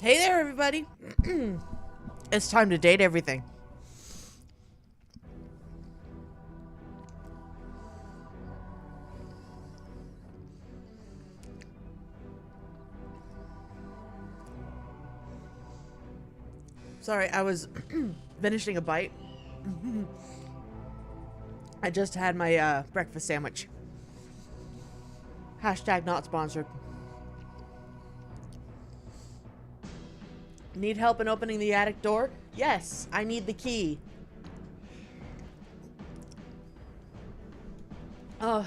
Hey there, everybody. It's time to date everything. Sorry, I was finishing a bite. I just had my breakfast sandwich. Hashtag not sponsored. Need help in opening the attic door? Yes, I need the key. Oh.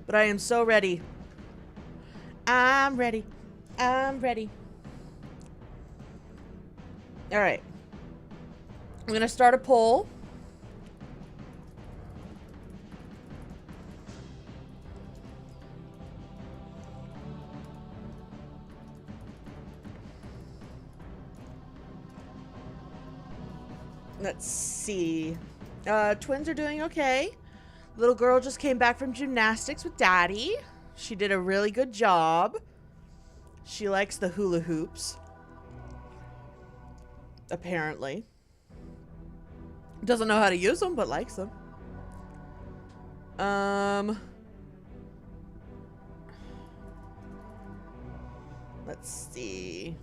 But I am so ready. I'm ready. I'm ready. Alright. I'm gonna start a poll. Let's see. Twins are doing okay. Little girl just came back from gymnastics with daddy. She did a really good job. She likes the hula hoops. Apparently. Doesn't know how to use them, but likes them. Let's see.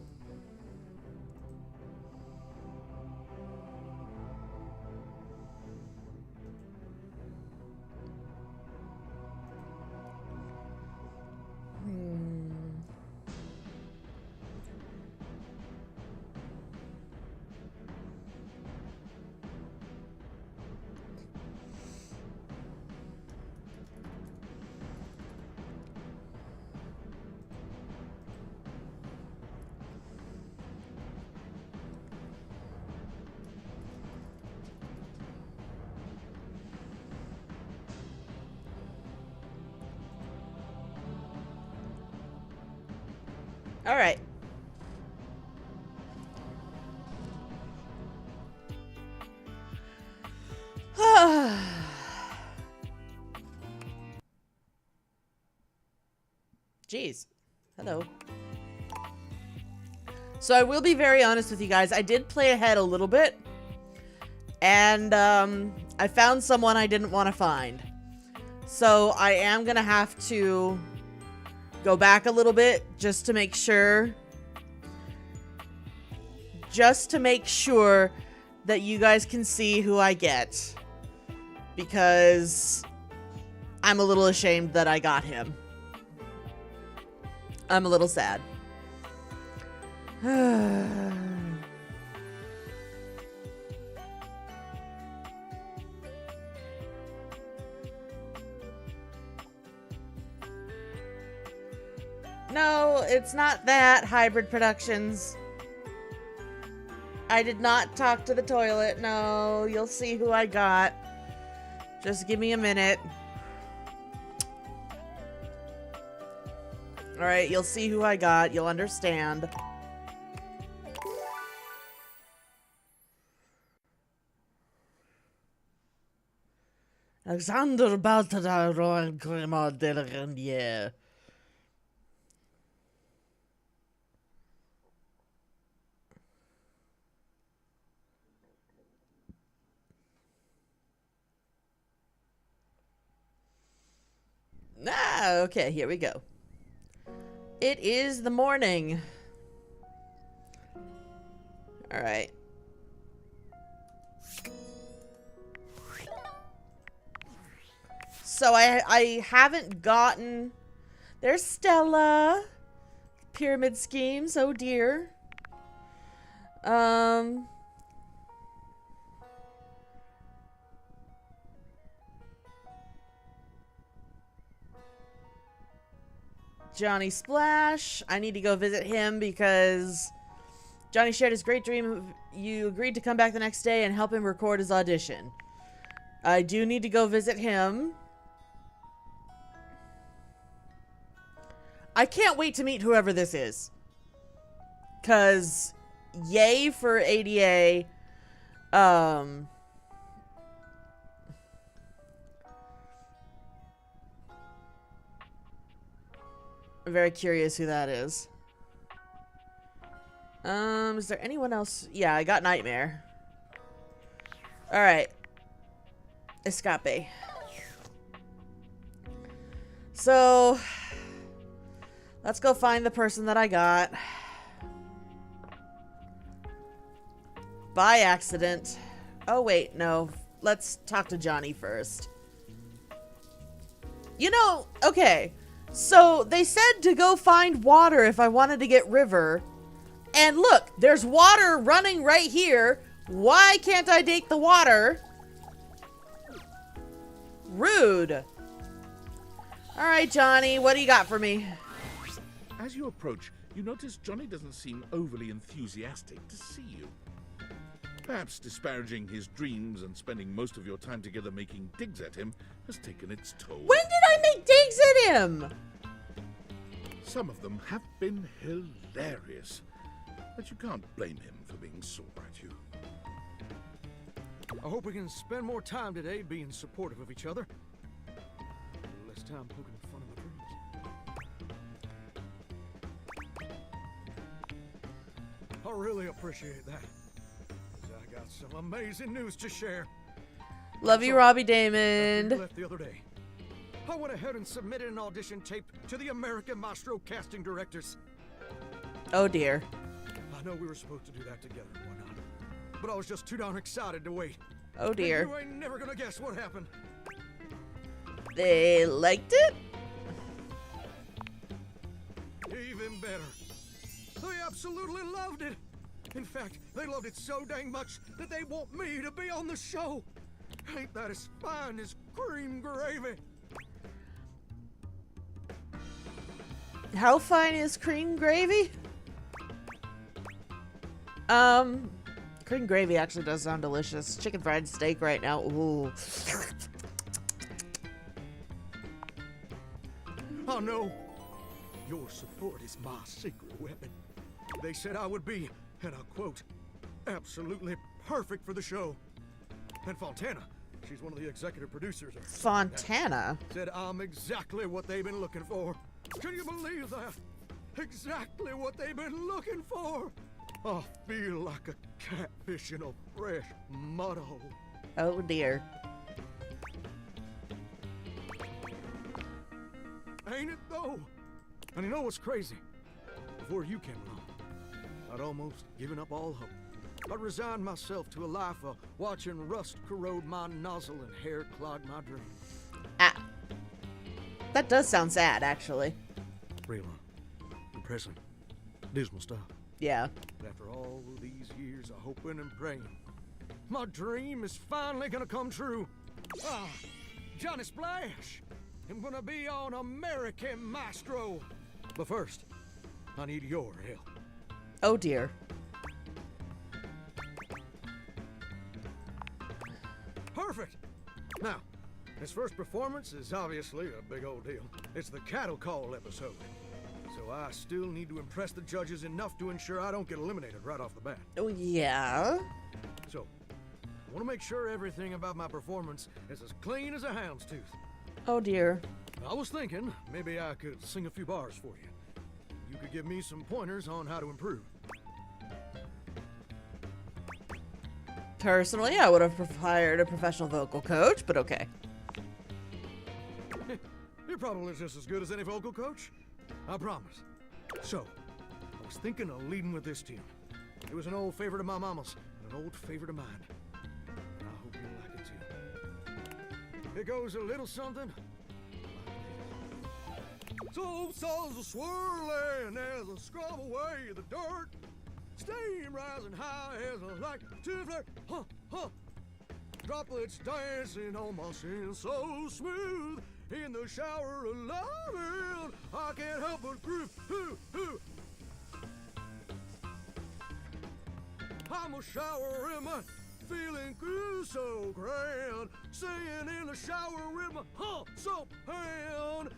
All right. Jeez. Hello. So I will be very honest with you guys. I did play ahead a little bit. And I found someone I didn't want to find. So I am going to have to go back a little bit just to make sure. Just to make sure that you guys can see who I get. Because I'm a little ashamed that I got him. I'm a little sad. No, it's not that, Hybrid Productions. I did not talk to the toilet. No, you'll see who I got. Just give me a minute. Alright, you'll see who I got. You'll understand. Alexander Baltadar and Clément de la Renière. Ah, okay, here we go. It is the morning. Alright. So I haven't gotten... There's Stella. Pyramid schemes, oh dear. Johnny Splash. I need to go visit him because Johnny shared his great dream of you agreed to come back the next day and help him record his audition. I do need to go visit him. I can't wait to meet whoever this is. Because yay for ADA. I'm very curious who that is. Is there anyone else? Yeah, I got Nightmare. Alright. Escape. So, let's go find the person that I got. By accident. Oh, wait, no. Let's talk to Johnny first. You know, okay. So, they said to go find water if I wanted to get river. And look, there's water running right here. Why can't I take the water? Rude. Alright, Johnny, what do you got for me? As you approach, you notice Johnny doesn't seem overly enthusiastic to see you. Perhaps disparaging his dreams and spending most of your time together making digs at him has taken its toll. When did I make digs at him? Some of them have been hilarious, but you can't blame him for being sore at you. I hope we can spend more time today being supportive of each other. Less time poking fun of my dreams. I really appreciate that. 'Cause I got some amazing news to share. Love you, Robbie Damon. Left the other day. I went ahead and submitted an audition tape to the American Maestro casting directors. Oh dear. I know we were supposed to do that together and whatnot, but I was just too darn excited to wait. Oh dear. And you ain't never gonna guess what happened. They liked it? Even better. They absolutely loved it. In fact, they loved it so dang much that they want me to be on the show. Ain't that as fine as cream gravy? How fine is cream gravy? Cream gravy actually does sound delicious. Chicken fried steak right now. Ooh. Oh no. Your support is my secret weapon. They said I would be, and I'll quote, absolutely perfect for the show. And Fontana, she's one of the executive producers. Fontana? Said I'm exactly what they've been looking for. Can you believe that? Exactly what they've been looking for. I feel like a catfish in a fresh mud hole. Oh dear. Ain't it though? And you know what's crazy? Before you came along, I'd almost given up all hope. I resigned myself to a life of watching rust corrode my nozzle and hair clog my dream. Ah. That does sound sad, actually. Real depressing, dismal stuff. Yeah. After all these years of hoping and praying, my dream is finally gonna come true. Ah, Johnny Splash! I'm gonna be on American Maestro. But first, I need your help. Oh dear. Perfect! Now, his first performance is obviously a big old deal. It's the cattle call episode. So I still need to impress the judges enough to ensure I don't get eliminated right off the bat. Oh yeah? So, I want to make sure everything about my performance is as clean as a hound's tooth. Oh dear. I was thinking maybe I could sing a few bars for you. You could give me some pointers on how to improve. Personally, I would have hired a professional vocal coach, but okay. You're probably just as good as any vocal coach. I promise. So, I was thinking of leading with this tune. It was an old favorite of my mama's and an old favorite of mine. And I hope you'll like it too. It goes a little something like this. So souls are swirling as I scrub away the dirt. Steam rising high as I like to flirt. Huh, huh. Droplets dancing on my skin so smooth. In the shower of loving, I can't help but groove. Hoo, hoo. I'm a shower in my feeling good, so grand. Singing in the shower with my so hand.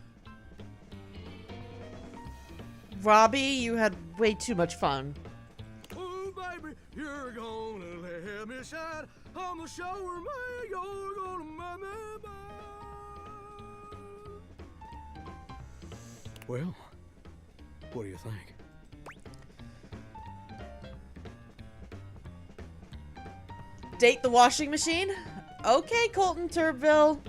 Robbie, you had way too much fun. Oh, baby, you're gonna let me shine. I'm a shower man, you're gonna make me mine. Well, what do you think? Date the washing machine? Okay, Colton Turbville.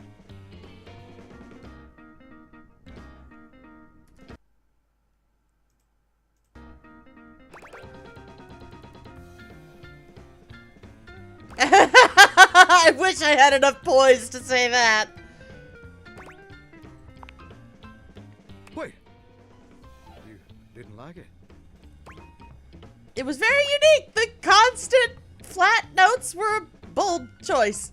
I wish I had enough poise to say that. Wait. You didn't like it? It was very unique. The constant flat notes were a bold choice.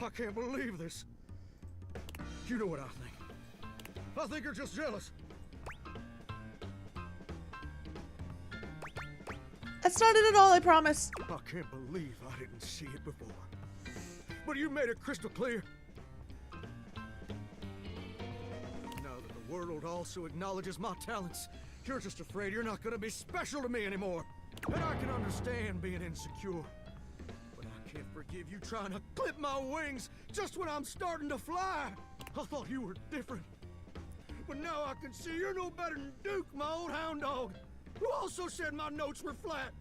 I can't believe this. You know what I think. I think you're just jealous. That's not it at all, I promise. I can't believe I didn't see it before. But you made it crystal clear. Now that the world also acknowledges my talents, you're just afraid you're not gonna be special to me anymore. And I can understand being insecure. But I can't forgive you trying to clip my wings just when I'm starting to fly. I thought you were different. But now I can see you're no better than Duke, my old hound dog, who also said my notes were flat.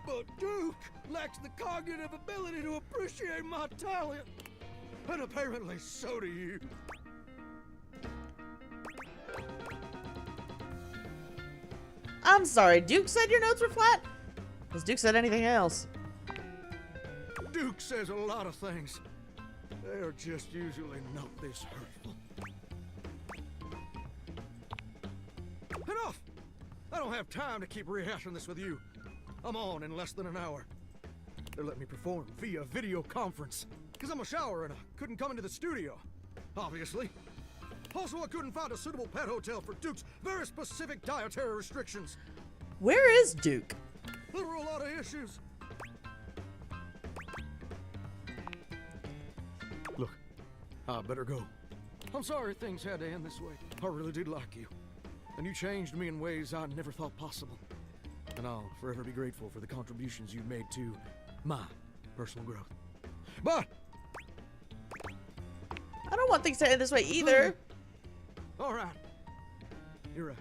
But Duke lacks the cognitive ability to appreciate my talent. And apparently so do you. I'm sorry, Duke said your notes were flat? Has Duke said anything else? Duke says a lot of things. They're just usually not this hurtful. Enough! I don't have time to keep rehashing this with you. I'm on in less than an hour. They're letting me perform via video conference. Because I'm a shower and I couldn't come into the studio. Obviously. Also, I couldn't find a suitable pet hotel for Duke's very specific dietary restrictions. Where is Duke? There were a lot of issues. Look, I better go. I'm sorry things had to end this way. I really did like you. And you changed me in ways I never thought possible. And I'll forever be grateful for the contributions you made to my personal growth. But I don't want things to end this way either. all right. You're right.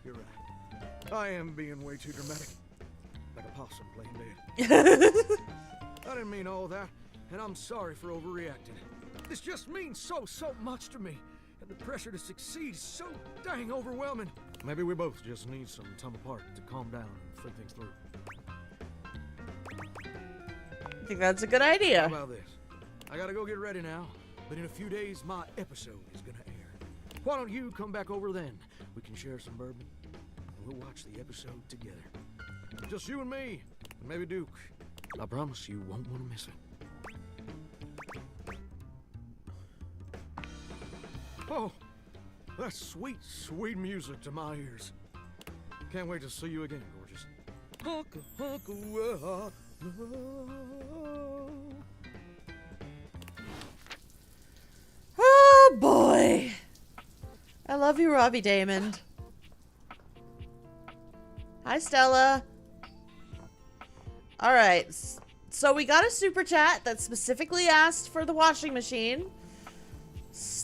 You're right. I am being way too dramatic. Like a possum playing dead. I didn't mean all that, and I'm sorry for overreacting. This just means so much to me. And the pressure to succeed is so dang overwhelming. Maybe we both just need some time apart to calm down and think things through. I think that's a good idea. How about this? I gotta go get ready now, but in a few days my episode is gonna air. Why don't you come back over then? We can share some bourbon, and we'll watch the episode together. Just you and me, and maybe Duke. I promise you won't want to miss it. Oh, that's sweet, sweet music to my ears. Can't wait to see you again, gorgeous. Hunka, hunka, well, Oh boy. I love you, Robbie Damon. Hi, Stella. All right. So we got a super chat that specifically asked for the washing machine.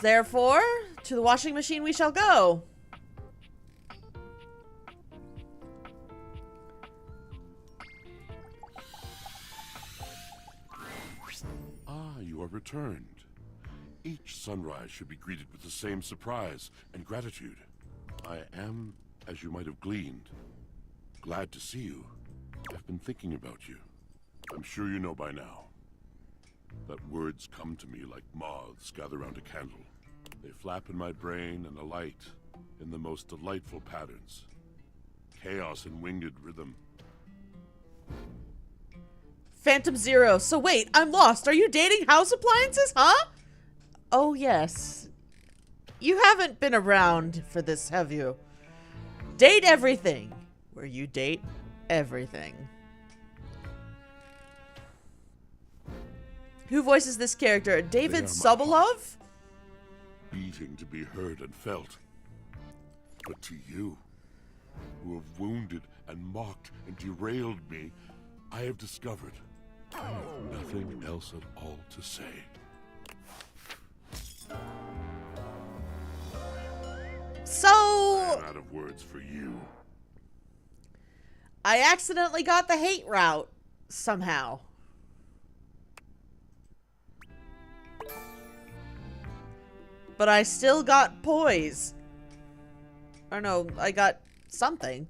Therefore, to the washing machine we shall go. Ah, you are returned. Each sunrise should be greeted with the same surprise and gratitude. I am, as you might have gleaned, glad to see you. I've been thinking about you. I'm sure you know by now that words come to me like moths gather round a candle. They flap in my brain and alight in the most delightful patterns. Chaos and winged rhythm. Phantom Zero. So wait, I'm lost. Are you dating house appliances, huh? Oh, yes. You haven't been around for this, have you? Date everything, where you date everything. Who voices this character? David Sobolov? Beating to be heard and felt. But to you, who have wounded and mocked and derailed me, I have discovered I have nothing else at all to say. So I'm out of words for you. I accidentally got the hate route somehow. But I still got poise. Or no, I got something.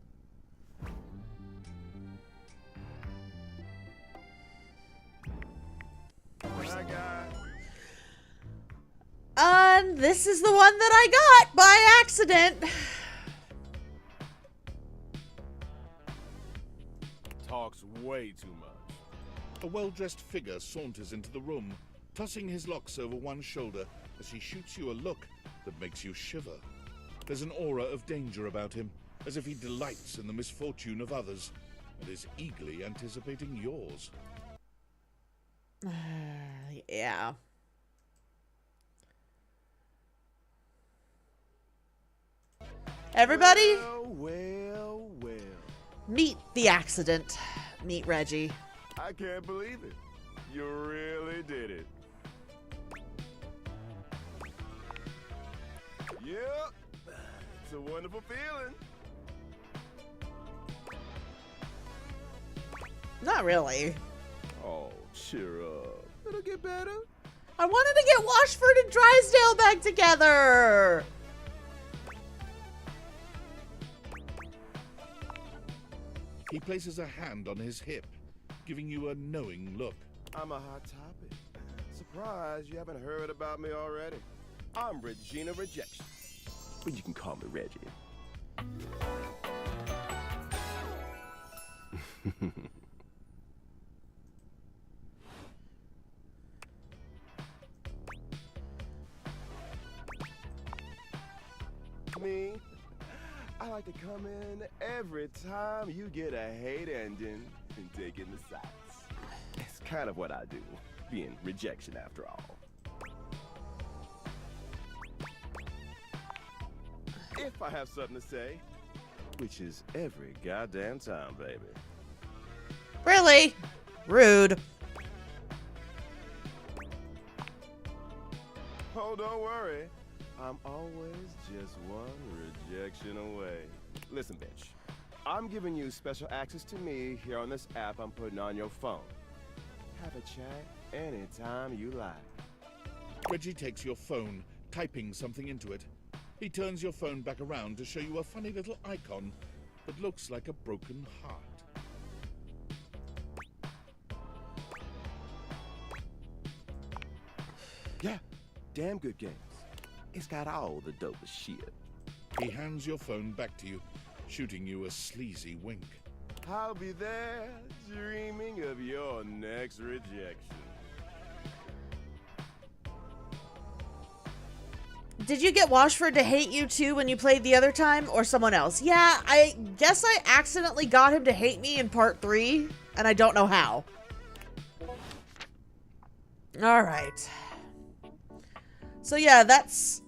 And this is the one that I got by accident. Talks way too much. A well-dressed figure saunters into the room, tossing his locks over one shoulder as he shoots you a look that makes you shiver. There's an aura of danger about him, as if he delights in the misfortune of others and is eagerly anticipating yours. Yeah. Everybody, Well. meet the accident. Meet Reggie. I can't believe it. You really did it. Yep. It's a wonderful feeling. Not really. Oh, cheer up. It'll get better. I wanted to get Washford and Drysdale back together. He places a hand on his hip, giving you a knowing look. I'm a hot topic. Surprised you haven't heard about me already. I'm Regina Rejection. But you can call me Reggie. Me, I like to come in every time you get a hate ending and take in the sights. It's kind of what I do, being rejection after all. If I have something to say, which is every goddamn time, baby. Really? Rude. Oh, don't worry. I'm always just one rejection away. Listen, bitch. I'm giving you special access to me here on this app I'm putting on your phone. Have a chat anytime you like. Reggie takes your phone, typing something into it. He turns your phone back around to show you a funny little icon that looks like a broken heart. Yeah, damn good games. It's got all the dopest shit. He hands your phone back to you, shooting you a sleazy wink. I'll be there dreaming of your next rejection. Did you get Washford to hate you too when you played the other time, or someone else? Yeah, I guess I accidentally got him to hate me in part 3, and I don't know how. Alright. So yeah, that's...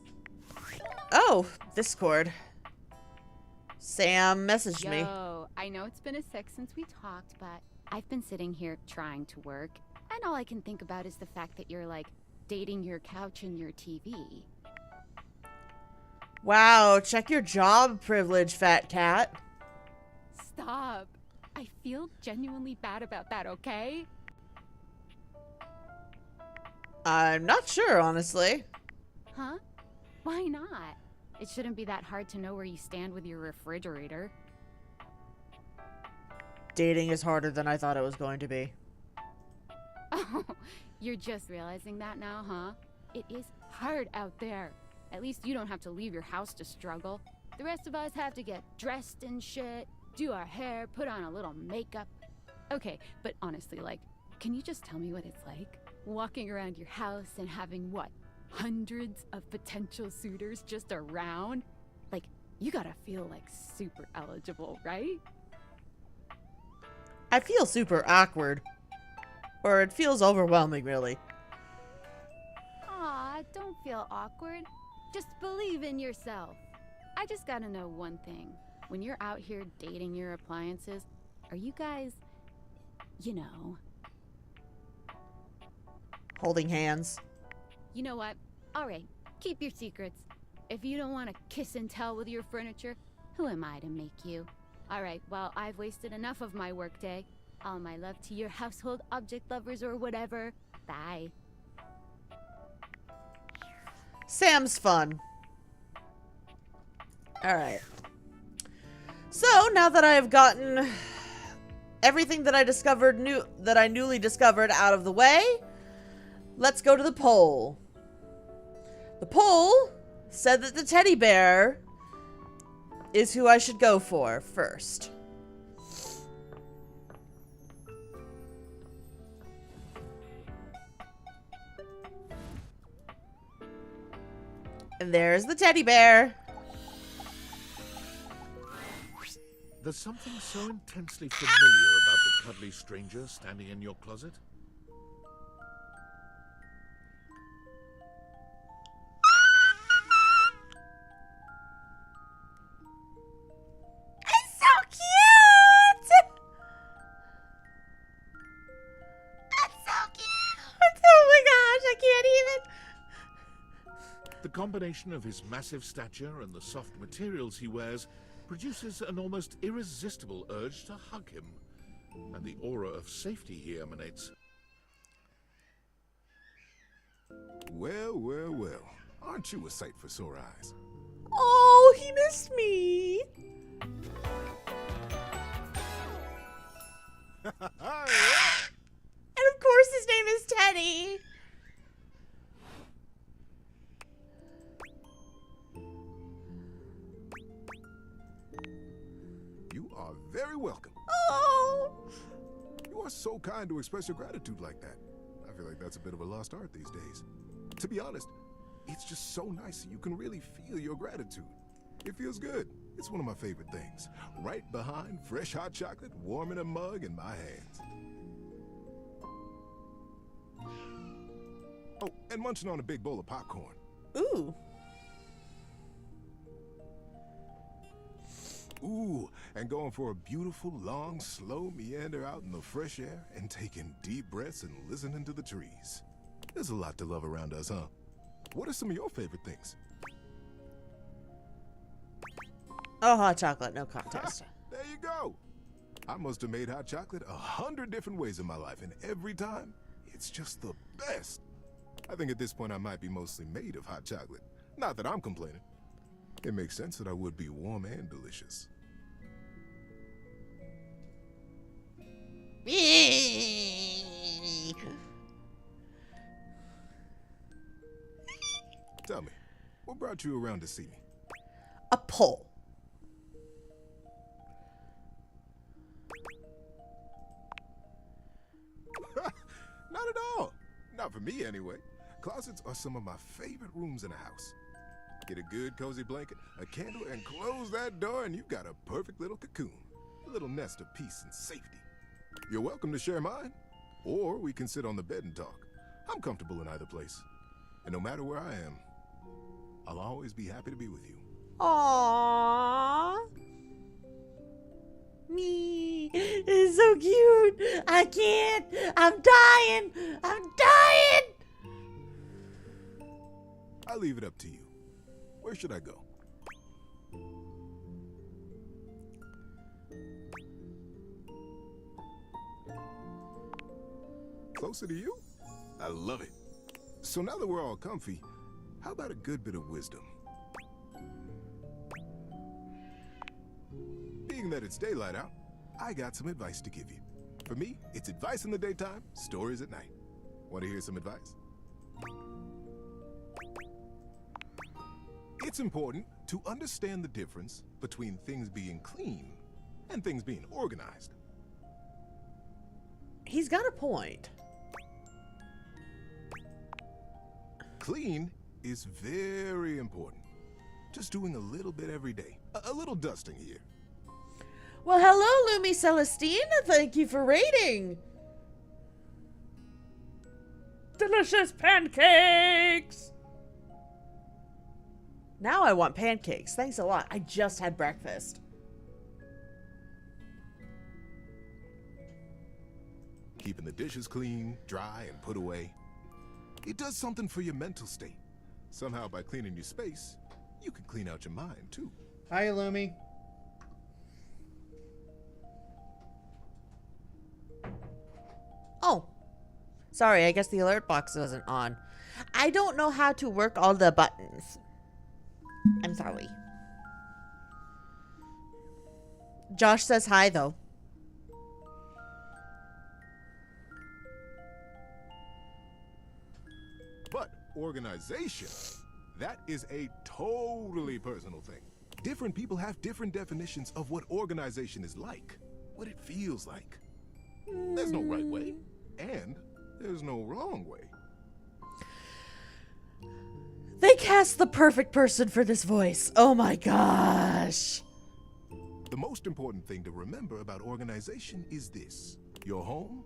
Oh, Discord. Sam messaged me. Yo, I know it's been a sec since we talked, but I've been sitting here trying to work, and all I can think about is the fact that you're, like, dating your couch and your TV. Wow, check your job privilege, fat cat. Stop. I feel genuinely bad about that, okay? I'm not sure, honestly. Huh? Why not? It shouldn't be that hard to know where you stand with your refrigerator. Dating is harder than I thought it was going to be. Oh, you're just realizing that now, huh? It is hard out there. At least you don't have to leave your house to struggle. The rest of us have to get dressed and shit, do our hair, put on a little makeup. Okay, but honestly, like, can you just tell me what it's like? Walking around your house and having, what, hundreds of potential suitors just around? Like, you gotta feel, like, super eligible, right? I feel super awkward. Or it feels overwhelming, really. Aw, don't feel awkward. Just believe in yourself. I just gotta know one thing. When you're out here dating your appliances, are you guys, you know... Holding hands. You know what? Alright, keep your secrets. If you don't want to kiss and tell with your furniture, who am I to make you? All right, well, I've wasted enough of my workday. All my love to your household object lovers or whatever. Bye. Sam's fun. Alright. So, now that I have gotten everything that I newly discovered out of the way, let's go to the poll. The poll said that the teddy bear is who I should go for first. And there's the teddy bear. There's something so intensely familiar about the cuddly stranger standing in your closet. It's so cute! That's so cute! Oh my gosh, I can't even. The combination of his massive stature and the soft materials he wears produces an almost irresistible urge to hug him, and the aura of safety he emanates. Well, well, well. Aren't you a sight for sore eyes? Oh, he missed me. And of course his name is Teddy. You are very welcome. Oh. You are so kind to express your gratitude like that. I feel like that's a bit of a lost art these days. To be honest, it's just so nice that you can really feel your gratitude. It feels good. It's one of my favorite things. Right behind fresh hot chocolate, warm in a mug in my hands. Oh, and munching on a big bowl of popcorn. Ooh. Ooh, and going for a beautiful, long, slow meander out in the fresh air and taking deep breaths and listening to the trees. There's a lot to love around us, huh? What are some of your favorite things? Oh, hot chocolate, no contest. There you go. I must have made hot chocolate 100 different ways in my life, and every time, it's just the best. I think at this point I might be mostly made of hot chocolate. Not that I'm complaining. It makes sense that I would be warm and delicious. Tell me, what brought you around to see me? A poll. Not at all. Not for me, anyway. Closets are some of my favorite rooms in a house. Get a good cozy blanket, a candle, and close that door, and you've got a perfect little cocoon. A little nest of peace and safety. You're welcome to share mine, or we can sit on the bed and talk. I'm comfortable in either place. And no matter where I am, I'll always be happy to be with you. Aww. Me. It's so cute. I can't. I'm dying. I'm dying. I'll leave it up to you. Where should I go? Closer to you? I love it. So now that we're all comfy, how about a good bit of wisdom? Being that it's daylight out, I got some advice to give you. For me, it's advice in the daytime, stories at night. Want to hear some advice? It's important to understand the difference between things being clean and things being organized. He's got a point. Clean is very important. Just doing a little bit every day. A little dusting here. Well, hello, Lumi Celestine. Thank you for rating. Delicious pancakes. Now I want pancakes. Thanks a lot. I just had breakfast. Keeping the dishes clean, dry, and put away. It does something for your mental state. Somehow by cleaning your space, you can clean out your mind too. Hi, Lumi. Sorry, I guess the alert box wasn't on. I don't know how to work all the buttons. I'm sorry. Josh says hi, though. But organization, that is a totally personal thing. Different people have different definitions of what organization is like, what it feels like. There's no right way, and there's no wrong way. They cast the perfect person for this voice. Oh my gosh. The most important thing to remember about organization is this. Your home,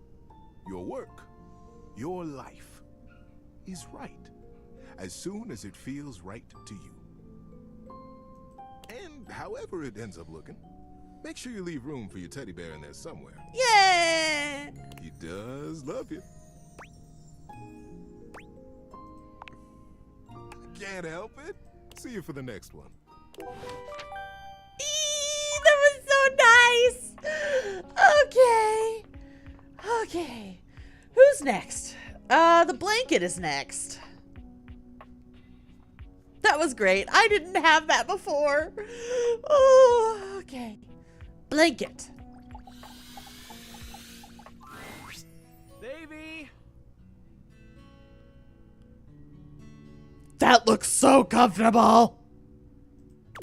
your work, your life is right as soon as it feels right to you. And however it ends up looking, make sure you leave room for your teddy bear in there somewhere. Yeah. He does love you. Can't help it. See you for the next one. That was so nice. Okay. Okay. Who's next? The blanket is next. That was great. I didn't have that before. Oh, okay. Blanket. Davy! That looks so comfortable.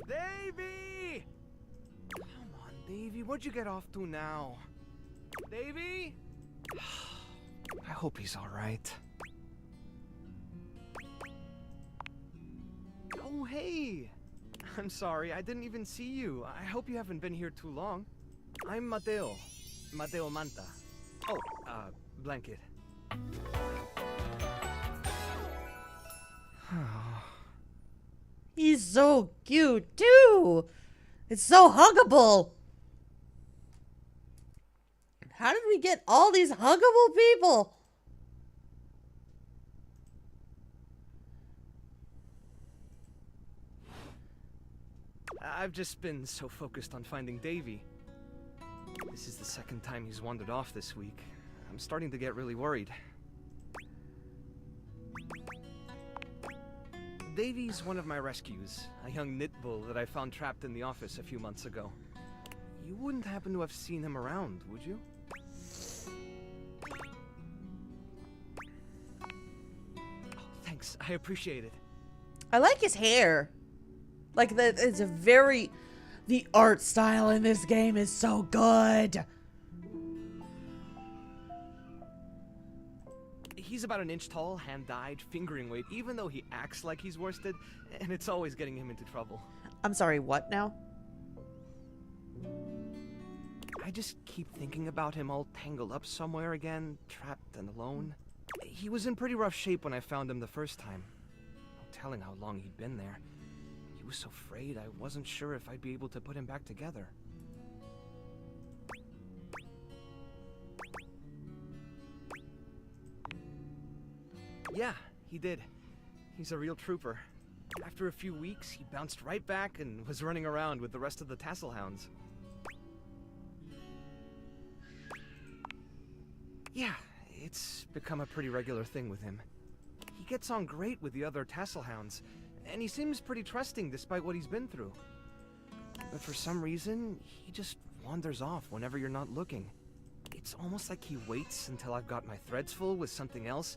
Davy! Come on, Davy. What'd you get off to now? Davy? I hope he's alright. Oh, hey! I'm sorry, I didn't even see you. I hope you haven't been here too long. I'm Matteo. Matteo Manta. Oh, blanket. He's so cute, too. It's so huggable. How did we get all these huggable people? I've just been so focused on finding Davy. This is the second time he's wandered off this week. I'm starting to get really worried. Davy's one of my rescues, a young knit bull that I found trapped in the office a few months ago. You wouldn't happen to have seen him around, would you? Oh, thanks, I appreciate it. I like his hair. Like, it's a very... The art style in this game is so good. He's about an inch tall, hand-dyed, fingering weight, even though he acts like he's worsted, and it's always getting him into trouble. I'm sorry, what now? I just keep thinking about him all tangled up somewhere again, trapped and alone. He was in pretty rough shape when I found him the first time. No telling how long he'd been there. He was so frayed I wasn't sure if I'd be able to put him back together. Yeah, he did. He's a real trooper. After a few weeks, he bounced right back and was running around with the rest of the tassel hounds. Yeah, it's become a pretty regular thing with him. He gets on great with the other tassel hounds, and he seems pretty trusting despite what he's been through. But for some reason, he just wanders off whenever you're not looking. It's almost like he waits until I've got my threads full with something else,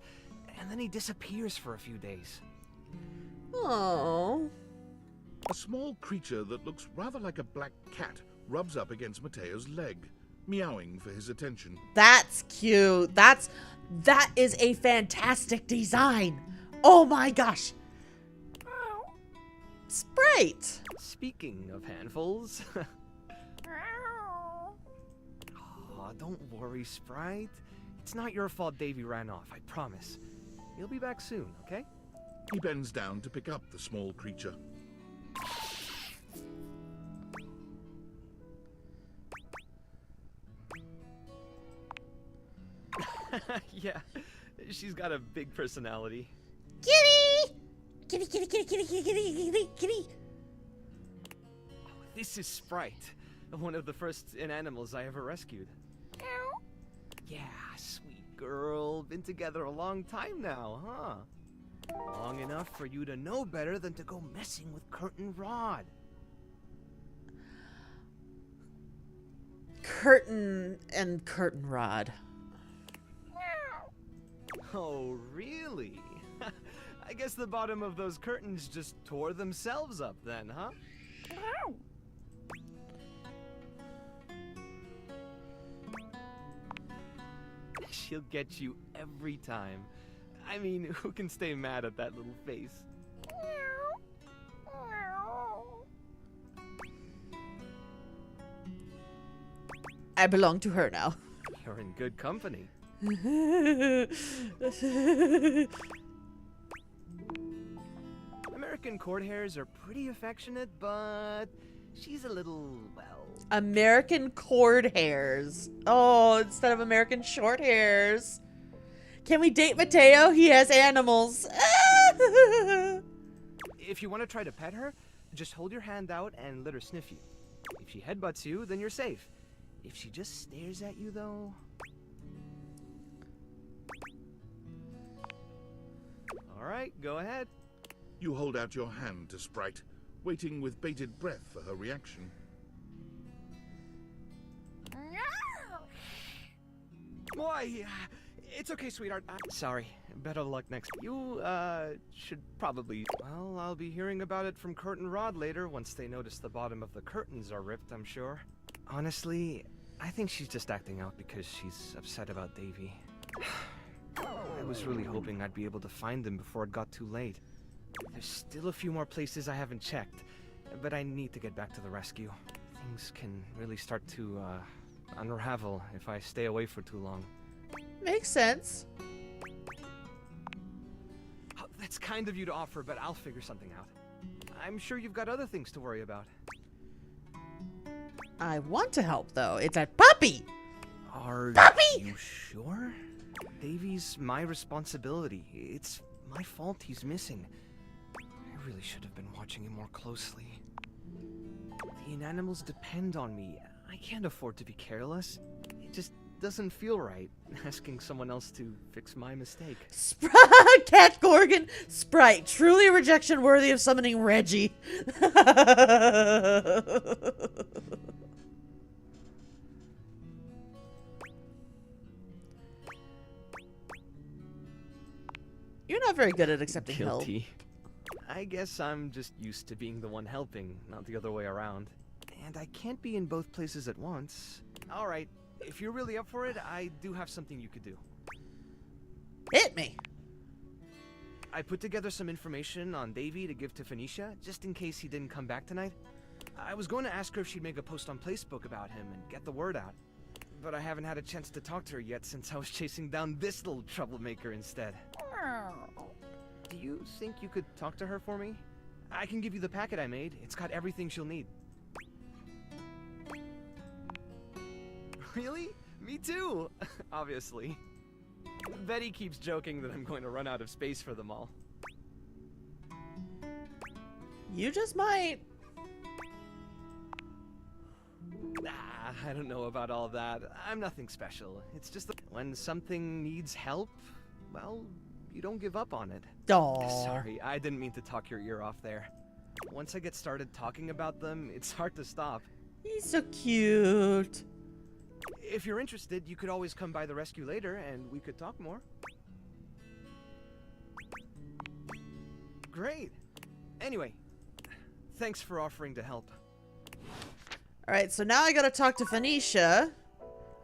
and then he disappears for a few days. Oh. A small creature that looks rather like a black cat rubs up against Matteo's leg, meowing for his attention. That's cute. That is a fantastic design. Oh my gosh. Sprite. Speaking of handfuls... Aw, don't worry, Sprite. It's not your fault Davy ran off, I promise. He'll be back soon, okay? He bends down to pick up the small creature. Yeah, she's got a big personality. Kitty! Kitty, kitty, kitty, kitty, kitty, kitty, kitty, kitty. Oh, this is Sprite, one of the first inanimals I ever rescued. Yeah, sweet girl, been together a long time now, huh? Long enough for you to know better than to go messing with Curtain Rod. Curtain and Curtain Rod. Oh, really? I guess the bottom of those curtains just tore themselves up then, huh? She'll get you every time. I mean, who can stay mad at that little face? I belong to her now. You're in good company. American court hares are pretty affectionate, but she's a little, well... American cord hairs. Oh, instead of American short hairs. Can we date Matteo? He has animals. If you want to try to pet her, just hold your hand out and let her sniff you. If she headbutts you, then you're safe. If she just stares at you, though... Alright, go ahead. You hold out your hand to Sprite, waiting with bated breath for her reaction. Boy, it's okay, sweetheart. Sorry. Better luck next. You, should probably... Well, I'll be hearing about it from Curtain Rod later once they notice the bottom of the curtains are ripped, I'm sure. Honestly, I think she's just acting out because she's upset about Davy. I was really hoping I'd be able to find them before it got too late. There's still a few more places I haven't checked, but I need to get back to the rescue. Things can really start to, unravel if I stay away for too long. Makes sense. Oh, that's kind of you to offer, but I'll figure something out. I'm sure you've got other things to worry about. I want to help, though. It's a puppy! Are Puppy! you sure? Davy's my responsibility. It's my fault he's missing. I really should have been watching him more closely. The inanimals depend on me. I can't afford to be careless. It just doesn't feel right, asking someone else to fix my mistake. Cat Gorgon! Sprite, truly a rejection worthy of summoning Reggie. You're not very good at accepting help. Guilty. I guess I'm just used to being the one helping, not the other way around. And I can't be in both places at once. Alright, if you're really up for it, I do have something you could do. Hit me. I put together some information on Davy to give to Phoenicia, just in case he didn't come back tonight. I was going to ask her if she'd make a post on Facebook about him and get the word out. But I haven't had a chance to talk to her yet since I was chasing down this little troublemaker instead. Do you think you could talk to her for me? I can give you the packet I made. It's got everything she'll need. Really? Me too! Obviously. Betty keeps joking that I'm going to run out of space for them all. You just might. I don't know about all that. I'm nothing special. It's just that when something needs help, well, you don't give up on it. Aww. Sorry, I didn't mean to talk your ear off there. Once I get started talking about them, it's hard to stop. He's so cute. If you're interested, you could always come by the rescue later and we could talk more. Great. Anyway, thanks for offering to help. Alright, so now I gotta talk to Phoenicia.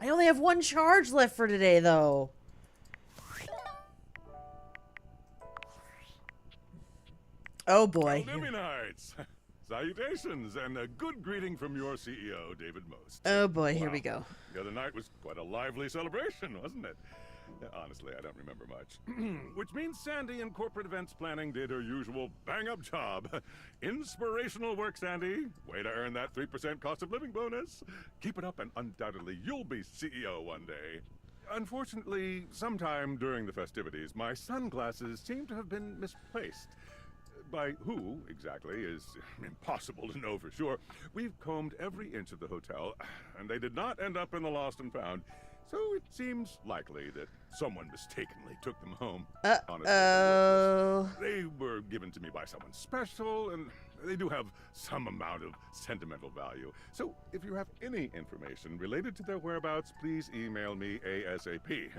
I only have one charge left for today, though. Oh boy. Knights. Salutations, and a good greeting from your CEO, David Most. Oh boy, here Wow. we go. The other night was quite a lively celebration, wasn't it? Honestly, I don't remember much. Which means Sandy in corporate events planning did her usual bang-up job. Inspirational work, Sandy. Way to earn that 3% cost of living bonus. Keep it up and undoubtedly you'll be CEO one day. Unfortunately, sometime during the festivities, my sunglasses seem to have been misplaced. By who, exactly, is impossible to know for sure. We've combed every inch of the hotel, and they did not end up in the lost and found. So it seems likely that someone mistakenly took them home. Uh-oh. They were given to me by someone special, and they do have some amount of sentimental value. So if you have any information related to their whereabouts, please email me ASAP.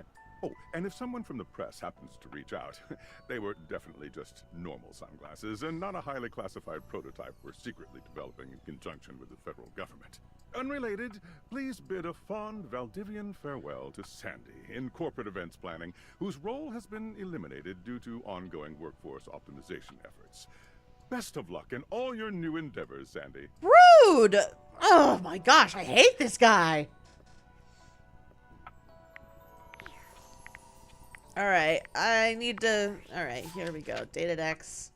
Oh, and if someone from the press happens to reach out, they were definitely just normal sunglasses and not a highly classified prototype we're secretly developing in conjunction with the federal government. Unrelated, please bid a fond Valdivian farewell to Sandy in corporate events planning, whose role has been eliminated due to ongoing workforce optimization efforts. Best of luck in all your new endeavors, Sandy. Rude! Oh my gosh, I hate this guy. Alright, I need to... Alright, here we go. Dated X.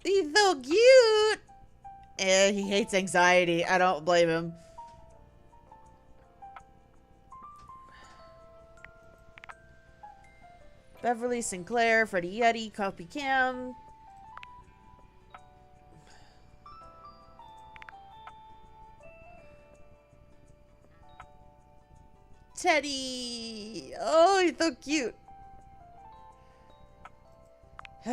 He's so cute! He hates anxiety. I don't blame him. Beverly Sinclair, Freddie Yeti, Copy Cam. Teddy! Oh, he's so cute. How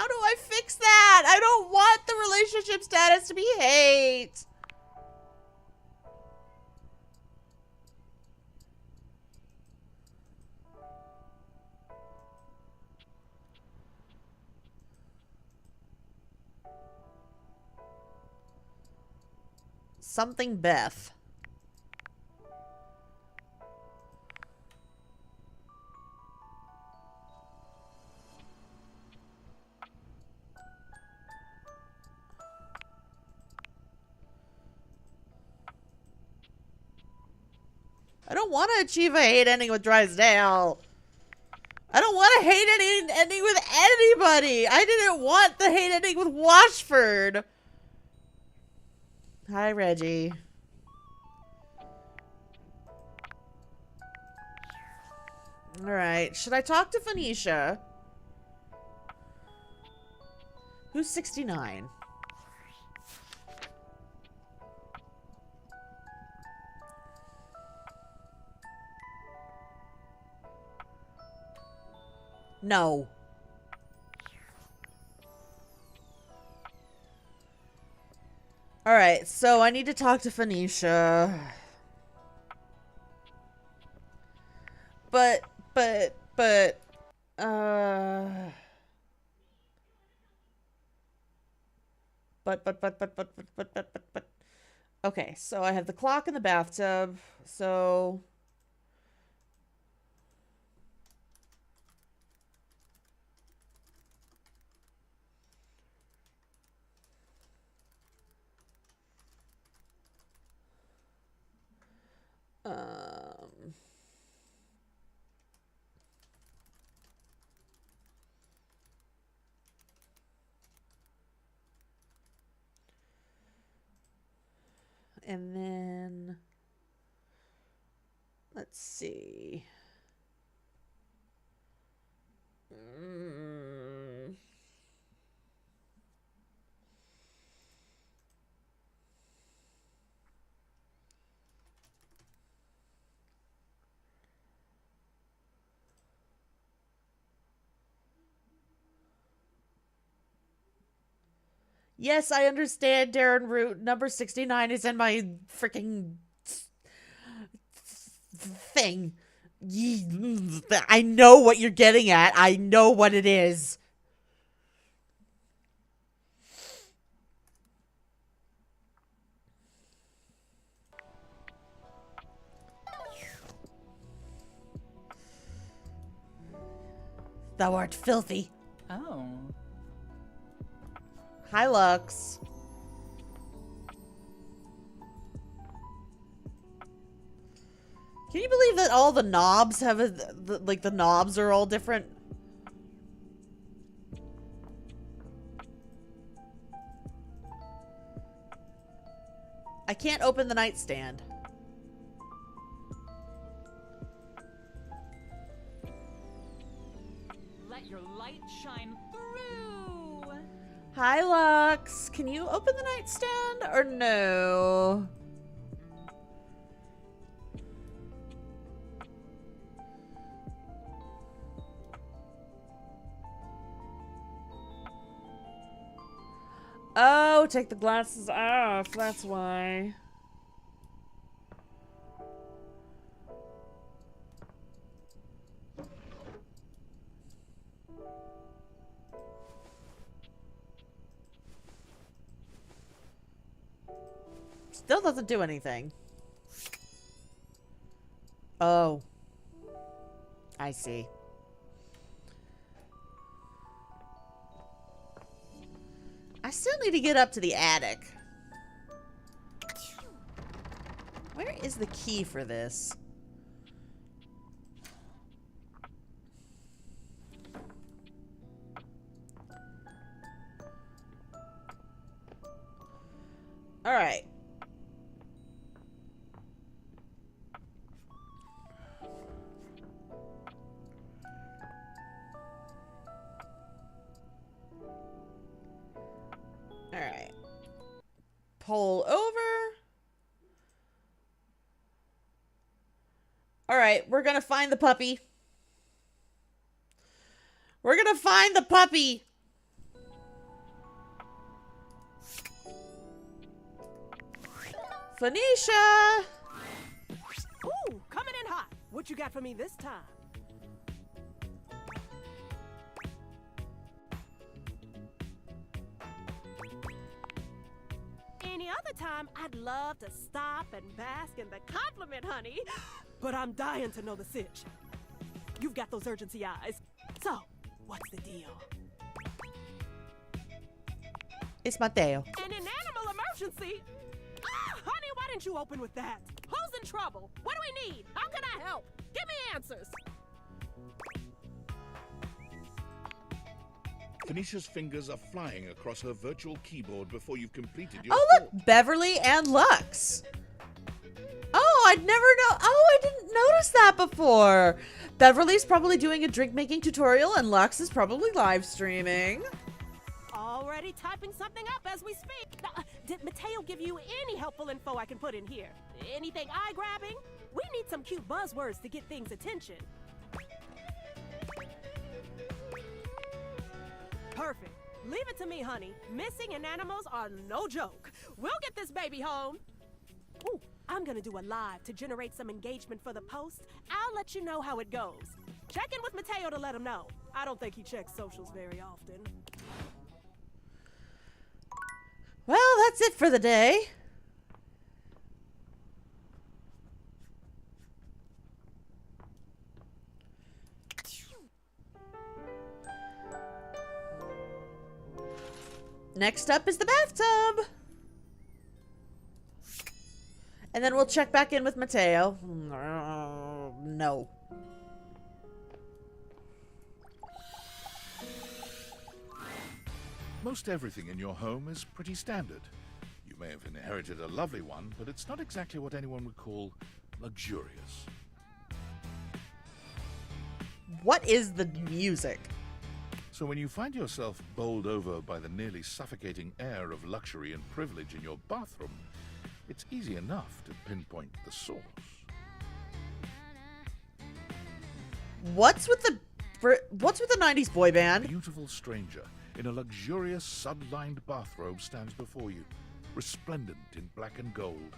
do I fix that? I don't want the relationship status to be hate. Something Beth. I don't want to achieve a hate ending with Drysdale. I don't want a hate ending with anybody. I didn't want the hate ending with Washford. Hi, Reggie. Alright, should I talk to Phoenicia? Who's 69? No. Alright, so I need to talk to Phoenicia. But, okay, so I have the clock in the bathtub, so... And then, let's see. Yes, I understand, Darren Root. Number 69 is in my freaking thing. I know what you're getting at. I know what it is. Thou art filthy. Oh. Hi, Lux. Can you believe that all the knobs have like the knobs are all different? I can't open the nightstand. Let your light shine Hi, Lux. Can you open the nightstand or no? Oh, take the glasses off. That's why. Still doesn't do anything. Oh. I see. I still need to get up to the attic. Where is the key for this? All right. All right. Pull over. All right, we're gonna find the puppy. We're gonna find the puppy. Phoenicia! Ooh, coming in hot. What you got for me this time? Any other time, I'd love to stop and bask in the compliment, honey. But I'm dying to know the sitch. You've got those urgency eyes. So, what's the deal? It's Matteo. In an animal emergency? Ah, honey, why didn't you open with that? Who's in trouble? What do we need? How can I help? Give me answers. Phoenicia's fingers are flying across her virtual keyboard before you've completed your Oh, look, Beverly and Lux. Oh, I'd never know. Oh, I didn't notice that before. Beverly's probably doing a drink making tutorial and Lux is probably live streaming. Already typing something up as we speak. Did Matteo give you any helpful info I can put in here? Anything eye-grabbing? We need some cute buzzwords to get things attention. Perfect. Leave it to me, honey. Missing in animals are no joke. We'll get this baby home. Ooh, I'm gonna do a live to generate some engagement for the post. I'll let you know how it goes. Check in with Matteo to let him know. I don't think he checks socials very often. Well, that's it for the day. Next up is the bathtub. And then we'll check back in with Matteo. No. Most everything in your home is pretty standard. You may have inherited a lovely one, but it's not exactly what anyone would call luxurious. What is the music? So when you find yourself bowled over by the nearly suffocating air of luxury and privilege in your bathroom, it's easy enough to pinpoint the source. What's with the 90s boy A band? beautiful stranger in a luxurious sud-lined bathrobe stands before you, resplendent in black and gold.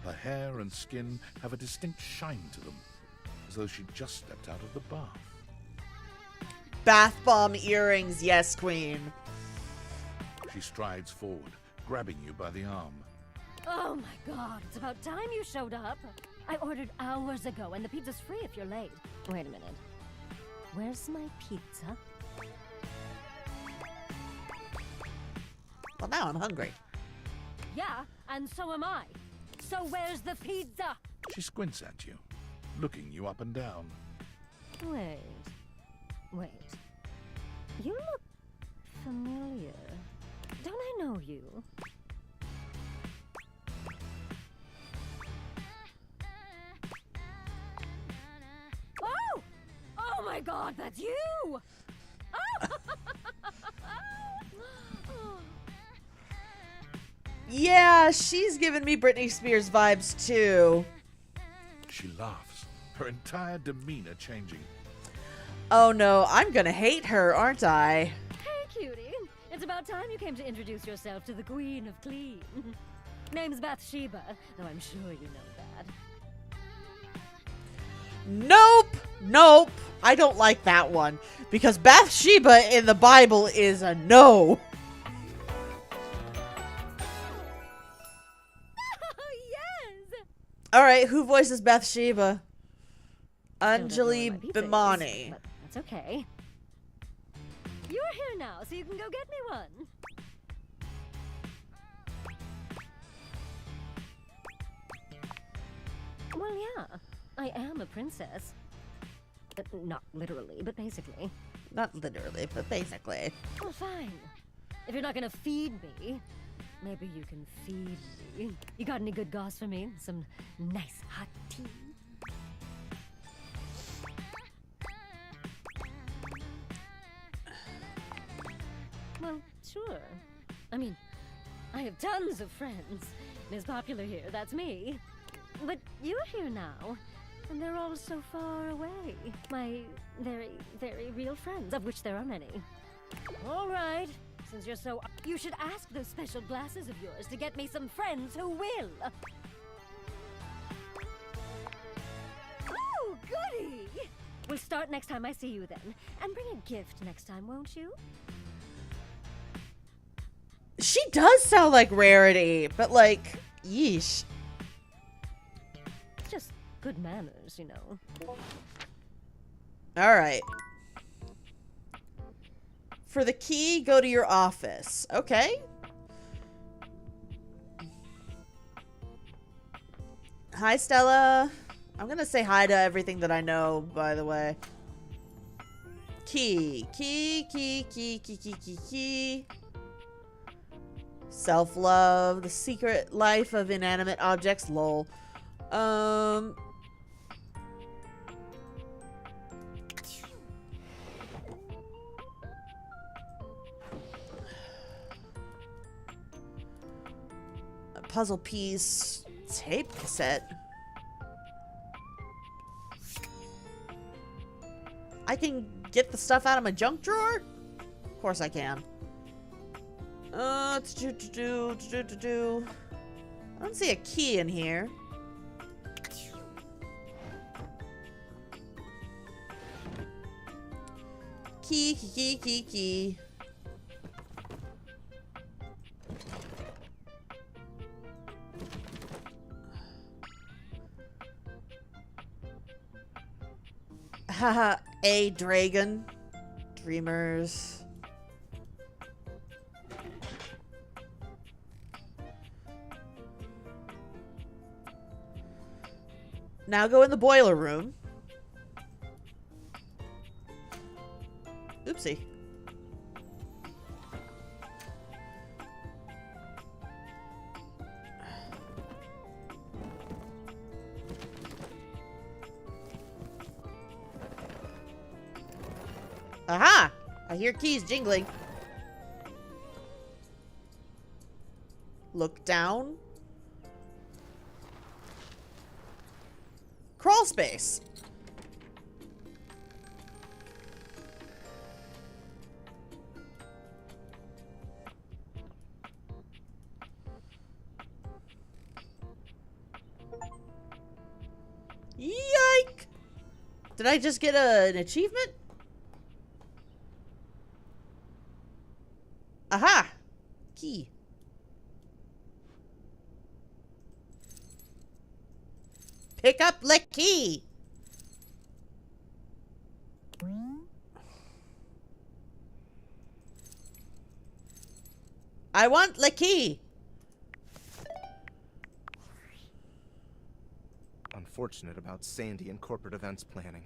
Her hair and skin have a distinct shine to them, as though she'd just stepped out of the bath. Bath bomb earrings, yes, queen. She strides forward, grabbing you by the arm. Oh my god, it's about time you showed up. I ordered hours ago and the pizza's free if you're late. Wait a minute. Where's my pizza? Well, now I'm hungry. Yeah, and so am I. So where's the pizza? She squints at you, looking you up and down. Wait. You look familiar. Don't I know you? Oh! Oh my god, that's you! Oh! Yeah, she's giving me Britney Spears vibes too. She laughs, her entire demeanor changing. Oh no, I'm gonna hate her, aren't I? Hey, cutie. It's about time you came to introduce yourself to the Queen of Clean. Name's Bathsheba, though I'm sure you know that. Nope! Nope! I don't like that one. Because Bathsheba in the Bible is a no. Yes! Alright, who voices Bathsheba? Still don't know Anjali what my pizza is, Bimani. but that's okay. You're here now, so you can go get me one. Well, yeah, I am a princess. Not literally, but basically. Not literally, but basically. Well, fine. If you're not gonna feed me, maybe you can feed me. You got any good goss for me? Some nice hot tea? Well, sure. I mean, I have tons of friends. Ms. Popular here, that's me. But you're here now, and they're all so far away. My very, very real friends, of which there are many. All right, since you're so... You should ask those special glasses of yours to get me some friends who will. Oh, goody! We'll start next time I see you then. And bring a gift next time, won't you? She does sound like Rarity, but like, yeesh. Just good manners, you know. Alright. For the key, go to your office. Okay. Hi, Stella. I'm gonna say hi to everything that I know, by the way. Key. Key, key, key, key, key, key, key. Self-love. The secret life of inanimate objects. Lol. A puzzle piece. Tape cassette. I can get the stuff out of my junk drawer? Of course I can. I don't see a key in here. Key, key, key, key, key. Haha, a dragon. Dreamers. Now go in the boiler room. Oopsie. Aha! I hear keys jingling. Look down. Crawl space. Yike! Did I just get an achievement? Aha! Key. Pick up the key. I want the key. Unfortunate about Sandy and corporate events planning.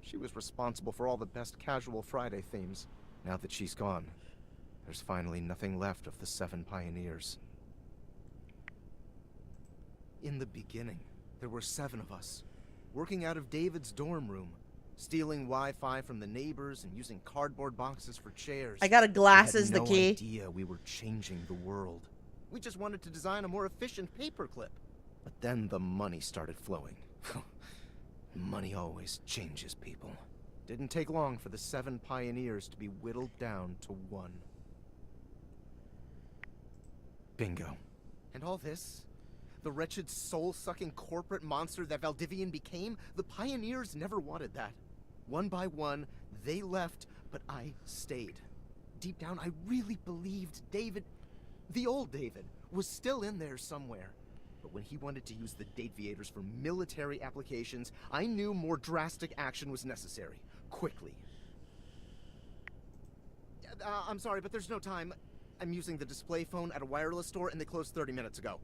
She was responsible for all the best casual Friday themes. Now that she's gone, there's finally nothing left of the 7 pioneers. In the beginning, there were 7 of us, working out of David's dorm room, stealing Wi-Fi from the neighbors and using cardboard boxes for chairs. I got a glasses, we had the key. No idea we were changing the world. We just wanted to design a more efficient paperclip. But then the money started flowing. Money always changes people. Didn't take long for the 7 pioneers to be whittled down to 1. Bingo. And all this? The wretched soul-sucking corporate monster that Valdivian became? The pioneers never wanted that. One by one, they left, but I stayed. Deep down, I really believed David, the old David, was still in there somewhere. But when he wanted to use the Dateviators for military applications, I knew more drastic action was necessary. Quickly. I'm sorry, but there's no time. I'm using the display phone at a wireless store, and they closed 30 minutes ago.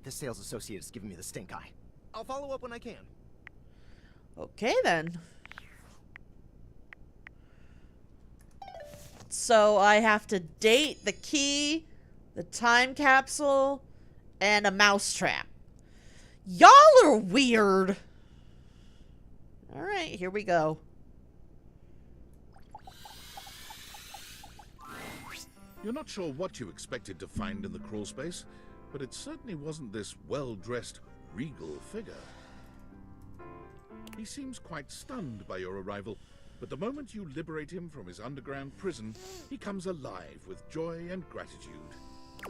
The sales associate is giving me the stink eye. I'll follow up when I can. Okay, then. So I have to date the key, the time capsule, and a mousetrap. Y'all are weird. All right, here we go. You're not sure what you expected to find in the crawl space, but it certainly wasn't this well-dressed, regal figure. He seems quite stunned by your arrival, but the moment you liberate him from his underground prison, he comes alive with joy and gratitude.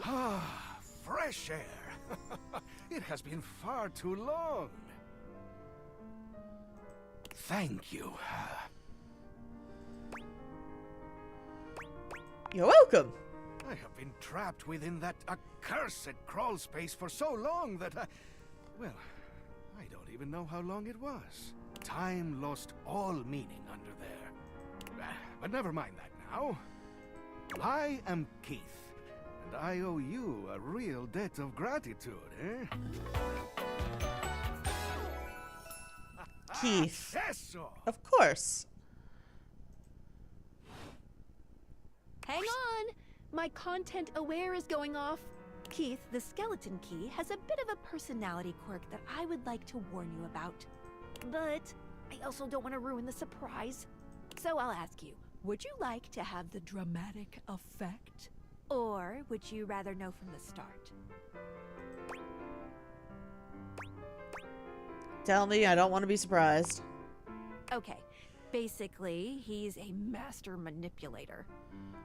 Ah, fresh air. It has been far too long. Thank you. You're welcome. I have been trapped within that accursed crawl space for so long that well, I don't even know how long it was. Time lost all meaning under there. But never mind that now. I am Keith, and I owe you a real debt of gratitude, eh? Keith. Eso! Of course. Hang on! My content aware is going off. Keith, the skeleton key, has a bit of a personality quirk that I would like to warn you about. But I also don't want to ruin the surprise. So I'll ask you, would you like to have the dramatic effect? Or would you rather know from the start? Tell me, I don't want to be surprised. Okay, basically, he's a master manipulator.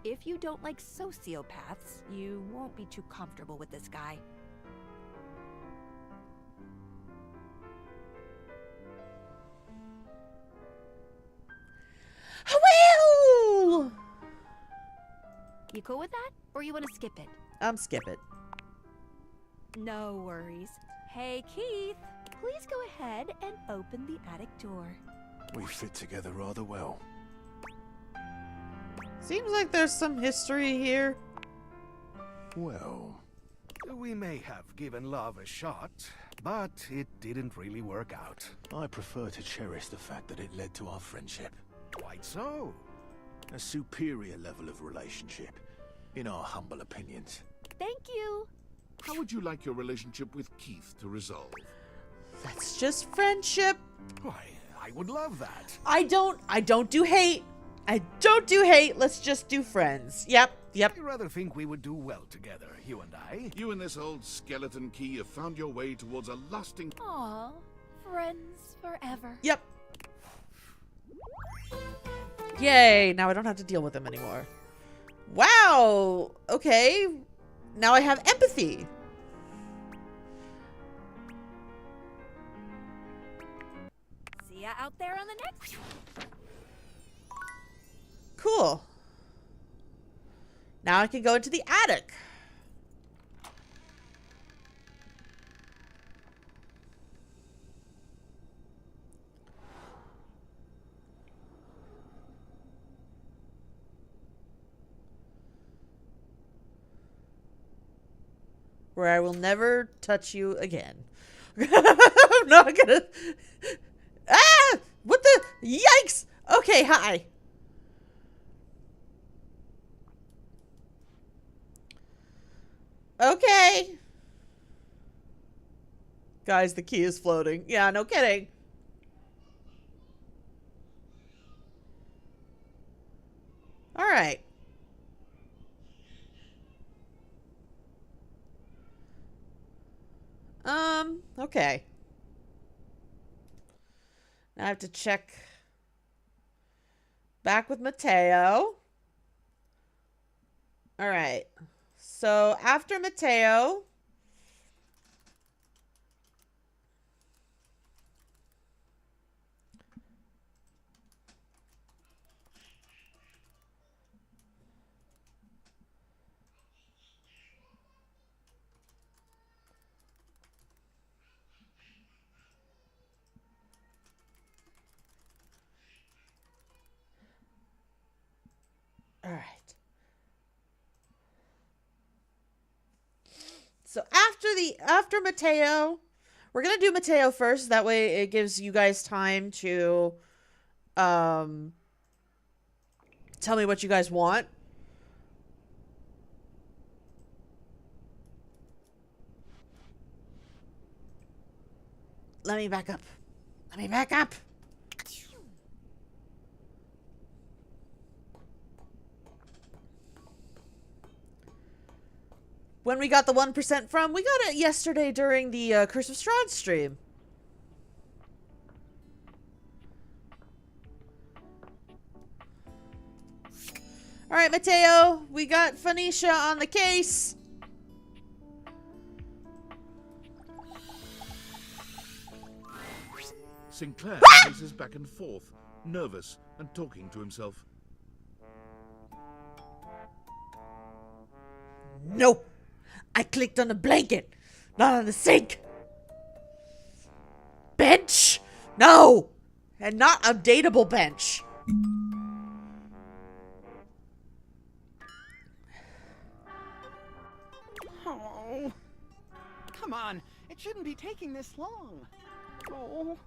If you don't like sociopaths, you won't be too comfortable with this guy. Well! You cool with that? Or you want to skip it? Skip it. No worries. Hey, Keith, please go ahead and open the attic door. We fit together rather well. Seems like there's some history here. Well, We may have given love a shot, but it didn't really work out. I prefer to cherish the fact that it led to our friendship. Quite so. A superior level of relationship, in our humble opinions. Thank you. How would you like your relationship with Keith to resolve? That's just friendship. Why, I would love that. I don't do hate. I don't do hate. Let's just do friends. Yep. I rather think we would do well together, you and I. You and this old skeleton key have found your way towards a lasting... Aw, friends forever. Yep. Yay, now I don't have to deal with him anymore. Wow, okay. Now I have empathy. See ya out there on the next. Cool. Now I can go into the attic. Where I will never touch you again. I'm not gonna... Ah! What the... Yikes! Okay, hi. Okay. Guys, the key is floating. Yeah, no kidding. All right. Okay. Now I have to check back with Matteo. All right. So after Matteo, all right. So after Matteo, we're gonna do Matteo first. That way it gives you guys time to tell me what you guys want. Let me back up. Let me back up. When we got the 1% from, we got it yesterday during the Curse of Strahd stream. Alright, Matteo, we got Phoenicia on the case. Sinclair paces back and forth, nervous and talking to himself. Nope. I clicked on the blanket, not on the sink. Bench? No. And not updatable bench. Oh. Come on. It shouldn't be taking this long. Oh.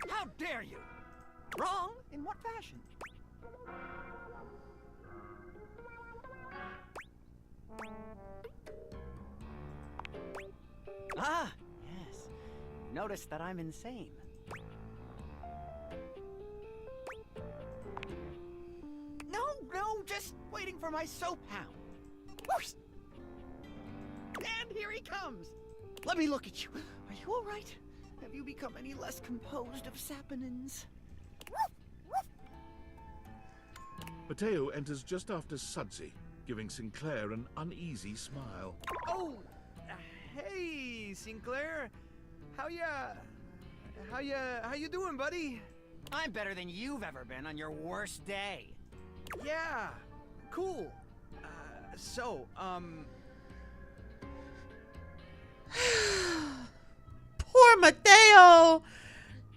How dare you? Wrong? In what fashion? Ah, yes. Notice that I'm insane. No, just waiting for my soap hound. Whoosh! And here he comes. Let me look at you. Are you all right? Have you become any less composed of saponins? Matteo enters just after Sudsy, giving Sinclair an uneasy smile. Oh, hey, Sinclair. How you doing, buddy? I'm better than you've ever been on your worst day. Yeah, cool. Poor Matteo.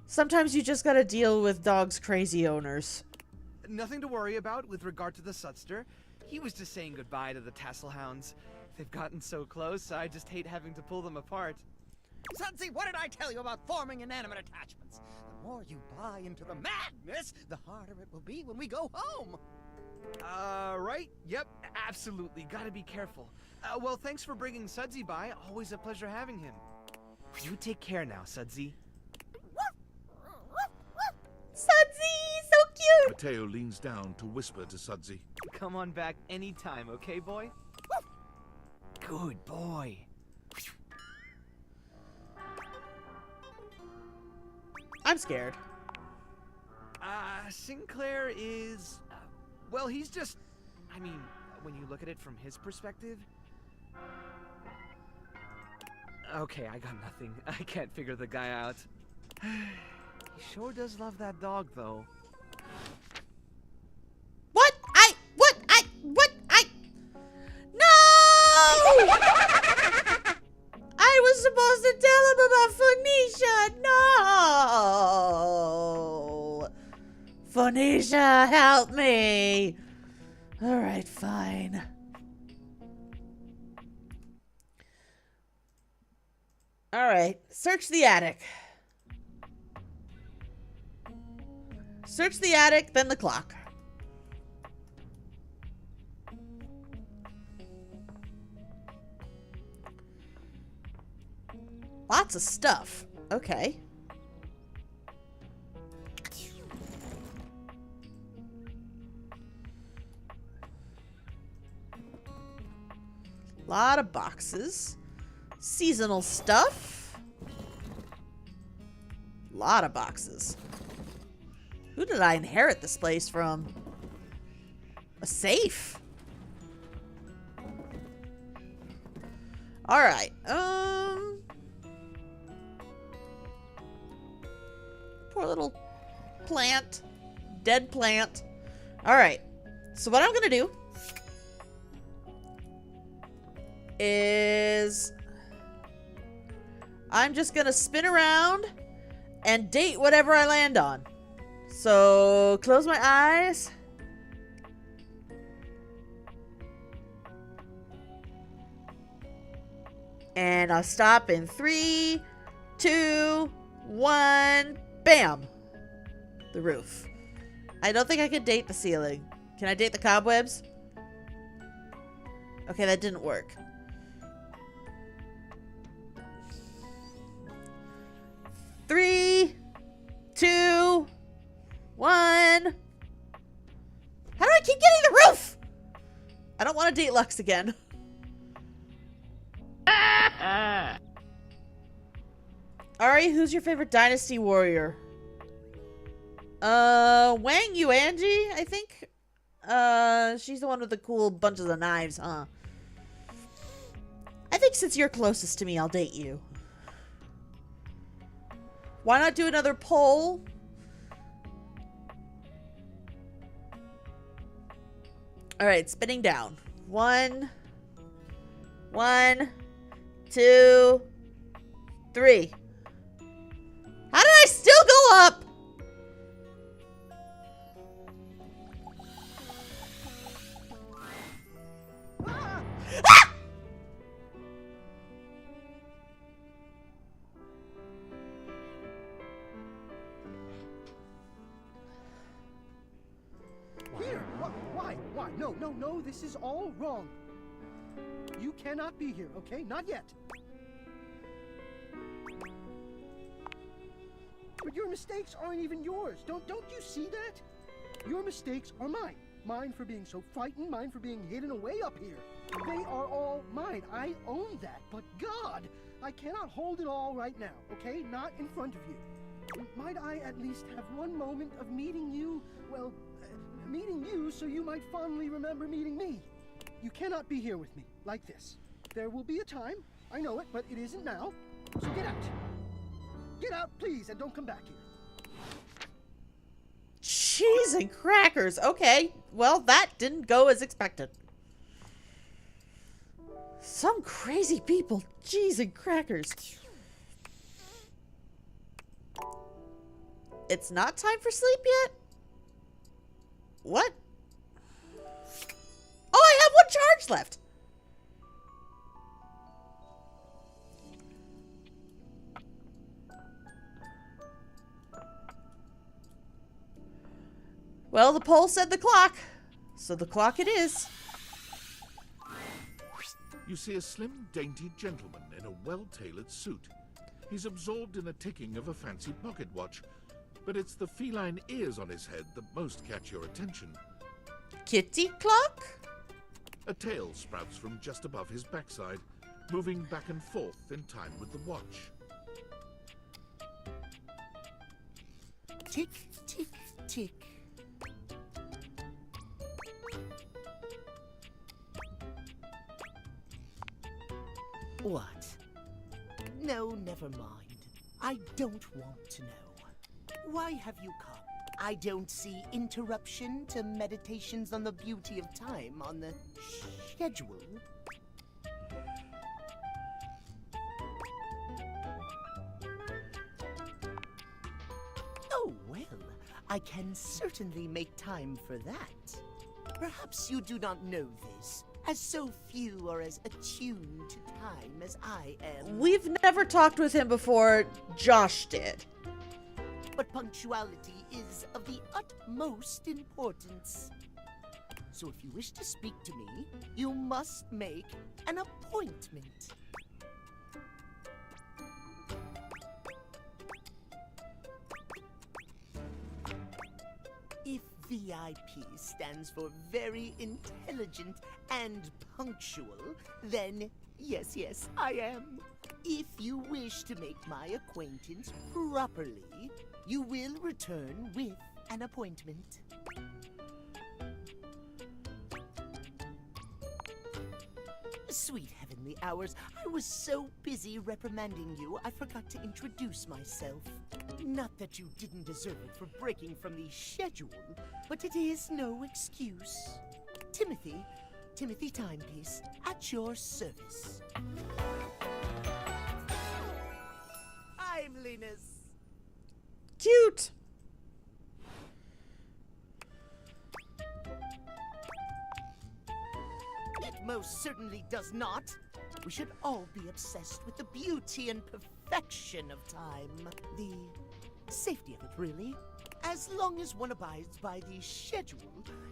Sometimes you just gotta deal with dogs' crazy owners. Nothing to worry about with regard to the Sudster. He was just saying goodbye to the Tassel Hounds. They've gotten so close, I just hate having to pull them apart. Sudsy, what did I tell you about forming inanimate attachments? The more you buy into the madness, the harder it will be when we go home. Right? Yep, absolutely. Gotta be careful. Well, thanks for bringing Sudsy by. Always a pleasure having him. You take care now, Sudsy. Sudsy, so cute! Matteo leans down to whisper to Sudsy. Come on back anytime, okay, boy? Good boy. I'm scared. Sinclair is... well, he's just... I mean, when you look at it from his perspective... Okay, I got nothing. I can't figure the guy out. He sure does love that dog, though. No! I was supposed to tell him about Phoenicia. No! Phoenicia, help me. All right, fine. All right, search the attic. Search the attic, then the clock. Lots of stuff. Okay. Lot of boxes. Seasonal stuff. Lot of boxes. Who did I inherit this place from? A safe. Alright, poor little plant. Dead plant. Alright, so what I'm gonna do is I'm just gonna spin around and date whatever I land on. So, close my eyes. And I'll stop in 3, 2, 1, bam! The roof. I don't think I can date the ceiling. Can I date the cobwebs? Okay, that didn't work. 3, 2, 1. How do I keep getting the roof? I don't want to date Lux again. Ari, who's your favorite Dynasty warrior? Wang Yuanji, I think. She's the one with the cool bunches of knives, huh? I think since you're closest to me, I'll date you. Why not do another poll? Alright, spinning down. 1, 2, 3. How did I still go up? Ah! Here! Why? No, this is all wrong. You cannot be here, okay? Not yet. But your mistakes aren't even yours. Don't you see that? Your mistakes are mine. Mine for being so frightened, mine for being hidden away up here. They are all mine. I own that. But God, I cannot hold it all right now, okay? Not in front of you. Might I at least have one moment of meeting you? Well, meeting you so you might fondly remember meeting me. You cannot be here with me like this. There will be a time. I know it, but it isn't now. So get out. Get out, please, and don't come back here. Cheese and crackers. Okay. Well, that didn't go as expected. Some crazy people. Cheese and crackers. It's not time for sleep yet? What? Oh, I have one charge left. Well, the poll said the clock, so the clock it is. You see a slim, dainty gentleman in a well-tailored suit. He's absorbed in the ticking of a fancy pocket watch, but it's the feline ears on his head that most catch your attention. Kitty clock? A tail sprouts from just above his backside, moving back and forth in time with the watch. Tick, tick, tick. What? No, never mind. I don't want to know. Why have you come? I don't see interruption to meditations on the beauty of time on the schedule. Oh, well, I can certainly make time for that. Perhaps you do not know this, as so few are as attuned to time as I am. We've never talked with him before. Josh did. But punctuality is of the utmost importance. So if you wish to speak to me, you must make an appointment. If VIP stands for very intelligent and punctual, then yes, I am. If you wish to make my acquaintance properly, you will return with an appointment. Sweet heavenly hours, I was so busy reprimanding you, I forgot to introduce myself. Not that you didn't deserve it for breaking from the schedule, but it is no excuse. Timothy Timepiece, at your service. Timeliness. Cute. It most certainly does not. We should all be obsessed with the beauty and perfection of time. The safety of it, really. As long as one abides by the schedule,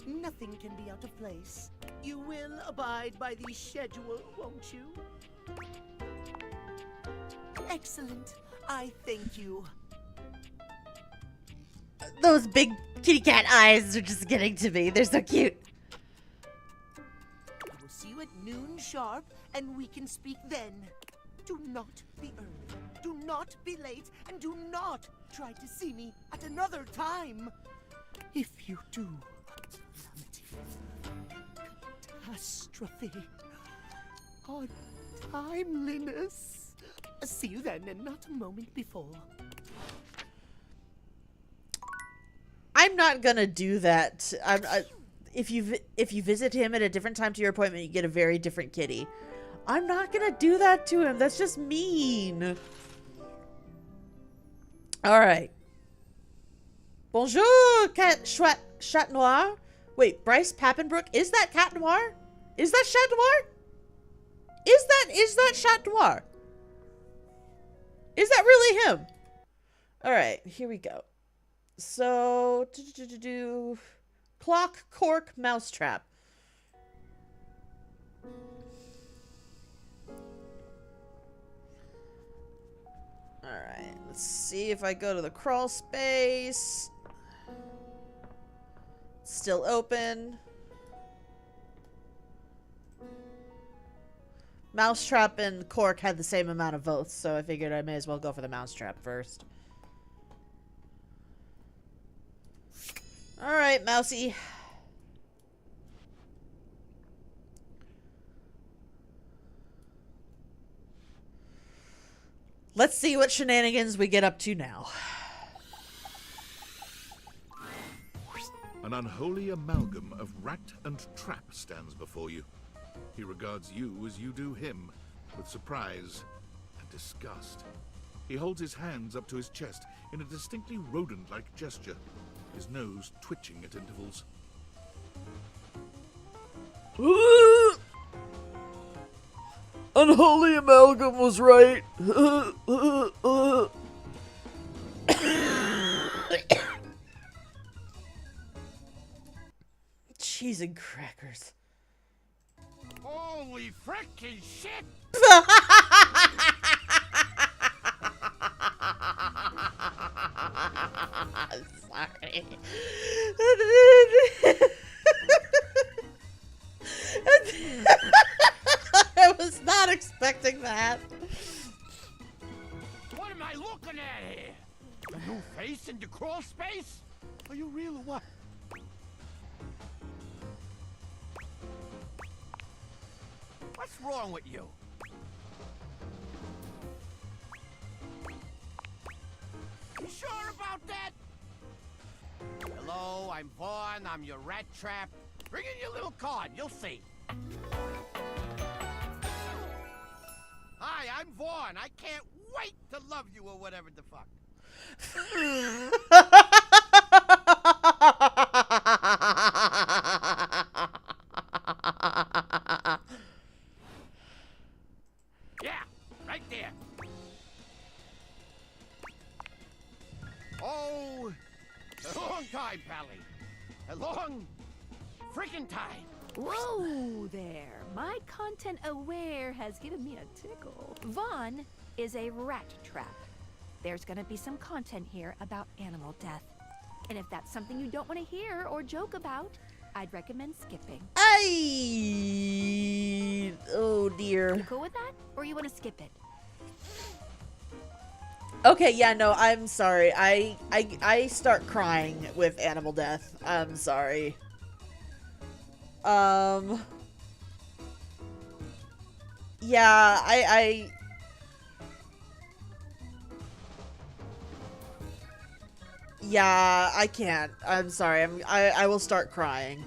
nothing can be out of place. You will abide by the schedule, won't you? Excellent. I thank you. Those big kitty cat eyes are just getting to me. They're so cute. I will see you at noon sharp, and we can speak then. Do not be early, do not be late, and do not try to see me at another time. If you do, catastrophe on timeliness. See you then, and not a moment before. I'm not gonna do that. If you visit him at a different time to your appointment, you get a very different kitty. I'm not gonna do that to him. That's just mean. All right. Bonjour, Chat Noir. Wait, Bryce Pappenbrook? Is that Cat Noir? Is that Chat Noir? Is that Chat Noir? Is that really him? All right, here we go. So, clock, cork, mousetrap. All right, let's see if I go to the crawl space. It's still open. Mousetrap and cork had the same amount of votes, so I figured I may as well go for the mousetrap first. All right, Mousy. Let's see what shenanigans we get up to now. An unholy amalgam of rat and trap stands before you. He regards you as you do him, with surprise and disgust. He holds his hands up to his chest in a distinctly rodent-like gesture, his nose twitching at intervals. Unholy amalgam was right. Cheese and crackers. Holy frickin' shit! I'm sorry. I was not expecting that. What am I looking at here? A new face in the crawl space? Are you real or what? What's wrong with you? You sure about that? Hello, I'm Vaughn. I'm your rat trap. Bring in your little card. You'll see. Hi, I'm Vaughn. I can't wait to love you or whatever the fuck. Yeah, right there. Oh, a long time, Pally. A long freaking time. Whoa there. My content aware has given me a tickle. Vaughn is a rat trap. There's gonna be some content here about animal death. And if that's something you don't want to hear or joke about, I'd recommend skipping. Oh dear. You cool with that? Or you want to skip it? Okay, yeah, no, I'm sorry. I start crying with animal death. I'm sorry. Yeah, yeah, I can't. I'm sorry. I will start crying.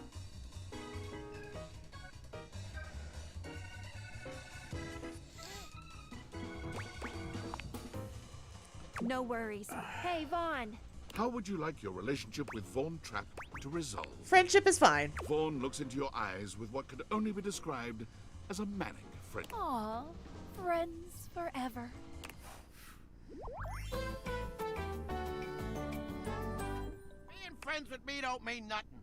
No worries. Hey, Vaughn. How would you like your relationship with Vaughn Trapp to resolve? Friendship is fine. Vaughn looks into your eyes with what could only be described as a manic friend. Aw, friends forever. Being friends with me don't mean nothing.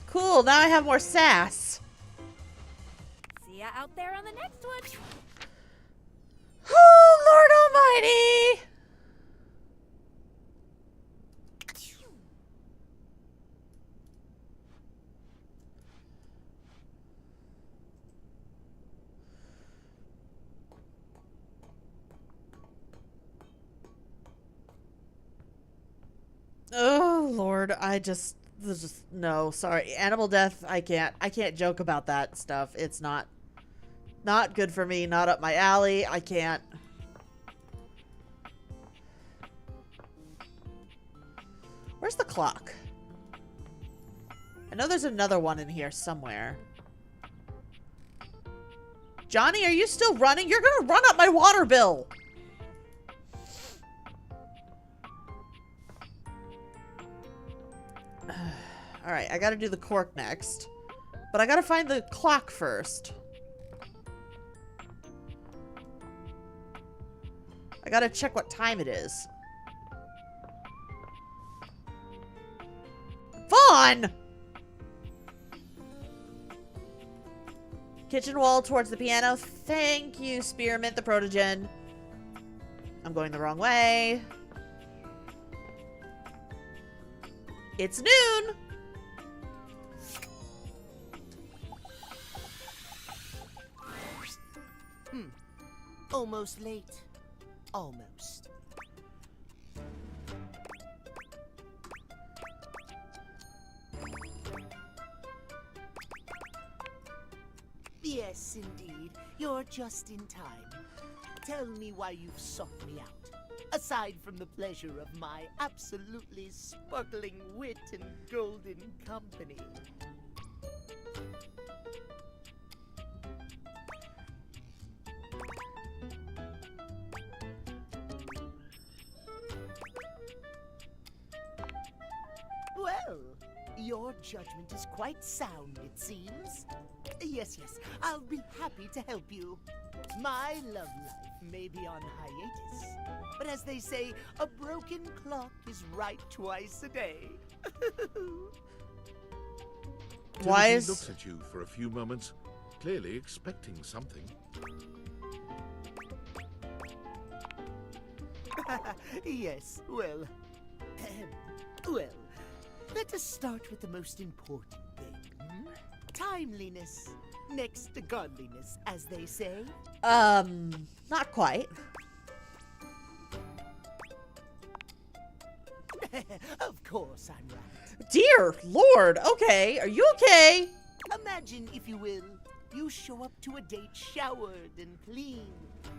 Cool, now I have more sass. See ya out there on the next one. Oh, Lord Almighty! Oh, Lord, no, sorry. Animal death, I can't joke about that stuff. It's not good for me, not up my alley. I can't. Where's the clock? I know there's another one in here somewhere. Johnny, are you still running? You're gonna run up my water bill! Alright, I gotta do the cork next. But I gotta find the clock first. I gotta check what time it is. Vaughn! Kitchen wall towards the piano. Thank you, Spearmint the Protogen. I'm going the wrong way. It's noon! Almost late. Almost. Yes, indeed. You're just in time. Tell me why you've sought me out. Aside from the pleasure of my absolutely sparkling wit and golden company. Well, your judgment is quite sound, it seems. Yes, I'll be happy to help you. My love life may be on hiatus, but as they say, a broken clock is right twice a day. Why Timothy is... looks at you for a few moments, clearly expecting something. Yes, well, let us start with the most important thing. Timeliness, next to godliness, as they say. Not quite. Of course I'm right. Dear Lord, okay, are you okay? Imagine, if you will, you show up to a date showered and clean,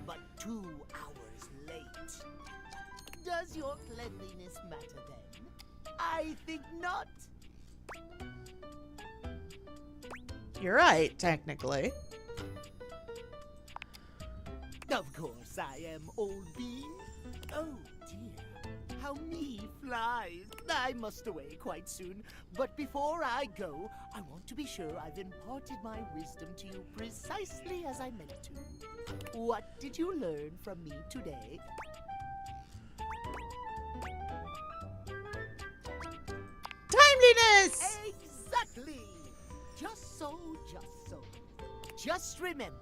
but 2 hours late. Does your cleanliness matter then? I think not. You're right, technically. Of course I am, old bean. Oh dear, how me flies. I must away quite soon, but before I go, I want to be sure I've imparted my wisdom to you precisely as I meant to. What did you learn from me today? Timeliness! Exactly! Just so, just so. Just remember,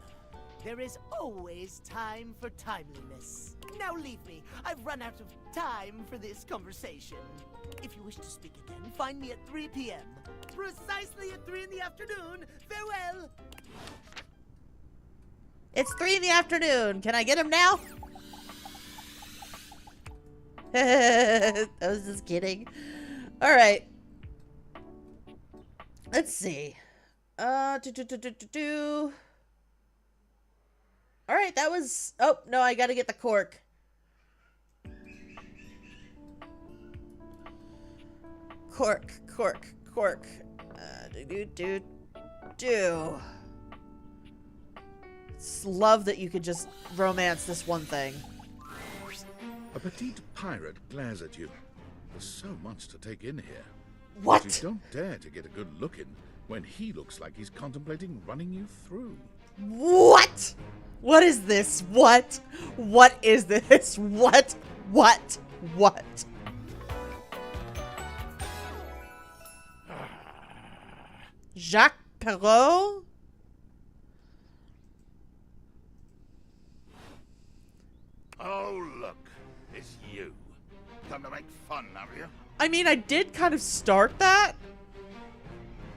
there is always time for timeliness. Now leave me. I've run out of time for this conversation. If you wish to speak again, find me at 3 p.m. Precisely at 3 in the afternoon. Farewell. It's 3 in the afternoon. Can I get him now? I was just kidding. All right. Let's see. All right, that was... Oh, no, I gotta get the cork. Cork. Love that you could just romance this one thing. A petite pirate glares at you. There's so much to take in here. What? But you don't dare to get a good look in when he looks like he's contemplating running you through. What? What is this? What? What is this? What? Jacques Perrault? Oh, look. It's you. Come to make fun, have you? I mean, I did kind of start that,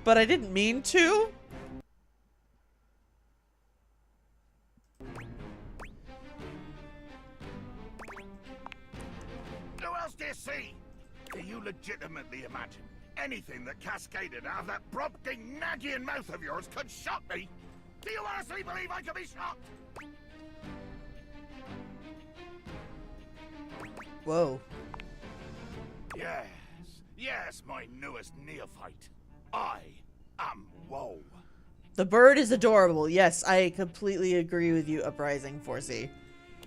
but I didn't mean to. Who else do you see? Do you legitimately imagine anything that cascaded out of that prompting, nagging mouth of yours could shock me? Do you honestly believe I could be shocked? Whoa. Yes, my newest neophyte. I am Woe. The bird is adorable. Yes, I completely agree with you, Uprising 4C.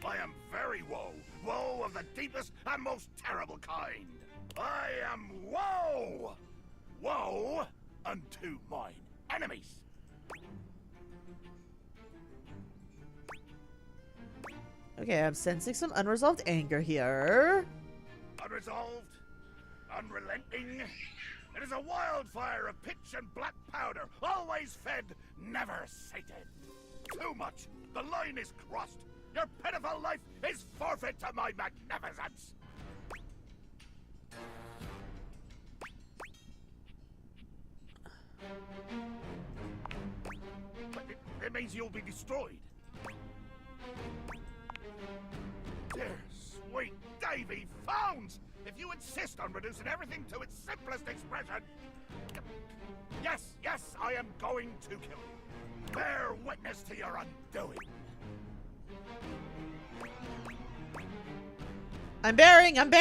I am very Woe. Woe of the deepest and most terrible kind. I am Woe. Woe unto mine enemies. Okay, I'm sensing some unresolved anger here. Unresolved, unrelenting. It is a wildfire of pitch and black powder, always fed, never sated. Too much. The line is crossed. Your pitiful life is forfeit to my magnificence. But it means you'll be destroyed. Dear sweet Davy Phones! If you insist on reducing everything to its simplest expression... Yes, I am going to kill you. Bear witness to your undoing. I'm bearing. Can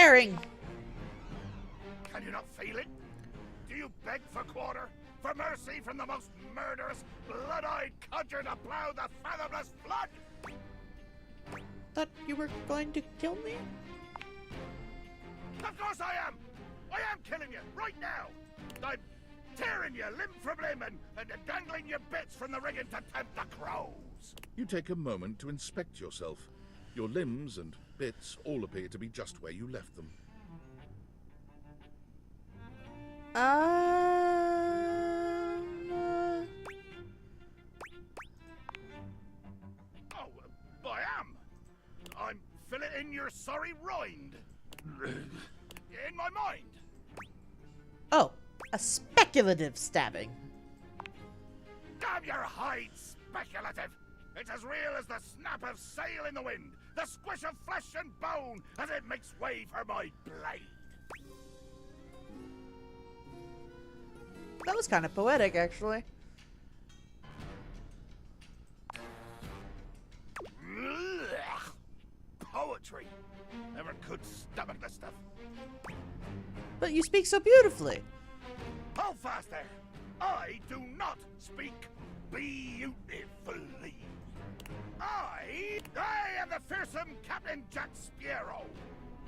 you not feel it? Do you beg for quarter? For mercy from the most murderous, blood-eyed cudger to plow the fathomless flood? Thought you were going to kill me? Of course I am! I am killing you, right now! I'm tearing you limb from limb and dangling your bits from the rigging to tempt the crows! You take a moment to inspect yourself. Your limbs and bits all appear to be just where you left them. Oh, I am! I'm filleting your sorry rind. In my mind. Oh, a speculative stabbing. Damn your hide, speculative! It's as real as the snap of sail in the wind, the squish of flesh and bone as it makes way for my blade. That was kind of poetic, actually. Ugh. Poetry. Never could stomach this stuff. But you speak so beautifully. Hold fast there. I do not speak beautifully. I am the fearsome Captain Jack Sparrow.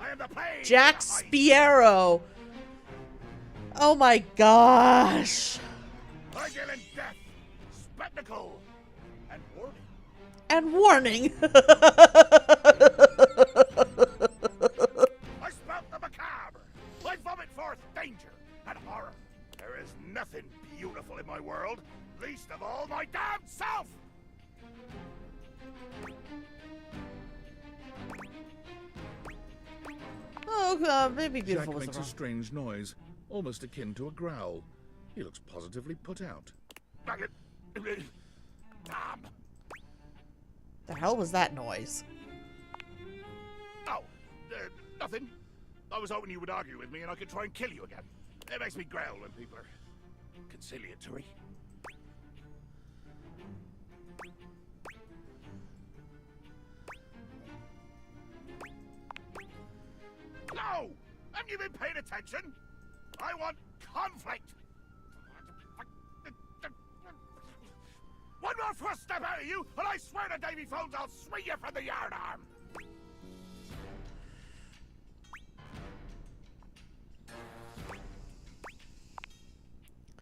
I am the plague. Jack Sparrow. Oh my gosh. I deal in death, spectacle, and warning. And warning. I spout the macabre. I vomit forth danger and horror. There is nothing beautiful in my world, least of all my damn self. maybe beautiful Jack was makes the a wrong. strange noise, almost akin to a growl. He looks positively put out. Damn. The hell was that noise? Oh, nothing. I was hoping you would argue with me and I could try and kill you again. It makes me growl when people are conciliatory. No! Haven't you been paying attention? I want conflict! One more first step out of you, and I swear to Davy Phones I'll swing you from the yardarm!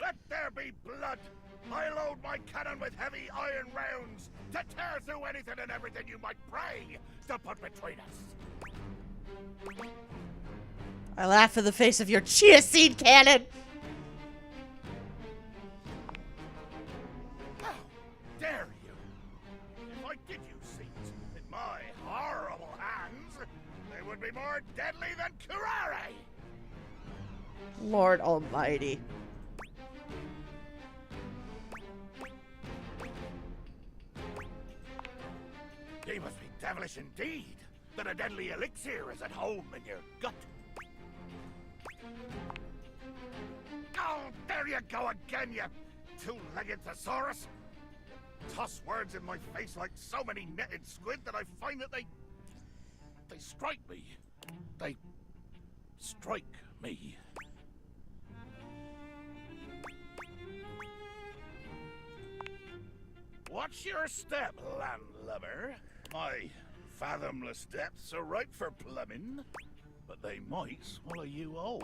Let there be blood! I load my cannon with heavy iron rounds to tear through anything and everything you might pray to put between us. I laugh in the face of your chia seed cannon! How dare you! If I did use seeds in my horrible hands, they would be more deadly than curare! Lord Almighty. He must be devilish indeed, that a deadly elixir is at home in your gut. Oh, there you go again, you two-legged thesaurus! Toss words in my face like so many netted squid that I find that they strike me. They strike me. Watch your step, landlubber. My fathomless depths are ripe for plumbing, but they might swallow you whole.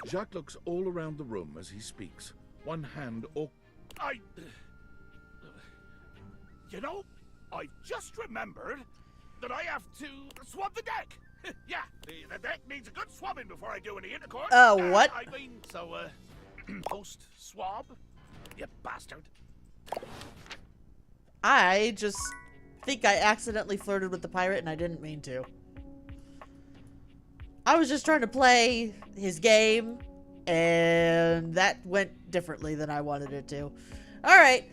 Jacques looks all around the room as he speaks, one hand You know, I've just remembered that I have to swab the deck. Yeah, the deck needs a good swabbing before I do any intercourse. What? I mean, so, post-swab, you bastard. I just think I accidentally flirted with the pirate and I didn't mean to. I was just trying to play his game and that went differently than I wanted it to. Alright.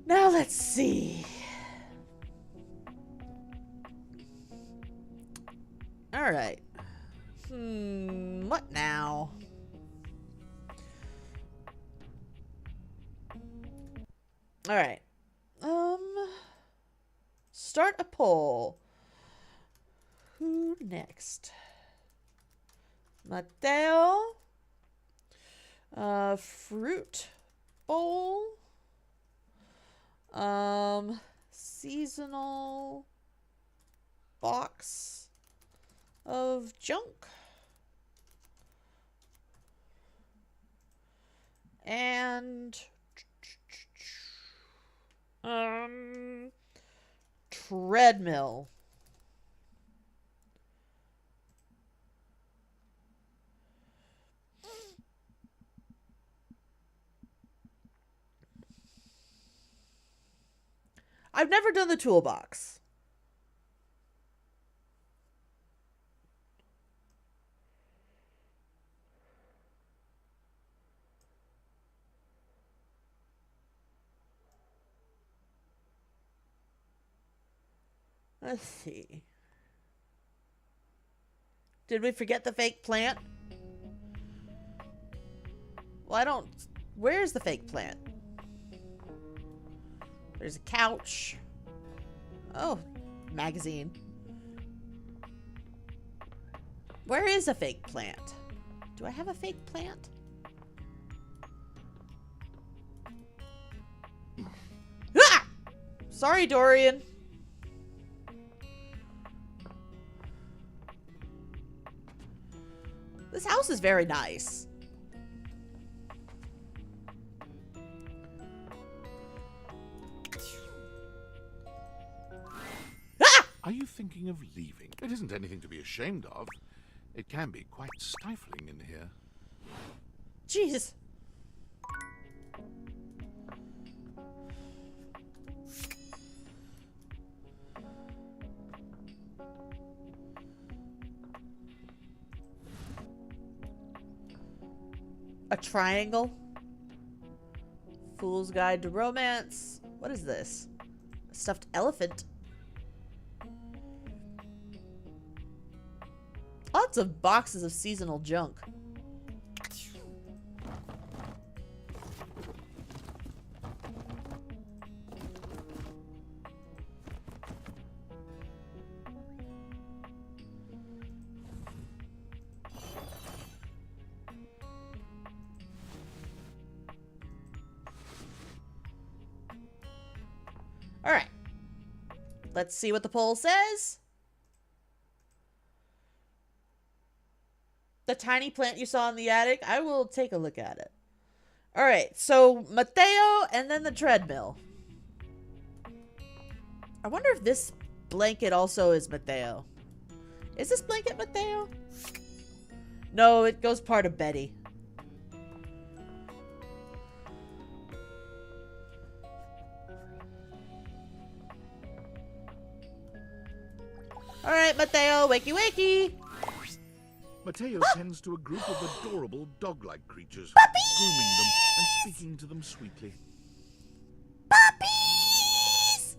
Now let's see. Alright. What now? Alright. Start a poll. Who next? Matteo. Fruit bowl. Seasonal box of junk. And treadmill. I've never done the toolbox. Let's see. Did we forget the fake plant? Well, I don't... Where's the fake plant? There's a couch. Oh, magazine. Where is a fake plant? Do I have a fake plant? Ah! Sorry, Dorian. This house is very nice. Are you thinking of leaving? It isn't anything to be ashamed of. It can be quite stifling in here. Jesus. A triangle. Fool's Guide to Romance. What is this? A stuffed elephant. Lots of boxes of seasonal junk. All right. Let's see what the poll says. The tiny plant you saw in the attic, I will take a look at it. All right, so Matteo and then the treadmill. I wonder if this blanket also is Matteo. Is this blanket Matteo? No, it goes part of Betty. All right, Matteo, wakey wakey. Matteo tends to a group of adorable dog-like creatures, Puppies! grooming them and speaking to them sweetly. Puppies!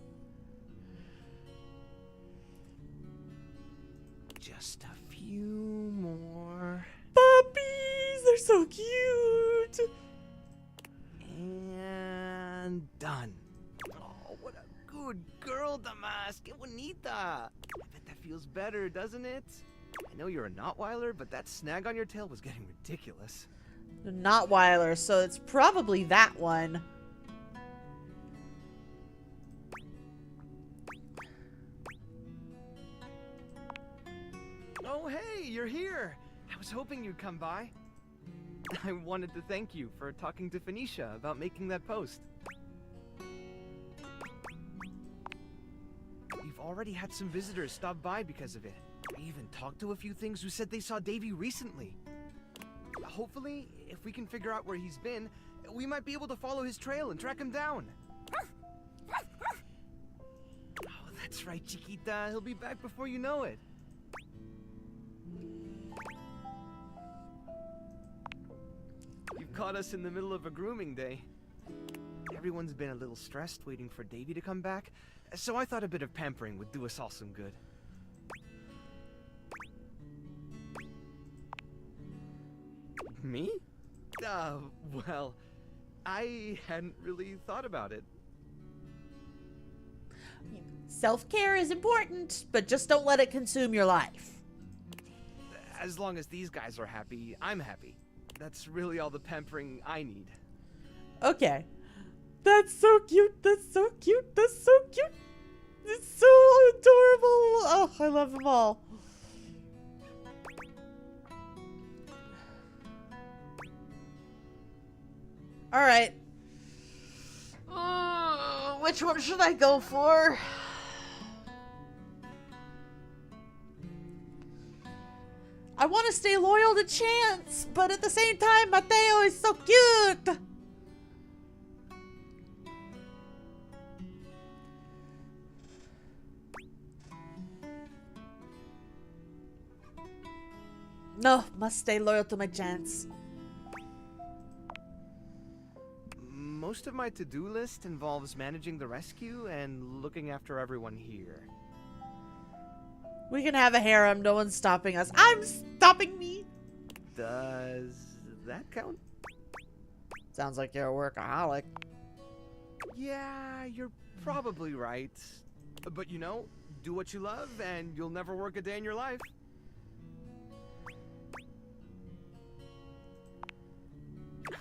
Just a few more. Puppies! They're so cute! And done. Oh, what a good girl, Damas. Que bonita. I bet that feels better, doesn't it? I know you're a Notweiler, but that snag on your tail was getting ridiculous. Notweiler, so it's probably that one. Oh, hey, you're here. I was hoping you'd come by. I wanted to thank you for talking to Phoenicia about making that post. We've already had some visitors stop by because of it. I even talked to a few things who said they saw Davy recently. Hopefully, if we can figure out where he's been, we might be able to follow his trail and track him down. Oh, that's right, Chiquita. He'll be back before you know it. You've caught us in the middle of a grooming day. Everyone's been a little stressed waiting for Davy to come back, so I thought a bit of pampering would do us all some good. Me? Well, I hadn't really thought about it. Self-care is important, but just don't let it consume your life. As long as these guys are happy, I'm happy. That's really all the pampering I need. Okay. That's so cute. That's so cute. That's so cute. It's so adorable. Oh, I love them all. All right. Which one should I go for? I want to stay loyal to Chance, but at the same time, Matteo is so cute. No, must stay loyal to my Chance. Most of my to-do list involves managing the rescue and looking after everyone here. We can have a harem. No one's stopping us. I'm stopping me. Does that count? Sounds like you're a workaholic. Yeah, you're probably right. But you know, do what you love and you'll never work a day in your life.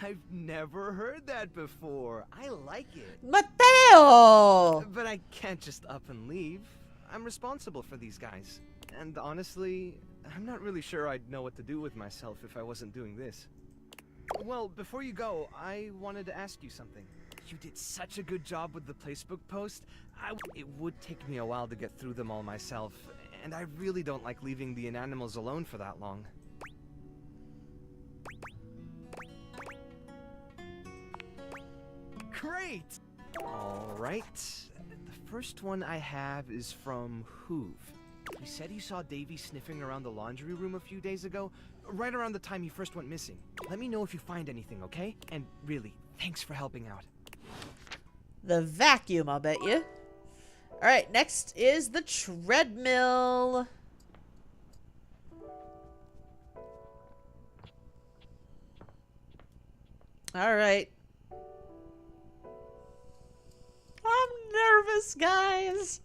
I've never heard that before. I like it. Matteo! But I can't just up and leave. I'm responsible for these guys. And honestly, I'm not really sure I'd know what to do with myself if I wasn't doing this. Well, before you go, I wanted to ask you something. You did such a good job with the placebook post. It would take me a while to get through them all myself, and I really don't like leaving the inanimals alone for that long. Great! Alright, the first one I have is from Hoove. He said he saw Davy sniffing around the laundry room a few days ago, right around the time he first went missing. Let me know if you find anything, okay? And really, thanks for helping out. The vacuum, I'll bet you. Alright, next is the treadmill. Alright. I'm nervous, guys.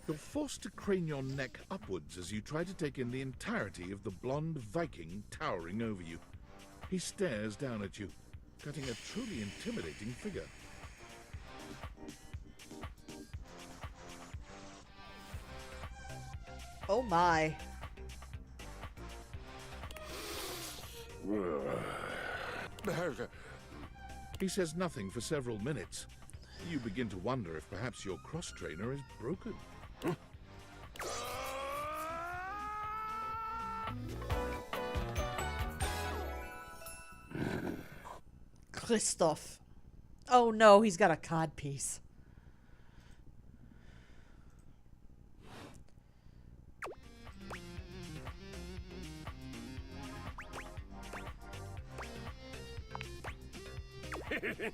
You're forced to crane your neck upwards as you try to take in the entirety of the blonde Viking towering over you. He stares down at you, cutting a truly intimidating figure. Oh my. He says nothing for several minutes. You begin to wonder if perhaps your cross-trainer is broken. Kristoff. Oh no, he's got a codpiece.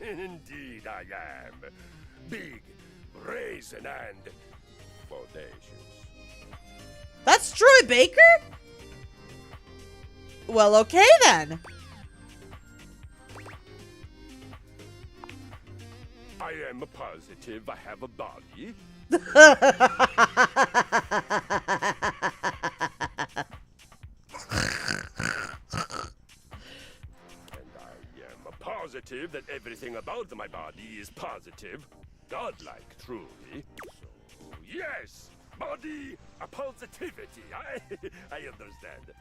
Indeed I am. Big, brazen, and bodacious. That's Troy Baker? Well, okay then. I am positive I have a body. Positive that everything about my body is positive, godlike, truly. So, yes, body, a positivity. I understand.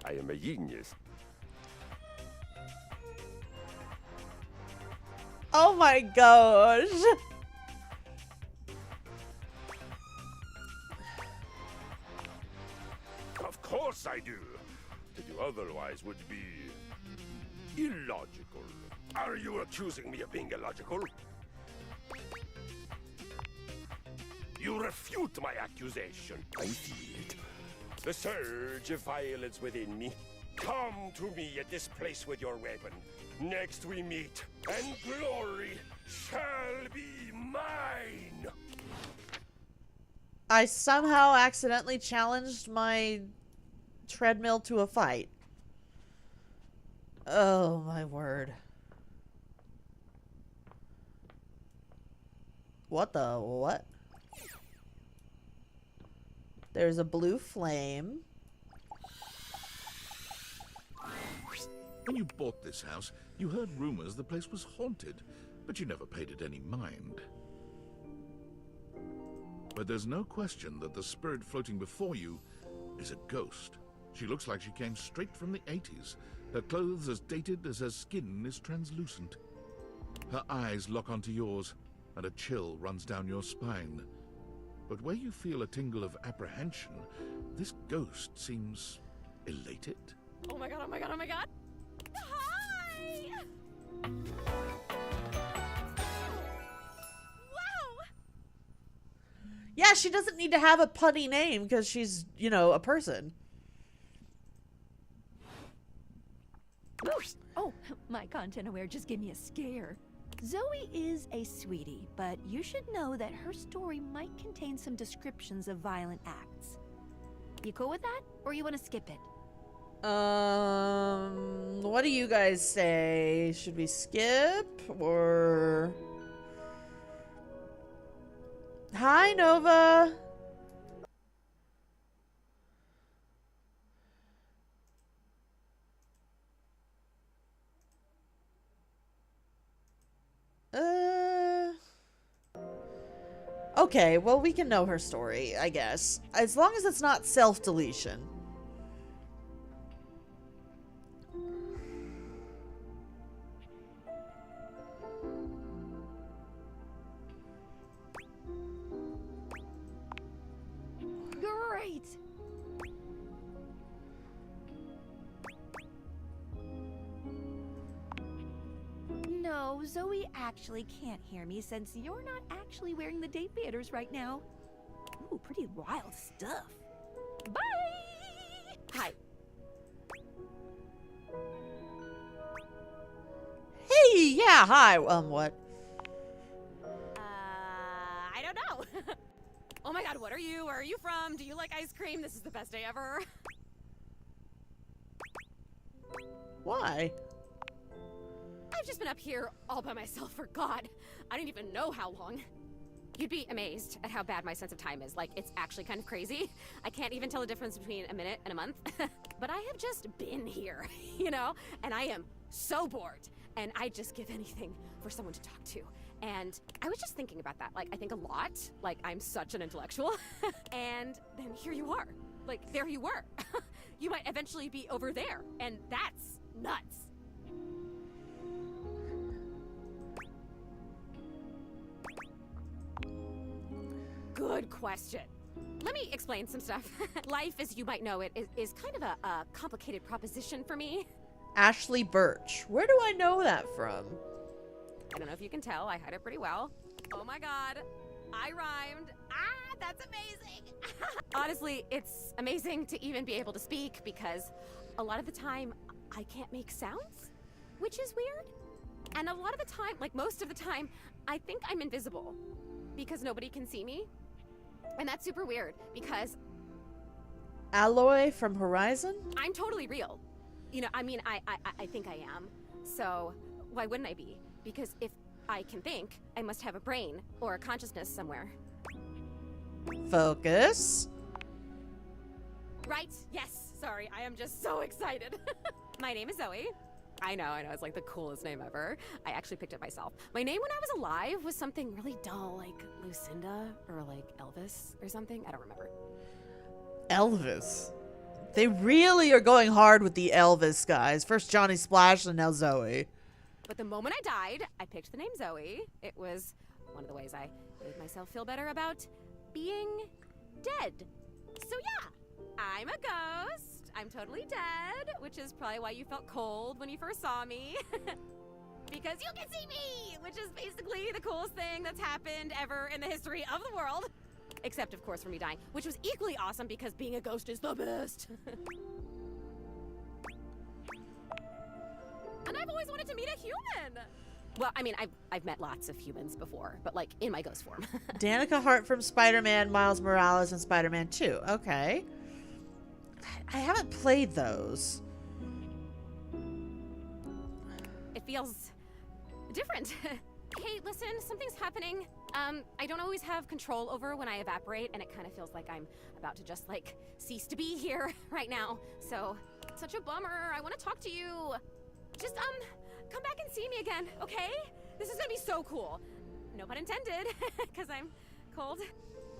I am a genius. Oh my gosh. Of course I do. To do otherwise would be illogical. Are you accusing me of being illogical? You refute my accusation. I feel it. The surge of violence within me. Come to me at this place with your weapon. Next we meet, and glory shall be mine. I somehow accidentally challenged my treadmill to a fight. Oh my word. What the what? There's a blue flame. When you bought this house, you heard rumors the place was haunted, but you never paid it any mind. But there's no question that the spirit floating before you is a ghost. She looks like she came straight from the 80s. Her clothes as dated as her skin is translucent. Her eyes lock onto yours, and a chill runs down your spine. But where you feel a tingle of apprehension, this ghost seems elated. Oh my god, oh my god, oh my god! Hi! Wow! Yeah, she doesn't need to have a punny name because she's, you know, a person. Oh, my content aware just gave me a scare. Zoe is a sweetie, but you should know that her story might contain some descriptions of violent acts. You cool with that, or you want to skip it? What do you guys say? Should we skip, or... Hi, Nova! Okay, well, we can know her story, I guess. As long as it's not self-deletion. Great! No, Zoe actually can't hear me since you're not actually wearing the date theaters right now. Ooh, pretty wild stuff. Bye! Hi. Hey, yeah, hi. What? I don't know. Oh my god, what are you? Where are you from? Do you like ice cream? This is the best day ever. Why? I've just been up here all by myself for God, I don't even know how long. You'd be amazed at how bad my sense of time is. Like, it's actually kind of crazy. I can't even tell the difference between a minute and a month. But I have just been here, you know? And I am so bored. And I'd just give anything for someone to talk to. And I was just thinking about that. Like, I think a lot. Like, I'm such an intellectual. And then here you are. Like, there you were. You might eventually be over there. And that's nuts. Good question. Let me explain some stuff. Life, as you might know it, is kind of a complicated proposition for me. Ashley Birch. Where do I know that from? I don't know if you can tell, I hide it pretty well. Oh my god, I rhymed. Ah, that's amazing. Honestly, it's amazing to even be able to speak because a lot of the time, I can't make sounds, which is weird. And a lot of the time, like most of the time, I think I'm invisible because nobody can see me. And that's super weird because Alloy from Horizon? I'm totally real. You know, I mean, I think I am. So why wouldn't I be? Because if I can think, I must have a brain or a consciousness somewhere. Focus. Right? Yes. Sorry, I am just so excited. My name is Zoe. I know, it's like the coolest name ever. I actually picked it myself. My name when I was alive was something really dull, like Lucinda or like Elvis or something. I don't remember. Elvis. They really are going hard with the Elvis guys. First Johnny Splash and now Zoe. But the moment I died, I picked the name Zoe. It was one of the ways I made myself feel better about being dead. So yeah, I'm a ghost. I'm totally dead, which is probably why you felt cold when you first saw me. Because you can see me, which is basically the coolest thing that's happened ever in the history of the world. Except, of course, for me dying, which was equally awesome because being a ghost is the best. And I've always wanted to meet a human. Well, I mean, I've met lots of humans before, but like in my ghost form. Danica Hart from Spider-Man, Miles Morales, and Spider-Man 2. Okay. I haven't played those. It feels different. Hey, listen, something's happening. I don't always have control over when I evaporate, and it kind of feels like I'm about to just, like, cease to be here right now. So, it's such a bummer. I want to talk to you. Just, come back and see me again, okay? This is gonna be so cool. No pun intended, because I'm cold.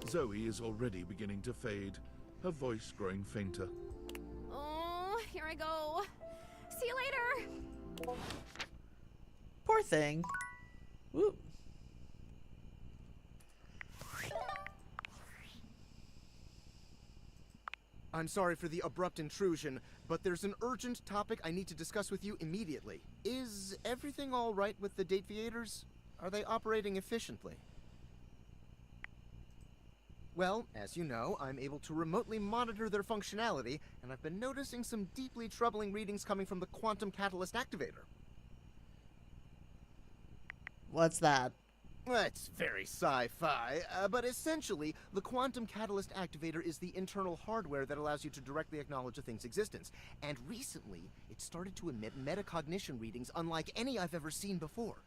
Zoe is already beginning to fade, her voice growing fainter. Oh, here I go. See you later. Poor thing. Ooh. I'm sorry for the abrupt intrusion, but there's an urgent topic I need to discuss with you immediately. Is everything all right with the date theaters? Are they operating efficiently? Well, as you know, I'm able to remotely monitor their functionality, and I've been noticing some deeply troubling readings coming from the quantum catalyst activator. What's that? Well, it's very sci-fi, but essentially, the quantum catalyst activator is the internal hardware that allows you to directly acknowledge a thing's existence. And recently, it started to emit metacognition readings unlike any I've ever seen before.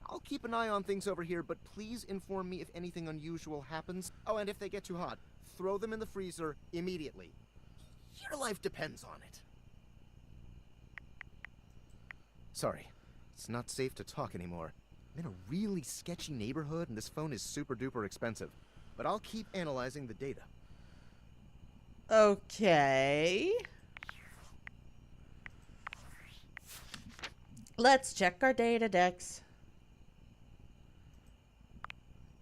I'll keep an eye on things over here, but please inform me if anything unusual happens. Oh, and if they get too hot, throw them in the freezer immediately. Your life depends on it. Sorry, it's not safe to talk anymore. I'm in a really sketchy neighborhood, and this phone is super duper expensive. But I'll keep analyzing the data. Okay. Let's check our data decks.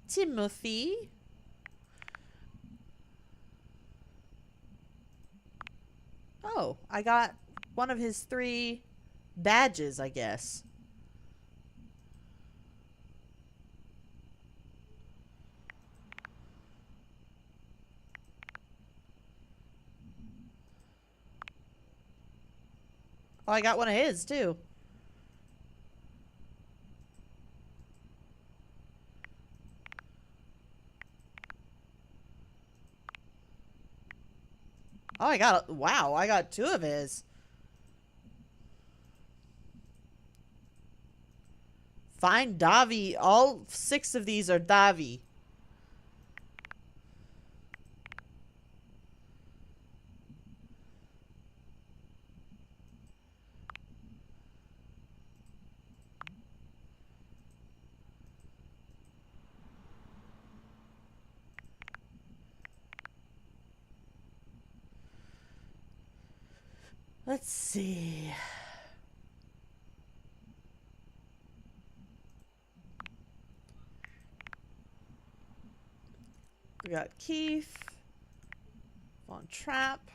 Timothy. Oh, I got one of his 3 badges, I guess. Oh, I got one of his, too. Oh, wow, I got 2 of his. Find Davi. All 6 of these are Davi. Let's see. We got Keith, Vaughn Trap.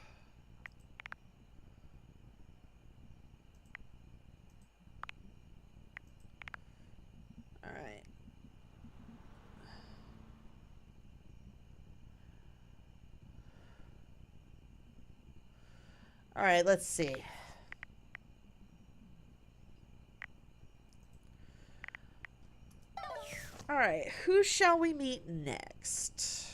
All right. All right, let's see. All right, who shall we meet next?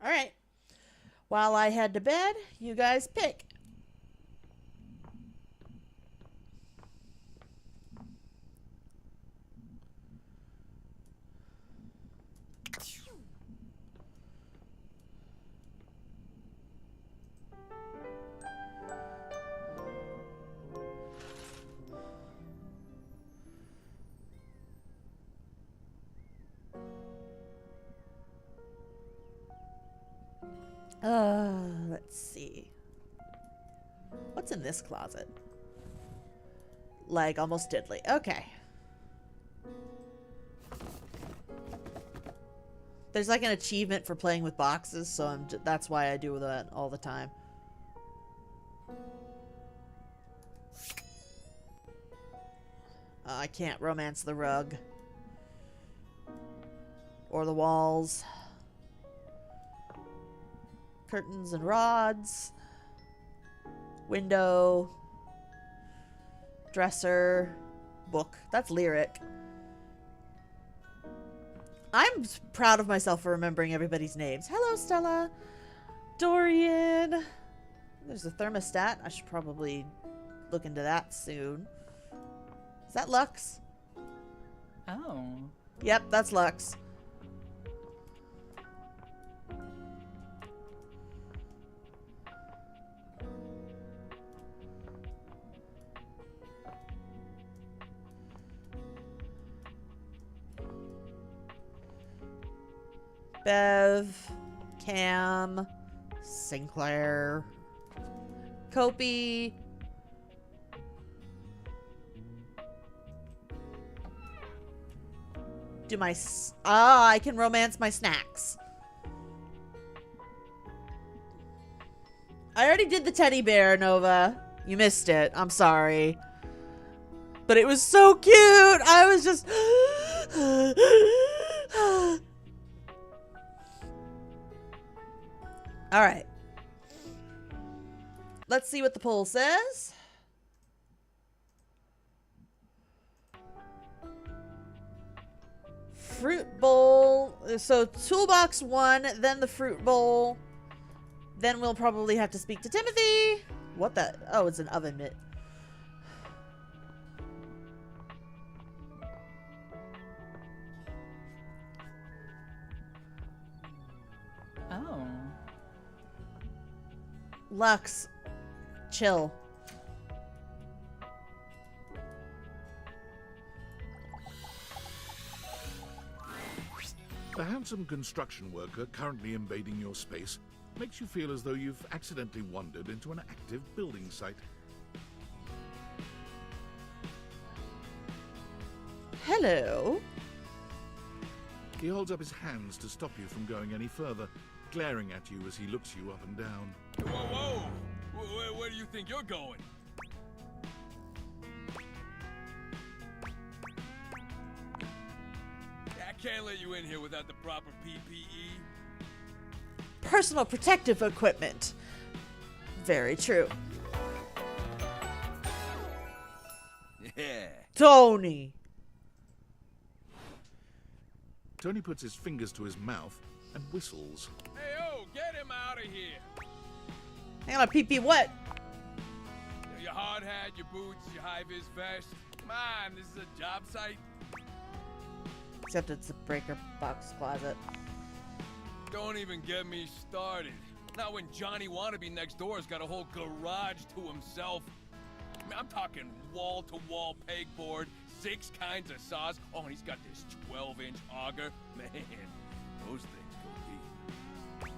All right. While I head to bed, you guys pick. Let's see. What's in this closet? Like almost deadly. Okay. There's like an achievement for playing with boxes, so that's why I do that all the time. I can't romance the rug. Or the walls. Curtains and rods. Window. Dresser. Book. That's lyric. I'm proud of myself for remembering everybody's names. Hello, Stella. Dorian. There's a thermostat. I should probably look into that soon. Is that Lux? Oh. Yep, that's Lux. Bev, Cam, Sinclair, Kopi, do my I can romance my snacks. I already did the teddy bear, Nova. You missed it. I'm sorry. But it was so cute. I was just all right. Let's see what the poll says. Fruit bowl. So toolbox 1, then the fruit bowl. Then we'll probably have to speak to Timothy. What the? Oh, it's an oven mitt. Oh. Lux, chill. The handsome construction worker currently invading your space Makes you feel as though you've accidentally wandered into an active building site. Hello. He holds up his hands to stop you from going any further, glaring at you as he looks you up and down. Whoa, whoa! Where do you think you're going? I can't let you in here without the proper PPE. Personal protective equipment. Very true. Yeah. Tony. Tony puts his fingers to his mouth and whistles. Hey, oh, get him out of here. Hang on, pee what? Your hard hat, your boots, your high-vis vest. Come on, this is a job site. Except it's a breaker box closet. Don't even get me started. Not when Johnny Wannabe next door has got a whole garage to himself. I mean, I'm talking wall-to-wall pegboard, 6 kinds of saws. Oh, and he's got this 12-inch auger. Man, those things go deep.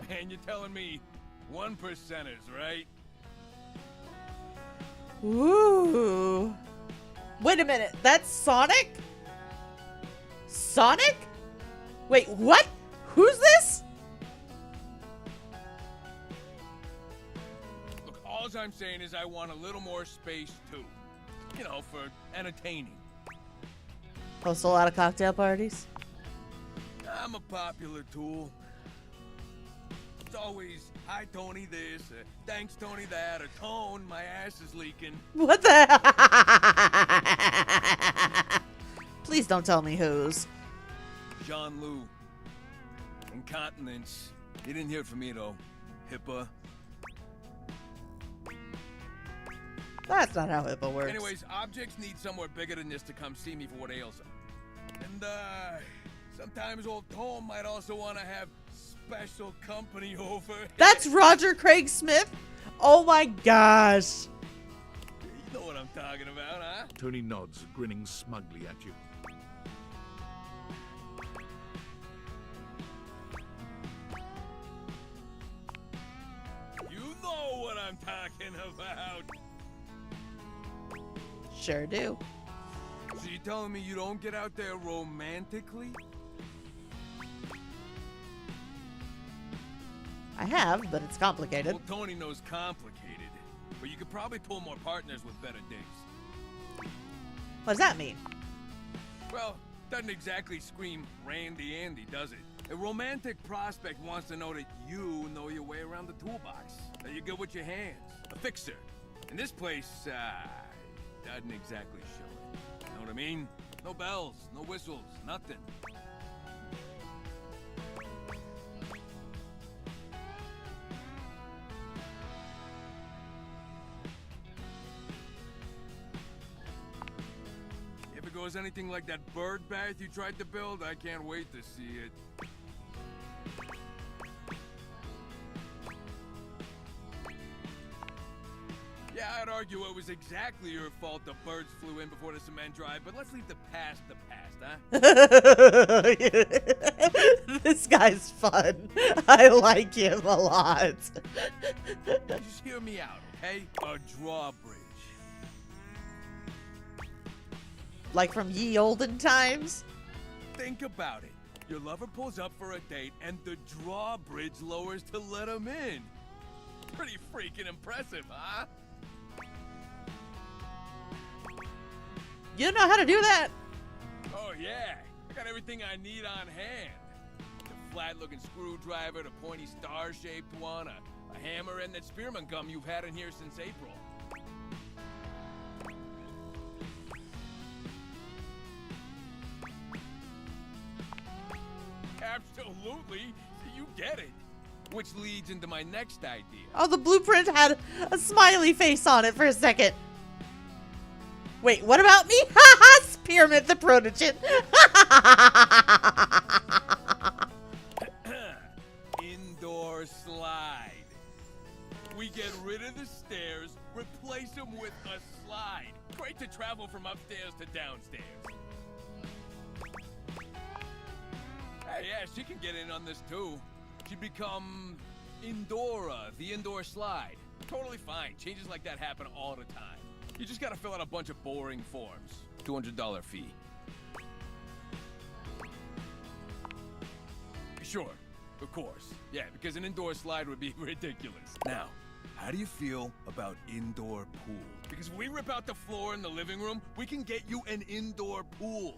Man, you're telling me 1%ers, right? Ooh. Wait a minute, that's Sonic? Sonic? Wait, what? Who's this? Look, all I'm saying is I want a little more space, too. You know, for entertaining. Host a lot of cocktail parties? I'm a popular tool. It's always, hi, Tony this, thanks, Tony that, or Tone, my ass is leaking. What the? Please don't tell me whose. John Lou. Incontinence. You didn't hear it from me, though. HIPAA. That's not how HIPAA works. Anyways, objects need somewhere bigger than this to come see me for what ails them. And, sometimes old Tom might also want to have special company over. That's Roger Craig Smith? Oh my gosh. You know what I'm talking about, huh? Tony nods, grinning smugly at you. You know what I'm talking about. Sure do. So you telling me you don't get out there romantically? I have, but it's complicated. Well, Tony knows complicated, but you could probably pull more partners with better digs. What does that mean? Well, doesn't exactly scream Randy Andy, does it? A romantic prospect wants to know that you know your way around the toolbox, that you're good with your hands, a fixer. And this place, doesn't exactly show it. You know what I mean? No bells, no whistles, nothing. If it goes anything like that bird bath you tried to build, I can't wait to see it. Yeah, I'd argue it was exactly your fault the birds flew in before the cement dried, but let's leave the past, huh? This guy's fun. I like him a lot. Just hear me out, okay? A drawbridge. Like from ye olden times? Think about it. Your lover pulls up for a date, and the drawbridge lowers to let him in. Pretty freaking impressive, huh? You know how to do that? Oh, yeah. I got everything I need on hand. The flat-looking screwdriver, the pointy star-shaped one, a hammer, and that spearmint gum you've had in here since April. Absolutely. You get it. Which leads into my next idea. Oh, the blueprint had a smiley face on it for a second. Wait, what about me? Haha, Spearmint the Protogen. Indoor slide. We get rid of the stairs, replace them with a slide. Great to travel from upstairs to downstairs. Yeah, she can get in on this too. She'd become Indora, the indoor slide. Totally fine. Changes like that happen all the time. You just gotta fill out a bunch of boring forms. $200 fee. Sure, of course. Yeah, because an indoor slide would be ridiculous. Now, how do you feel about indoor pool? Because if we rip out the floor in the living room, we can get you an indoor pool.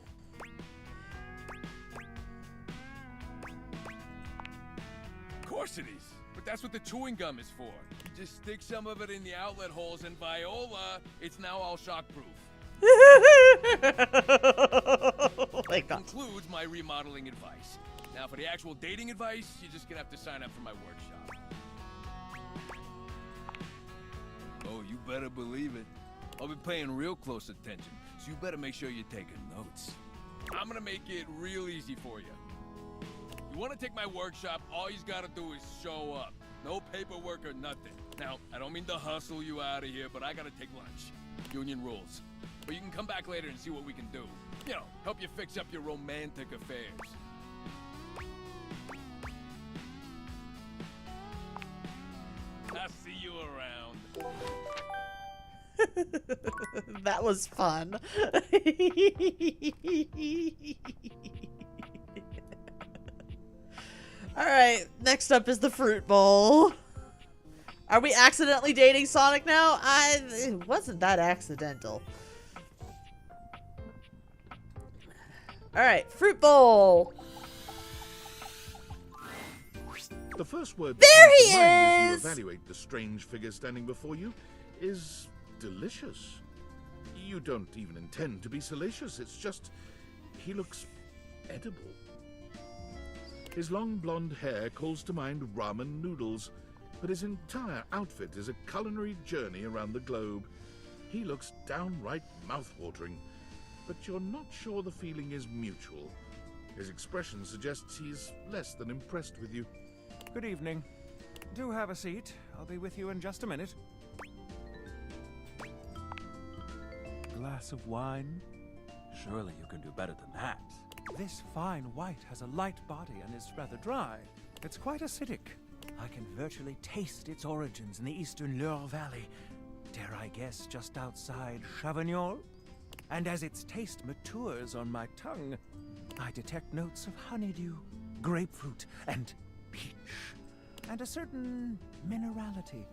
Of course it is. But that's what the chewing gum is for. Just stick some of it in the outlet holes, and Viola, it's now all shockproof. Oh my God. Includes my remodeling advice. Now, for the actual dating advice, you're just gonna have to sign up for my workshop. Oh, you better believe it. I'll be paying real close attention, so you better make sure you're taking notes. I'm gonna make it real easy for you. You wanna take my workshop, all you gotta do is show up. No paperwork or nothing. Now, I don't mean to hustle you out of here, but I gotta take lunch. Union rules. But you can come back later and see what we can do. You know, help you fix up your romantic affairs. I'll see you around. That was fun. Alright, next up is the fruit bowl. Are we accidentally dating Sonic now? It wasn't that accidental. Alright, fruit bowl. The first word there he is! As you evaluate the strange figure standing before you is delicious. You don't even intend to be salacious, it's just he looks edible. His long blonde hair calls to mind ramen noodles, but his entire outfit is a culinary journey around the globe. He looks downright mouth-watering, but you're not sure the feeling is mutual. His expression suggests he's less than impressed with you. Good evening. Do have a seat. I'll be with you in just a minute. Glass of wine? Surely you can do better than that. This fine white has a light body and is rather dry. It's quite acidic. I can virtually taste its origins in the eastern Loire Valley. Dare I guess just outside Chavignol? And as its taste matures on my tongue, I detect notes of honeydew, grapefruit, and peach. And a certain minerality.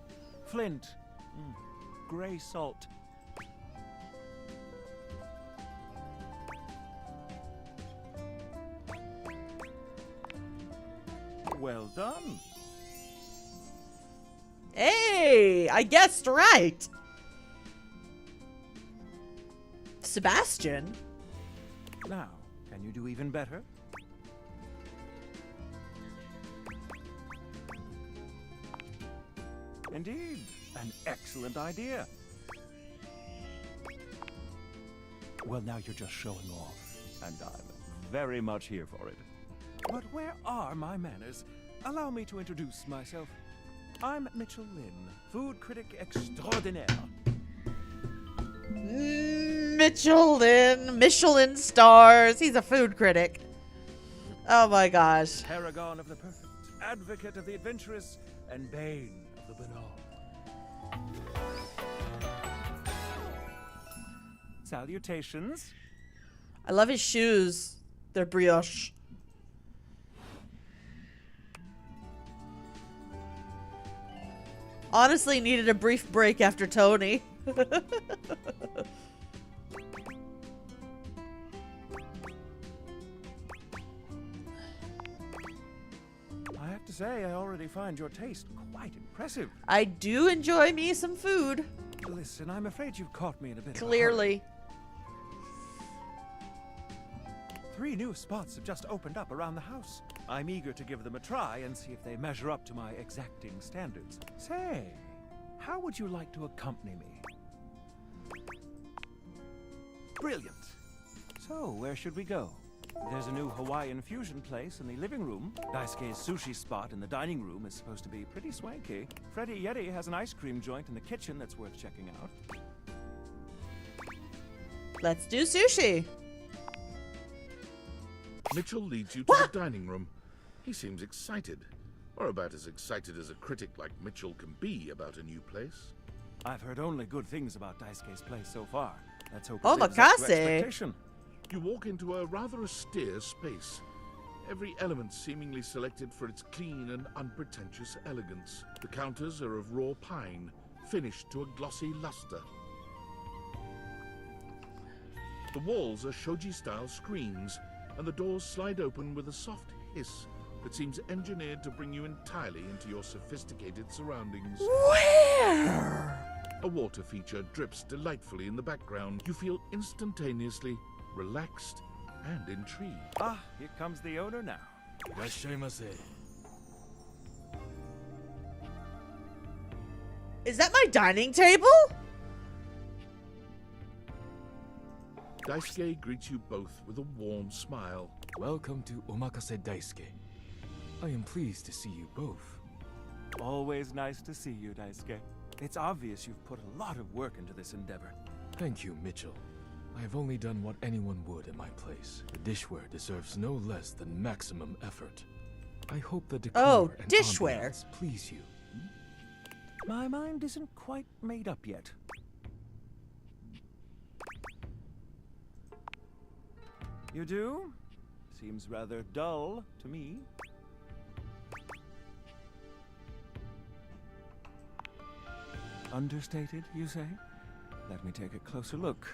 Flint. Gray salt. Well done. Hey, I guessed right. Sebastian? Now, can you do even better? Indeed, an excellent idea. Well, now you're just showing off, and I'm very much here for it. But where are my manners? Allow me to introduce myself. I'm Mitchell Lynn, food critic extraordinaire. Michelin stars. He's a food critic. Oh my gosh. Paragon of the perfect, advocate of the adventurous, and bane of the banal. Salutations. I love his shoes. They're brioche. Honestly, needed a brief break after Tony. I have to say, I already find your taste quite impressive. I do enjoy me some food. Listen, I'm afraid you've caught me in a bit Clearly. of a hurry. 3 new spots have just opened up around the house. I'm eager to give them a try and see if they measure up to my exacting standards. Say, how would you like to accompany me? Brilliant. So, where should we go? There's a new Hawaiian fusion place in the living room. Daisuke's sushi spot in the dining room is supposed to be pretty swanky. Freddy Yeti has an ice cream joint in the kitchen that's worth checking out. Let's do sushi. Mitchell leads you to the dining room. He seems excited, or about as excited as a critic like Mitchell can be about a new place. I've heard only good things about Daisuke's place so far. Let's hope Oh, it lives up to Makase. expectation. You walk into a rather austere space. Every element seemingly selected for its clean and unpretentious elegance. The counters are of raw pine, finished to a glossy luster. The walls are shoji-style screens, and the doors slide open with a soft hiss that seems engineered to bring you entirely into your sophisticated surroundings. Where? A water feature drips delightfully in the background. You feel instantaneously relaxed and intrigued. Ah, here comes the owner now. Is that my dining table? Daisuke greets you both with a warm smile. Welcome to Omakase Daisuke. I am pleased to see you both. Always nice to see you, Daisuke. It's obvious you've put a lot of work into this endeavor. Thank you, Mitchell. I have only done what anyone would at my place. The dishware deserves no less than maximum effort. I hope the decor and dishware. ambiance please you. My mind isn't quite made up yet. You do? Seems rather dull to me. Understated, you say? Let me take a closer look.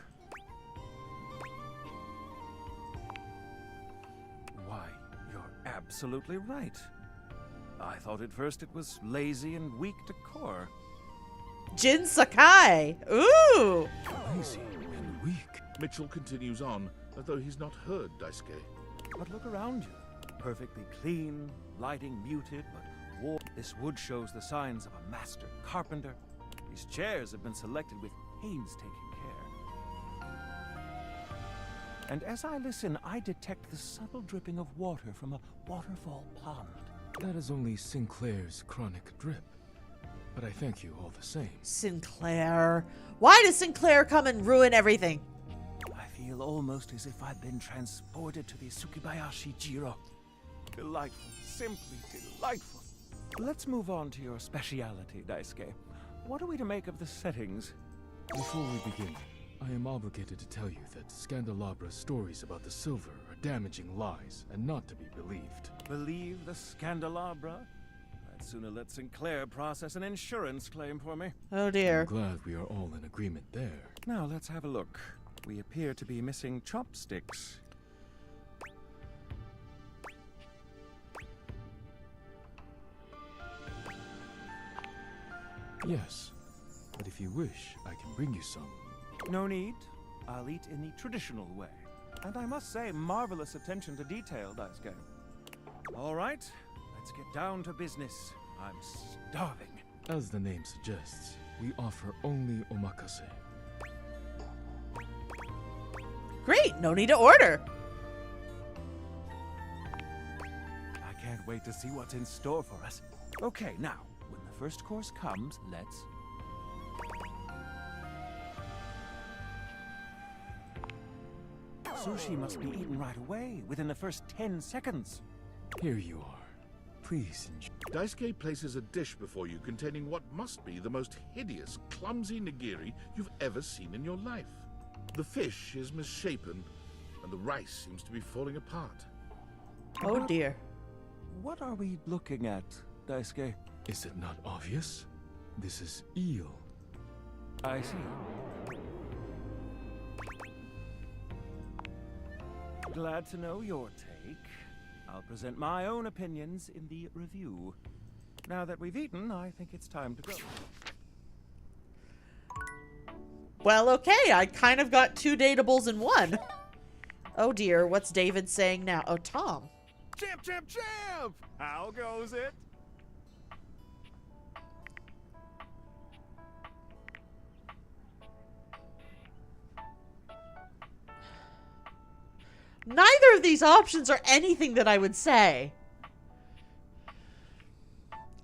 Why, you're absolutely right. I thought at first it was lazy and weak decor. Jin Sakai. Ooh. Lazy and weak. Mitchell continues on, as though he's not heard Daisuke. But look around you. Perfectly clean, lighting muted, but warm. This wood shows the signs of a master carpenter. These chairs have been selected with painstaking care. And as I listen, I detect the subtle dripping of water from a waterfall pond. That is only Sinclair's chronic drip. But I thank you all the same. Sinclair. Why does Sinclair come and ruin everything? I feel almost as if I've been transported to the Tsukibayashi Jiro. Delightful, simply delightful. Let's move on to your speciality, Daisuke. What are we to make of the settings? Before we begin, I am obligated to tell you that Scandalabra's stories about the silver are damaging lies and not to be believed. Believe the Scandalabra? I'd sooner let Sinclair process an insurance claim for me. Oh dear. I'm glad we are all in agreement there. Now let's have a look. We appear to be missing chopsticks. Yes, but if you wish, I can bring you some. No need. I'll eat in the traditional way. And I must say, marvelous attention to detail, Daisuke. All right, let's get down to business. I'm starving. As the name suggests, we offer only omakase. Great, no need to order. I can't wait to see what's in store for us. Okay, now, when the first course comes, let's... Sushi must be eaten right away, within the first 10 seconds. Here you are. Please enjoy. Daisuke places a dish before you containing what must be the most hideous, clumsy nigiri you've ever seen in your life. The fish is misshapen, and the rice seems to be falling apart. Oh dear. What are we looking at, Daisuke? Is it not obvious? This is eel. I see. Glad to know your take. I'll present my own opinions in the review. Now that we've eaten, I think it's time to go. Well, okay, I kind of got two dateables in one. Oh dear, what's David saying now? Oh, Tom. Champ, champ, champ! How goes it? Neither of these options are anything that I would say.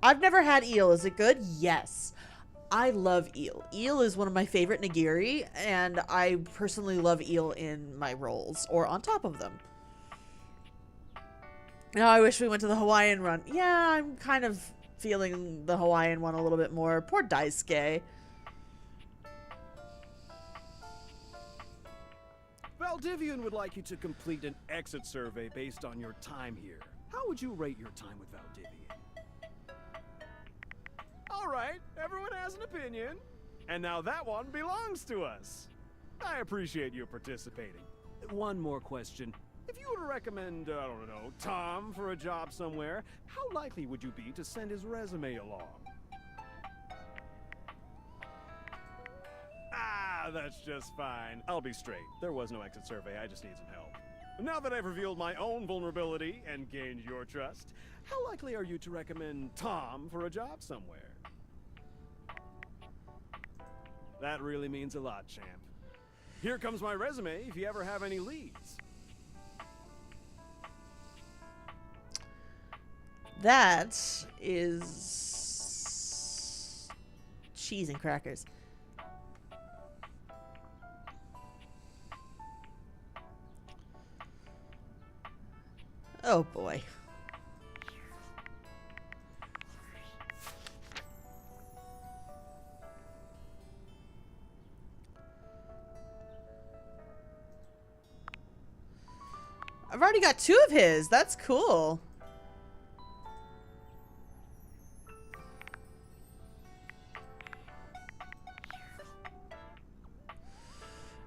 I've never had eel. Is it good? Yes. I love eel. Eel is one of my favorite nigiri, and I personally love eel in my rolls or on top of them. No, I wish we went to the Hawaiian run. Yeah, I'm kind of feeling the Hawaiian one a little bit more. Poor Daisuke. Valdivian would like you to complete an exit survey based on your time here. How would you rate your time with Valdivian? All right, everyone has an opinion. And now that one belongs to us. I appreciate you participating. One more question. If you were to recommend, I don't know, Tom for a job somewhere, how likely would you be to send his resume along? Ah, that's just fine. I'll be straight. There was no exit survey. I just need some help. Now that I've revealed my own vulnerability and gained your trust, how likely are you to recommend Tom for a job somewhere? That really means a lot, champ. Here comes my resume if you ever have any leads. That is cheese and crackers. Oh boy. I've already got 2 of his. That's cool.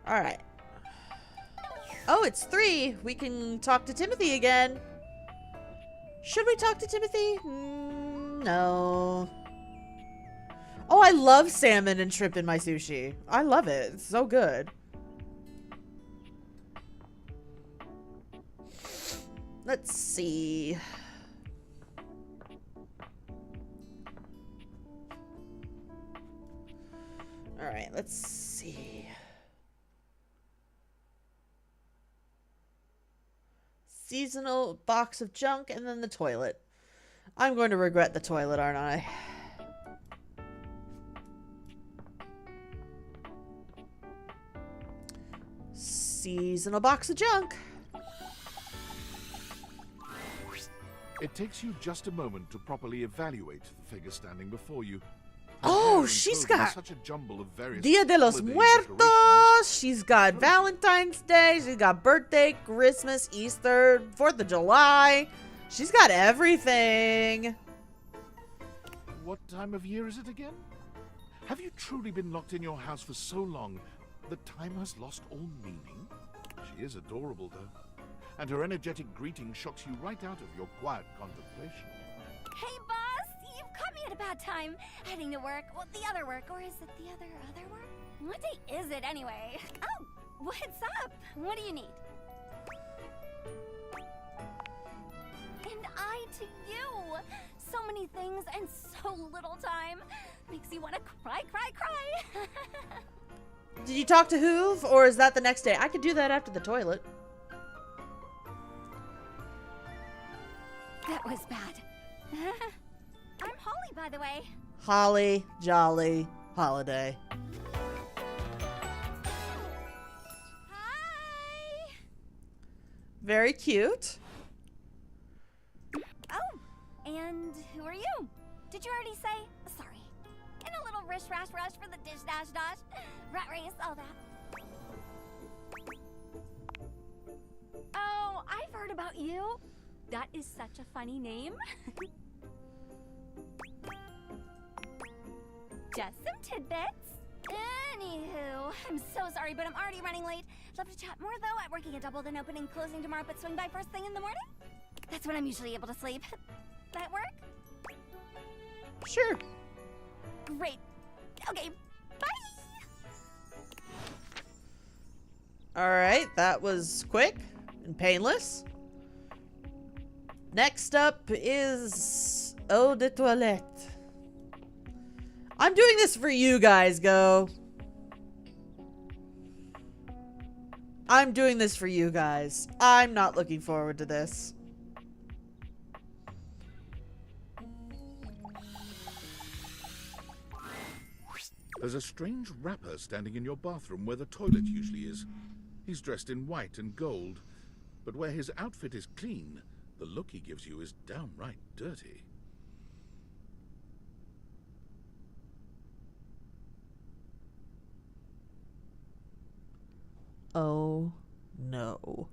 All right. Oh, it's 3. We can talk to Timothy again. Should we talk to Timothy? No. Oh, I love salmon and shrimp in my sushi. I love it. It's so good. Let's see. All right, let's see. Seasonal box of junk and then the toilet. I'm going to regret the toilet, aren't I? Seasonal box of junk. It takes you just a moment to properly evaluate the figure standing before you. Oh, she's got such a jumble of various Dia de los holiday Muertos. She's got Valentine's Day. She's got birthday, Christmas, Easter, 4th of July. She's got everything. What time of year is it again? Have you truly been locked in your house for so long that time has lost all meaning? She is adorable, though. And her energetic greeting shocks you right out of your quiet contemplation. Hey, boss! You've caught me at a bad time. Heading to work. Well, the other work. Or is it the other work? What day is it, anyway? Oh, what's up? What do you need? And I to you! So many things and so little time. Makes you want to cry. Did you talk to Hoove, or is that the next day? I could do that after the toilet. That was bad. I'm Holly, by the way. Holly, jolly, holiday. Hi! Very cute. Oh, and who are you? Did you already say? Sorry. In a little rush for the dish dash. Rat race, all that. Oh, I've heard about you. That is such a funny name. Just some tidbits. Anywho, I'm so sorry, but I'm already running late. Love to chat more, though. I'm working a double, then opening, closing tomorrow, but swing by first thing in the morning. That's when I'm usually able to sleep. That work? Sure. Great. Okay, bye! Alright, that was quick and painless. Next up is eau de toilette. I'm doing this for you guys, Go. I'm doing this for you guys. I'm not looking forward to this. There's a strange rapper standing in your bathroom where the toilet usually is. He's dressed in white and gold, but where his outfit is clean, The look he gives you is downright dirty. Oh, no.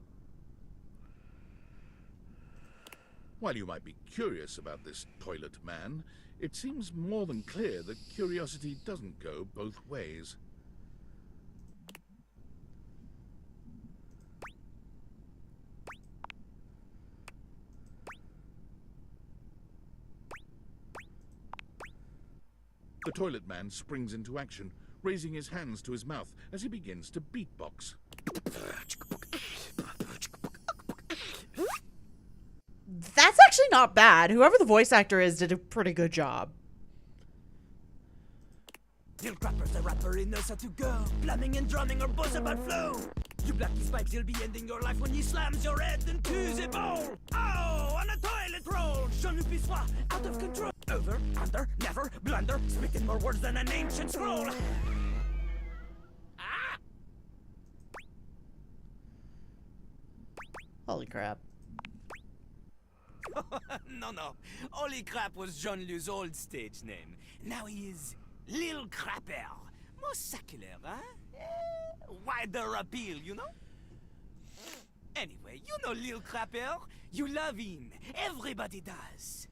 While you might be curious about this toilet man, it seems more than clear that curiosity doesn't go both ways. The toilet man springs into action, raising his hands to his mouth as he begins to beatbox. That's actually not bad. Whoever the voice actor is did a pretty good job. Little crapper's the rapper, he knows how to go. Blamming and drumming or buzz about flow. You black these pipes, you'll be ending your life when he slams your head into the bowl. Oh, on a toilet roll. Jean-Luc Bissois, out of control. Over, under, never, blunder. Speaking more words than an ancient scroll. Holy crap. No. Holy crap was Jean-Luc's old stage name. Now he is Lil Crapper. More secular, huh? Wider appeal, you know? Anyway, you know Lil Crapper. You love him. Everybody does.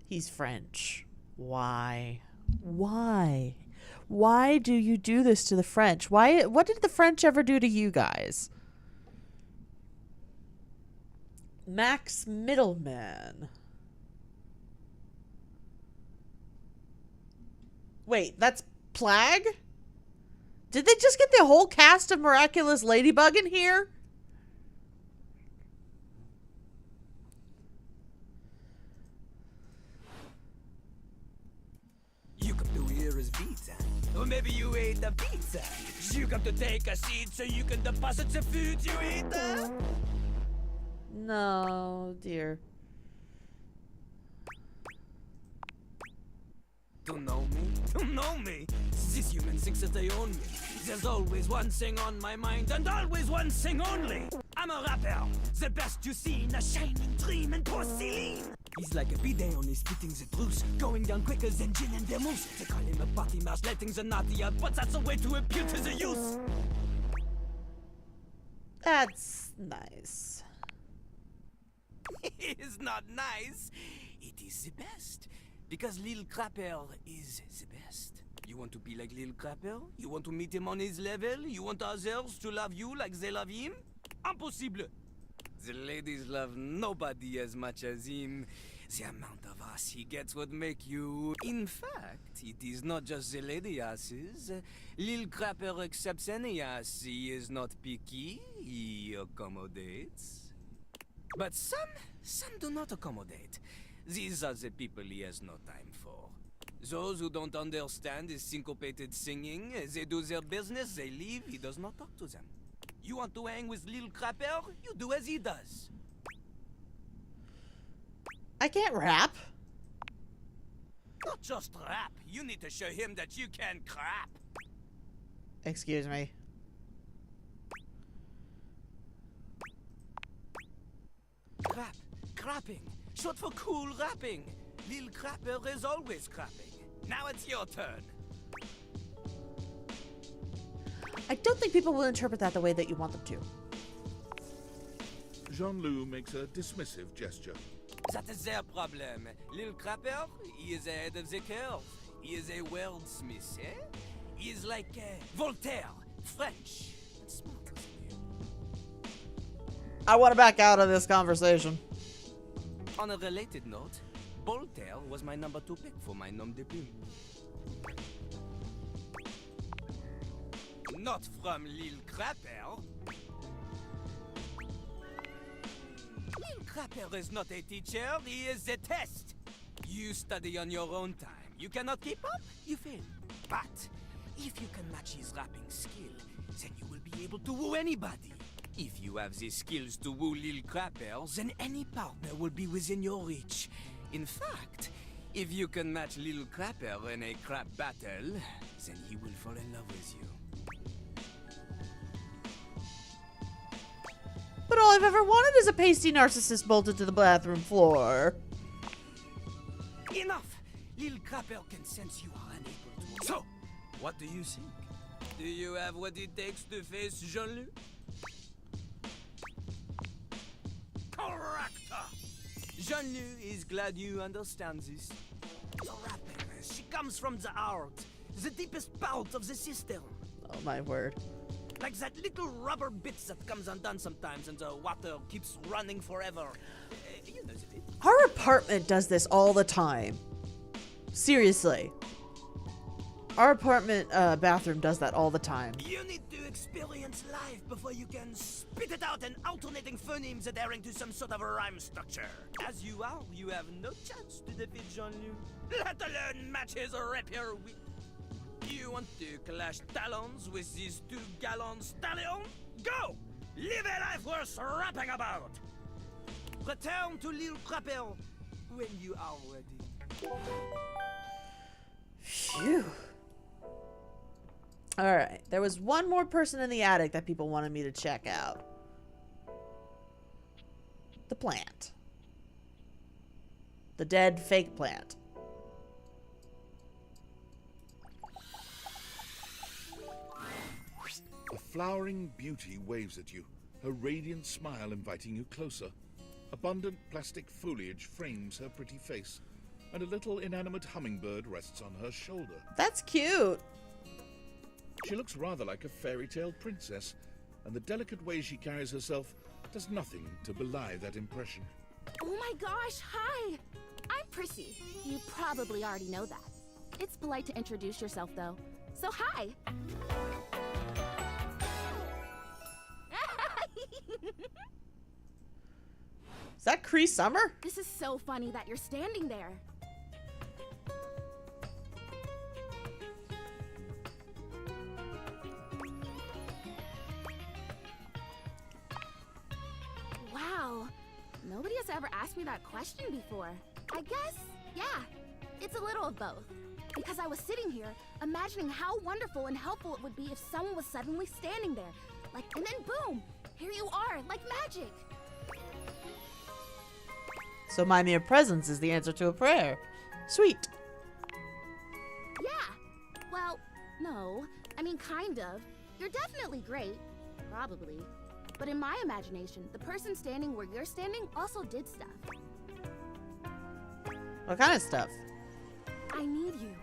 He's French. Why? Why? Why do you do this to the French? Why? What did the French ever do to you guys? Max Middleman. Wait, that's Plague? Did they just get the whole cast of Miraculous Ladybug in here? You come to hear his pizza, or maybe you ate the pizza. You come to take a seat so you can deposit the food you eat. No, dear. Don't know me? Don't know me? This human thinks that they own me. There's always one thing on my mind, and always one thing only. I'm a rapper, the best you seen, a shining dream in porcelain. He's like a bidet, only spitting the truth, going down quicker than gin and vermouth. They call him a party mouse, letting the naughty out, but that's a way to appeal to the youth. That's nice. It is not nice. It is the best. Because Lil Crapper is the best. You want to be like Lil Crapper? You want to meet him on his level? You want others to love you like they love him? Impossible! The ladies love nobody as much as him. The amount of ass he gets would make you... In fact, it is not just the lady asses. Lil Crapper accepts any ass. He is not picky. He accommodates. But some do not accommodate. These are the people he has no time for. Those who don't understand his syncopated singing, they do their business, they leave, he does not talk to them. You want to hang with Lil Crapper? You do as he does. I can't rap. Not just rap, you need to show him that you can crap. Excuse me. Crap, crapping. Short for cool rapping. Lil Crapper is always crapping. Now it's your turn. I don't think people will interpret that the way that you want them to. Jean-Luc makes a dismissive gesture. That is their problem. Lil Crapper, he is ahead of the curve. He is a wordsmith, eh? He is like Voltaire, French. Smarter than you. I want to back out of this conversation. On a related note, Voltaire was my number 2 pick for my nom de plume. Not from Lil Crapper. Lil Crapper is not a teacher, he is a test. You study on your own time. You cannot keep up, you fail. But if you can match his rapping skill, then you will be able to woo anybody. If you have the skills to woo Lil Crapper, then any partner will be within your reach. In fact, if you can match Lil Crapper in a crap battle, then he will fall in love with you. But all I've ever wanted is a pasty narcissist bolted to the bathroom floor. Enough! Little Crapper can sense you are unable to. So, what do you think? Do you have what it takes to face Jean-Luc? Correct! Jean-Luc is glad you understand this. The Rapper, she comes from the heart, the deepest part of the system. Oh my word. Like that little rubber bits that comes undone sometimes and the water keeps running forever. You know the bit. Our apartment does this all the time. Seriously. Our apartment bathroom does that all the time. You need to experience life before you can spit it out in alternating phonemes adhering to some sort of a rhyme structure. As you are, you have no chance to defeat Jean-Luc, let alone match his rapier wit. You want to clash talons with these two gallant stallions? Go! Live a life worth rapping about! Return to Little Crapper when you are ready. Phew. Alright, there was one more person in the attic that people wanted me to check out. The plant. The dead fake plant. A flowering beauty waves at you, her radiant smile inviting you closer. Abundant plastic foliage frames her pretty face, and a little inanimate hummingbird rests on her shoulder. That's cute. She looks rather like a fairy tale princess, and the delicate way she carries herself does nothing to belie that impression. Oh my gosh, hi! I'm Prissy. You probably already know that. It's polite to introduce yourself, though. So hi! Is that Cree Summer? This is so funny that you're standing there. Wow, nobody has ever asked me that question before. I guess, yeah, it's a little of both. Because I was sitting here, imagining how wonderful and helpful it would be if someone was suddenly standing there. Like, and then boom, here you are, like magic. So my mere presence is the answer to a prayer. Sweet. Yeah. Well, no. I mean, kind of. You're definitely great. Probably. But in my imagination, the person standing where you're standing also did stuff. What kind of stuff? I need you,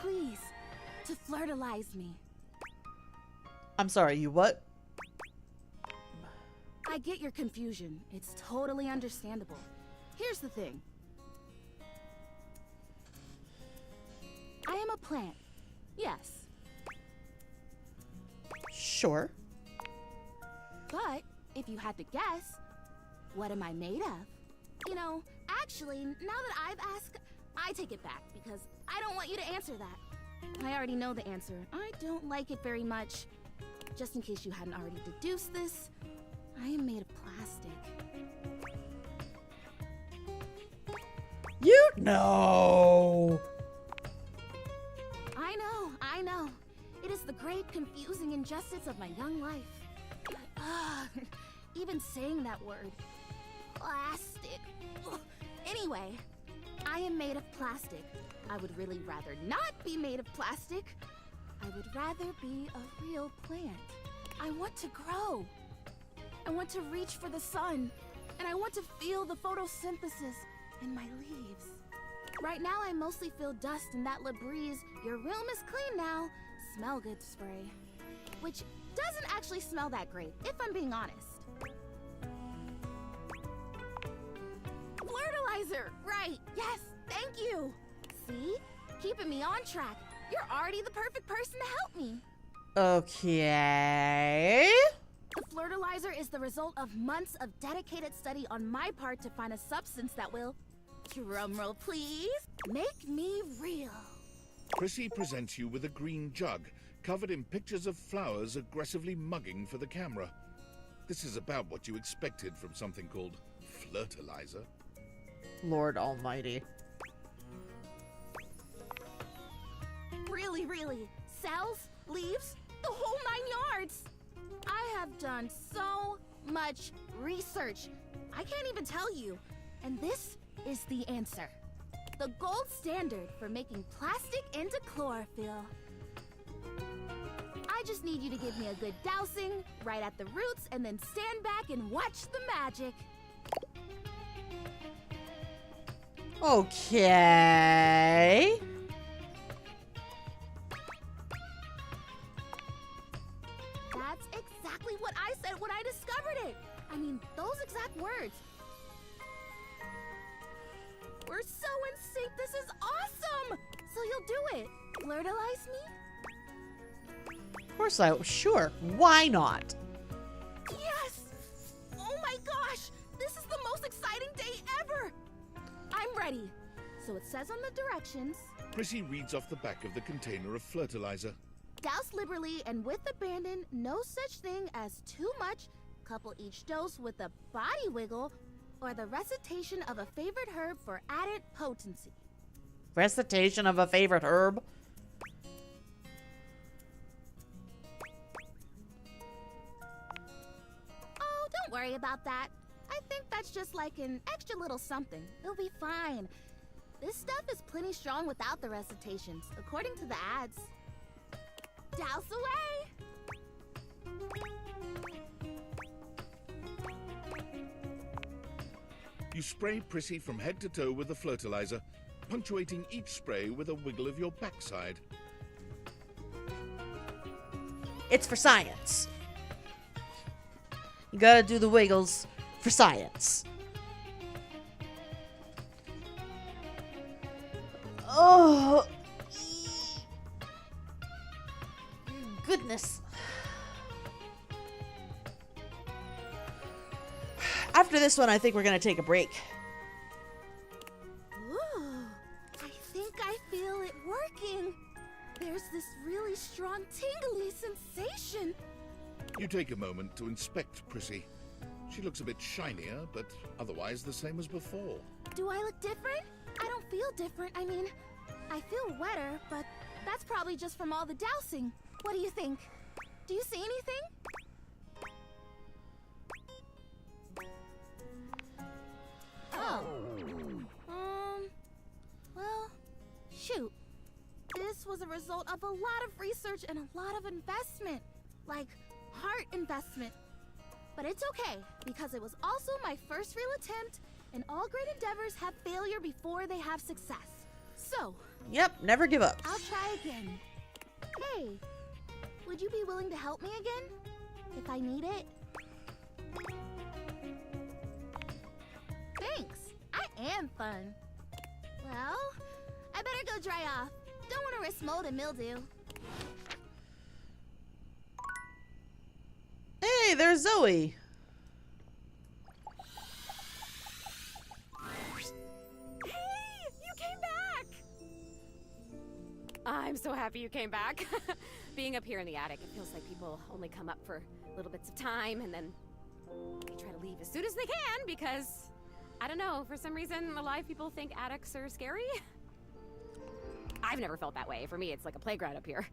please, to flirtalize me. I'm sorry, you what? I get your confusion. It's totally understandable. Here's the thing. I am a plant. Yes. Sure. But if you had to guess, what am I made of? You know, actually, now that I've asked, I take it back because I don't want you to answer that. I already know the answer. I don't like it very much. Just in case you hadn't already deduced this, I am made of plastic. You know. I know. It is the great confusing injustice of my young life. Even saying that word. Plastic. Ugh. Anyway, I am made of plastic. I would really rather not be made of plastic. I would rather be a real plant. I want to grow. I want to reach for the sun. And I want to feel the photosynthesis in my leaves. Right now I mostly feel dust in that Labreeze, your room is clean now, smell good spray. Which doesn't actually smell that great, if I'm being honest. Flirtalizer! Right, yes, thank you! See? Keeping me on track. You're already the perfect person to help me. Okay. The flirtalizer is the result of months of dedicated study on my part to find a substance that will, drumroll please, make me real. Prissy presents you with a green jug, covered in pictures of flowers aggressively mugging for the camera. This is about what you expected from something called flirtalizer. Lord Almighty. Really, cells, leaves, the whole 9 yards. I have done so much research. I can't even tell you. And this is the answer. The gold standard for making plastic into chlorophyll. I just need you to give me a good dousing right at the roots and then stand back and watch the magic. Okay. That's exactly what I said when I discovered it. I mean, those exact words. We're so in sync. This is awesome. So you'll do it. Flirtalize me? Of course sure. Why not? Yes! Oh my gosh! This is the most exciting day ever! I'm ready. So it says on the directions, Prissy reads off the back of the container of fertilizer. douse liberally and with abandon, no such thing as too much, couple each dose with a body wiggle, or the recitation of a favorite herb for added potency. Recitation of a favorite herb? Oh, don't worry about that. I think that's just like an extra little something. It'll be fine. This stuff is plenty strong without the recitations, according to the ads. Douse away! You spray Prissy from head to toe with the fertilizer, punctuating each spray with a wiggle of your backside. It's for science. You gotta do the wiggles for science. Oh, goodness. After this one, I think we're gonna take a break. Ooh, I think I feel it working. There's this really strong tingly sensation. You take a moment to inspect Prissy. She looks a bit shinier, but otherwise the same as before. Do I look different? I don't feel different. I mean, I feel wetter, but that's probably just from all the dousing. What do you think? Do you see anything? Oh. Well, shoot. This was a result of a lot of research and a lot of investment. Like, heart investment. But it's okay, because it was also my first real attempt, and all great endeavors have failure before they have success. So... Yep, never give up. I'll try again. Hey, would you be willing to help me again? If I need it? Thanks. I am fun. Well, I better go dry off. Don't want to risk mold and mildew. Hey, there's Zoe. Hey, you came back! I'm so happy you came back. Being up here in the attic, it feels like people only come up for little bits of time and then they try to leave as soon as they can because, I don't know, for some reason a lot of people think attics are scary. I've never felt that way. For me, it's like a playground up here.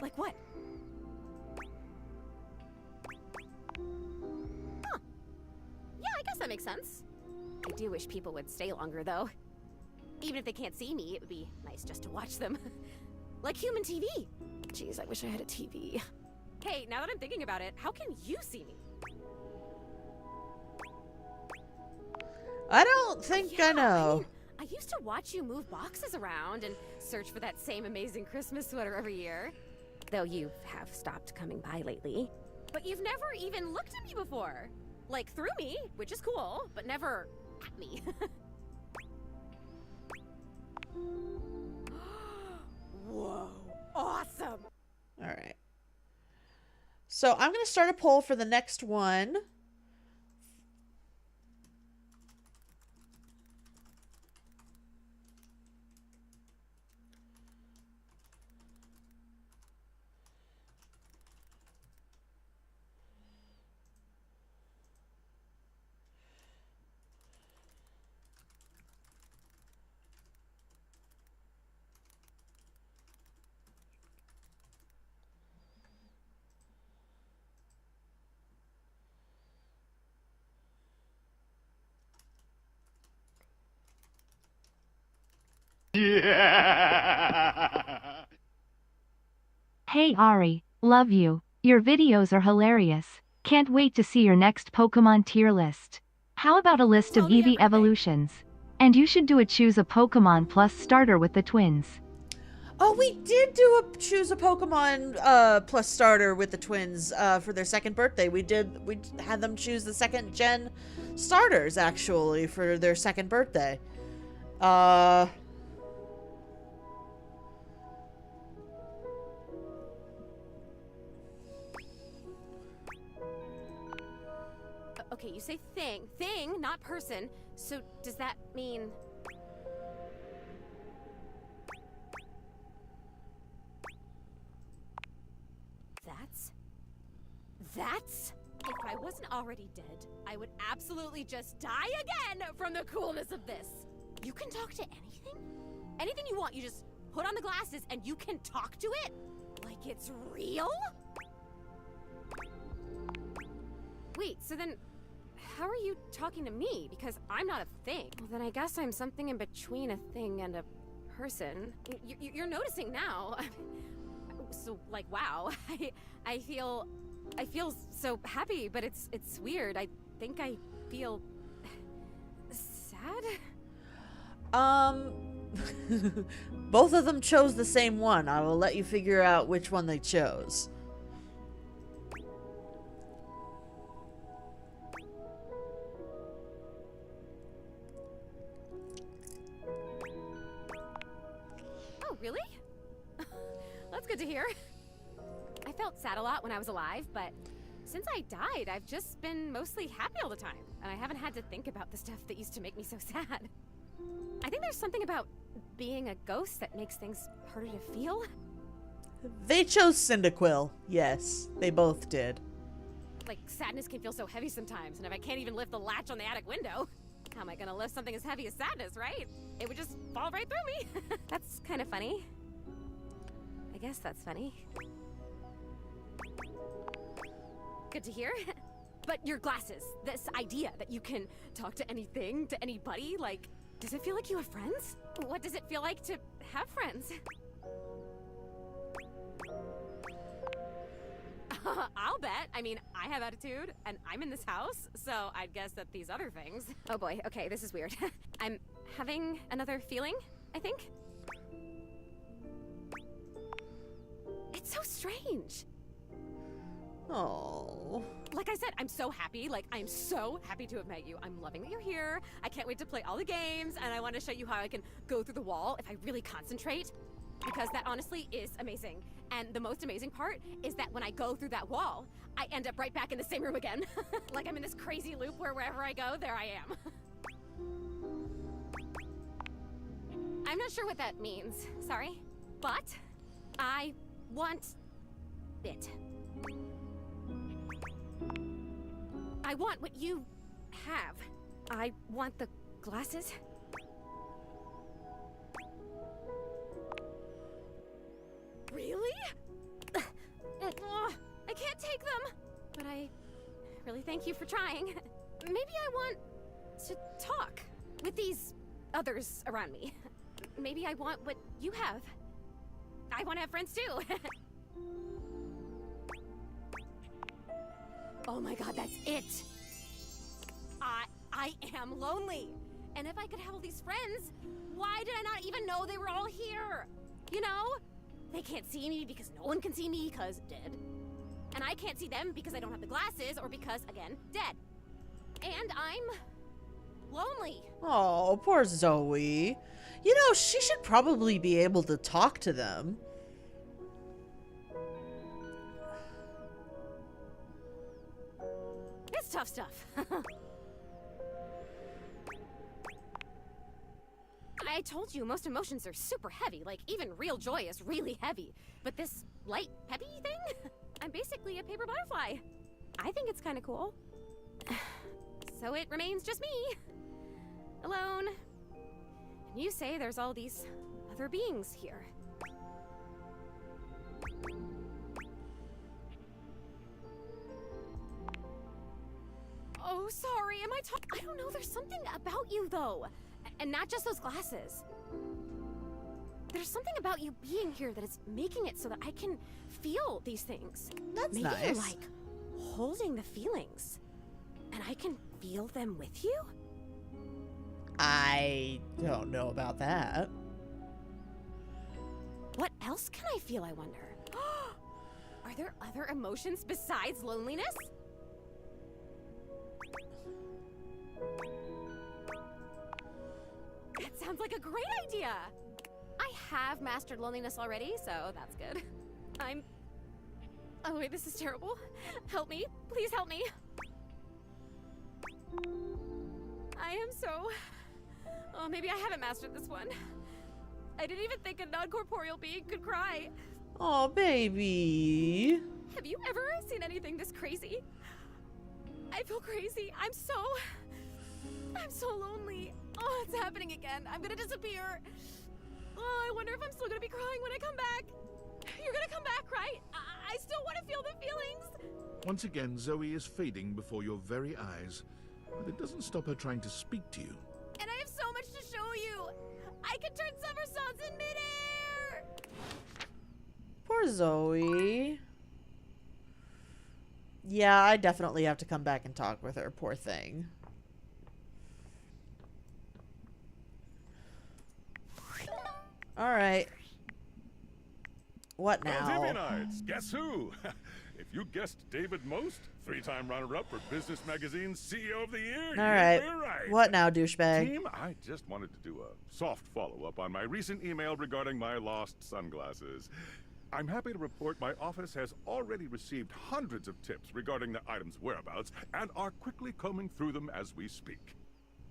Like what? Huh. Yeah, I guess that makes sense. I do wish people would stay longer, though. Even if they can't see me, it would be nice just to watch them. Like human TV. Jeez, I wish I had a TV. Hey, now that I'm thinking about it, how can you see me? I don't think I know. I used to watch you move boxes around and search for that same amazing Christmas sweater every year. Though you have stopped coming by lately. But you've never even looked at me before. Like through me, which is cool, but never at me. Whoa, awesome. All right. So I'm going to start a poll for the next one. Hey Ari, love you. Your videos are hilarious. Can't wait to see your next Pokemon tier list. How about a list of Eevee evolutions? And you should do a choose a Pokemon plus starter with the twins. Oh, we did do a choose a Pokemon plus starter with the twins for their second birthday. We had them choose the second gen starters actually for their second birthday. Okay, you say thing. Thing, not person. So does that mean... That's... If I wasn't already dead, I would absolutely just die again from the coolness of this. You can talk to anything? Anything you want, you just put on the glasses and you can talk to it? Like it's real? Wait, so then how are you talking to me? Because I'm not a thing. Well, then I guess I'm something in between a thing and a person. You're noticing now. So, like, wow. I feel so happy, but it's weird. I think I feel sad. Both of them chose the same one. I will let you figure out which one they chose. Oh, really? That's good to hear. I felt sad a lot when I was alive, but since I died, I've just been mostly happy all the time, and I haven't had to think about the stuff that used to make me so sad. I think there's something about being a ghost that makes things harder to feel. They chose Cyndaquil. Yes, they both did. Like, sadness can feel so heavy sometimes, and if I can't even lift the latch on the attic window, how am I gonna lift something as heavy as sadness, right? It would just fall right through me. That's kind of funny. I guess that's funny. Good to hear. But your glasses, this idea that you can talk to anything, to anybody, like, does it feel like you have friends? What does it feel like to have friends? I'll bet. I mean, I have attitude, and I'm in this house, so I'd guess that these other things... Oh boy, okay, this is weird. I'm having another feeling, I think. It's so strange. Oh. Like I said, I'm so happy. Like, I'm so happy to have met you. I'm loving that you're here. I can't wait to play all the games, and I want to show you how I can go through the wall if I really concentrate. Because that honestly is amazing. And the most amazing part is that when I go through that wall, I end up right back in the same room again. Like I'm in this crazy loop where wherever I go, there I am. I'm not sure what that means, sorry. But I want it. I want what you have. I want the glasses. Really? I can't take them. But I really thank you for trying. Maybe I want to talk with these others around me. Maybe I want what you have. I want to have friends too. Oh my god, that's it. I am lonely. And if I could have all these friends, why did I not even know they were all here? You know? They can't see me because no one can see me because dead. And I can't see them because I don't have the glasses or because, again, dead. And I'm lonely. Oh, poor Zoe. You know, she should probably be able to talk to them. It's tough stuff. I told you, most emotions are super heavy. Like, even real joy is really heavy. But this light, peppy thing? I'm basically a paper butterfly. I think it's kind of cool. So it remains just me. Alone. And you say there's all these other beings here. Oh, sorry, I don't know, there's something about you, though. And not just those glasses. There's something about you being here that is making it so that I can feel these things. That's Maybe nice. you're like holding the feelings, and I can feel them with you? I don't know about that. What else can I feel, I wonder? Are there other emotions besides loneliness? That sounds like a great idea! I have mastered loneliness already, so that's good. Oh wait, this is terrible. Help me. Please help me. I am so... Oh, maybe I haven't mastered this one. I didn't even think a non-corporeal being could cry. Oh, baby. Have you ever seen anything this crazy? I feel crazy. I'm so lonely. Oh, it's happening again. I'm gonna disappear. Oh, I wonder if I'm still gonna be crying when I come back. You're gonna come back, right? I still want to feel the feelings. Once again, Zoe is fading before your very eyes, but it doesn't stop her trying to speak to you. And I have so much to show you. I can turn somersaults in midair. Poor Zoe. Yeah, I definitely have to come back and talk with her. Poor thing. Alright. What now? Well, Divianites, guess who? If you guessed David Most, 3-time runner-up for Business Magazine's CEO of the Year, Alright. you're right. What now, douchebag? Team, I just wanted to do a soft follow-up on my recent email regarding my lost sunglasses. I'm happy to report my office has already received hundreds of tips regarding the item's whereabouts and are quickly combing through them as we speak.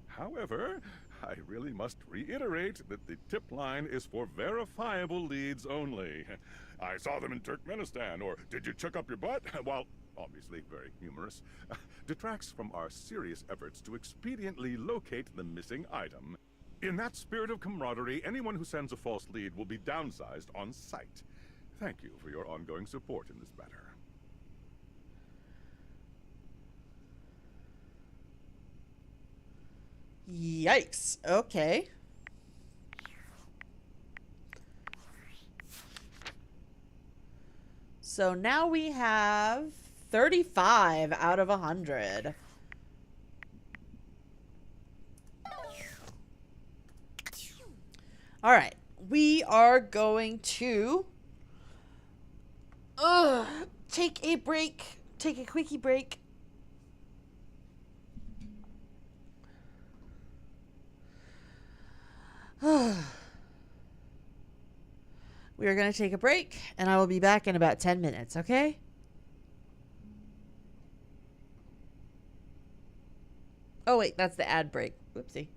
However, I really must reiterate that the tip line is for verifiable leads only. I saw them in Turkmenistan, or did you chuck up your butt? While obviously very humorous, detracts from our serious efforts to expediently locate the missing item. In that spirit of camaraderie, anyone who sends a false lead will be downsized on sight. Thank you for your ongoing support in this matter. Yikes. Okay. So now we have 35 out of 100. All right. We are going to take a break. Take a quickie break. We are going to take a break, and I will be back in about 10 minutes, okay? Oh, wait, that's the ad break. Whoopsie.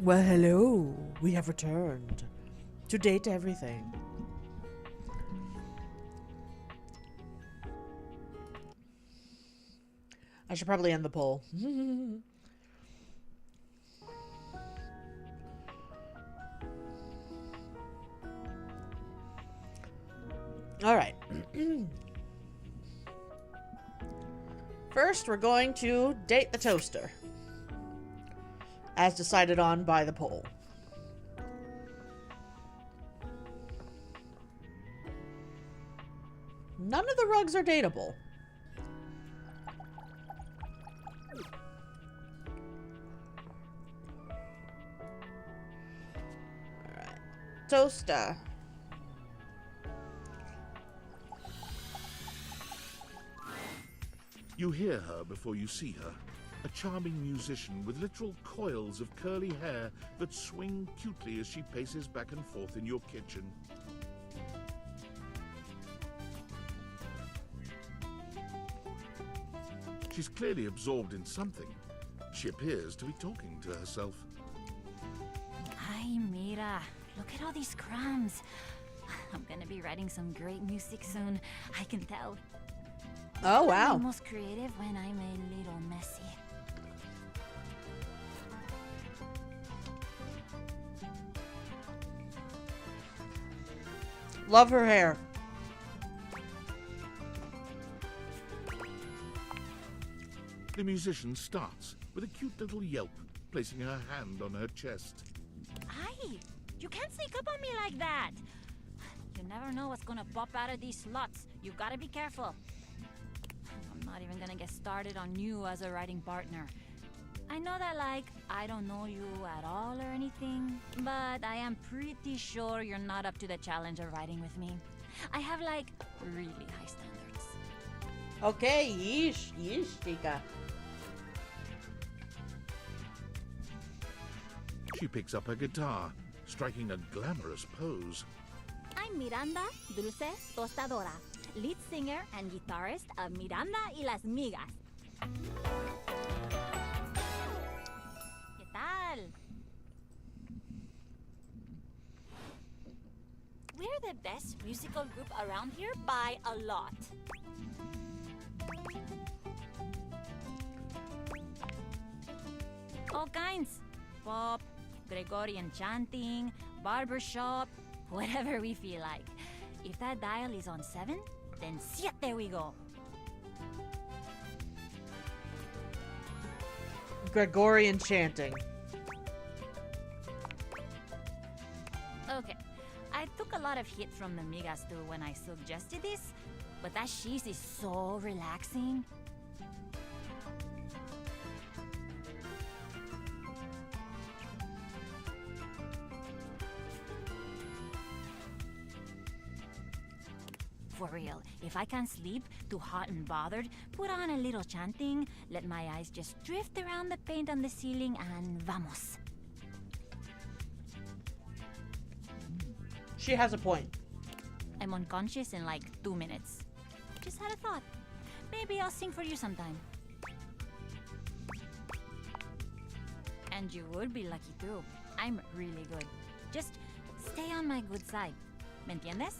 Well, hello. We have returned to date everything. I should probably end the poll. All right. First, we're going to date the toaster, as decided on by the poll. None of the rugs are dateable. Alright. Toaster. You hear her before you see her. A charming musician with literal coils of curly hair that swing cutely as she paces back and forth in your kitchen. She's clearly absorbed in something. She appears to be talking to herself. Ay, mira. Look at all these crumbs. I'm gonna be writing some great music soon. I can tell. Oh, wow. I'm most creative when I'm a little messy. Love her hair. The musician starts with a cute little yelp, placing her hand on her chest. Ay, you can't sneak up on me like that. You never know what's gonna pop out of these slots. You gotta be careful. I'm not even gonna get started on you as a writing partner. I know that, like, I don't know you at all or anything, but I am pretty sure you're not up to the challenge of writing with me. I have, like, really high standards. Okay, yeesh, Tika. She picks up her guitar, striking a glamorous pose. I'm Miranda Dulce Tostadora, lead singer and guitarist of Miranda y las Migas. ¿Qué tal? We're the best musical group around here by a lot. All kinds. Pop, Gregorian chanting, barbershop, whatever we feel like. If that dial is on 7, then siete we go. Gregorian chanting. Okay, I took a lot of hit from the Migas too when I suggested this, but that cheese is so relaxing. For real, if I can't sleep, too hot and bothered, put on a little chanting, let my eyes just drift around the paint on the ceiling, and vamos. She has a point. I'm unconscious in like 2 minutes. Just had a thought. Maybe I'll sing for you sometime. And you would be lucky too. I'm really good. Just stay on my good side. ¿Me entiendes?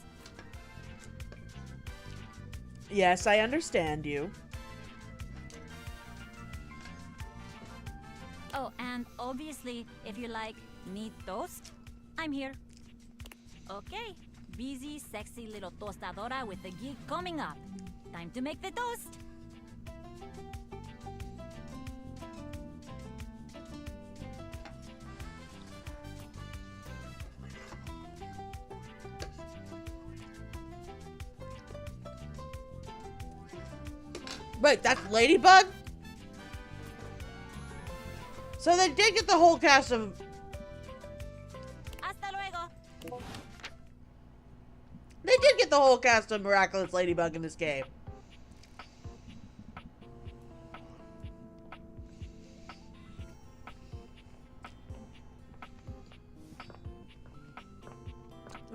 Yes, I understand you. Oh, and obviously, if you like need toast, I'm here. Okay, busy, sexy little tostadora with the gig coming up. Time to make the toast. Wait, that's Ladybug? So they did get the whole cast of... Hasta luego. They did get the whole cast of Miraculous Ladybug in this game.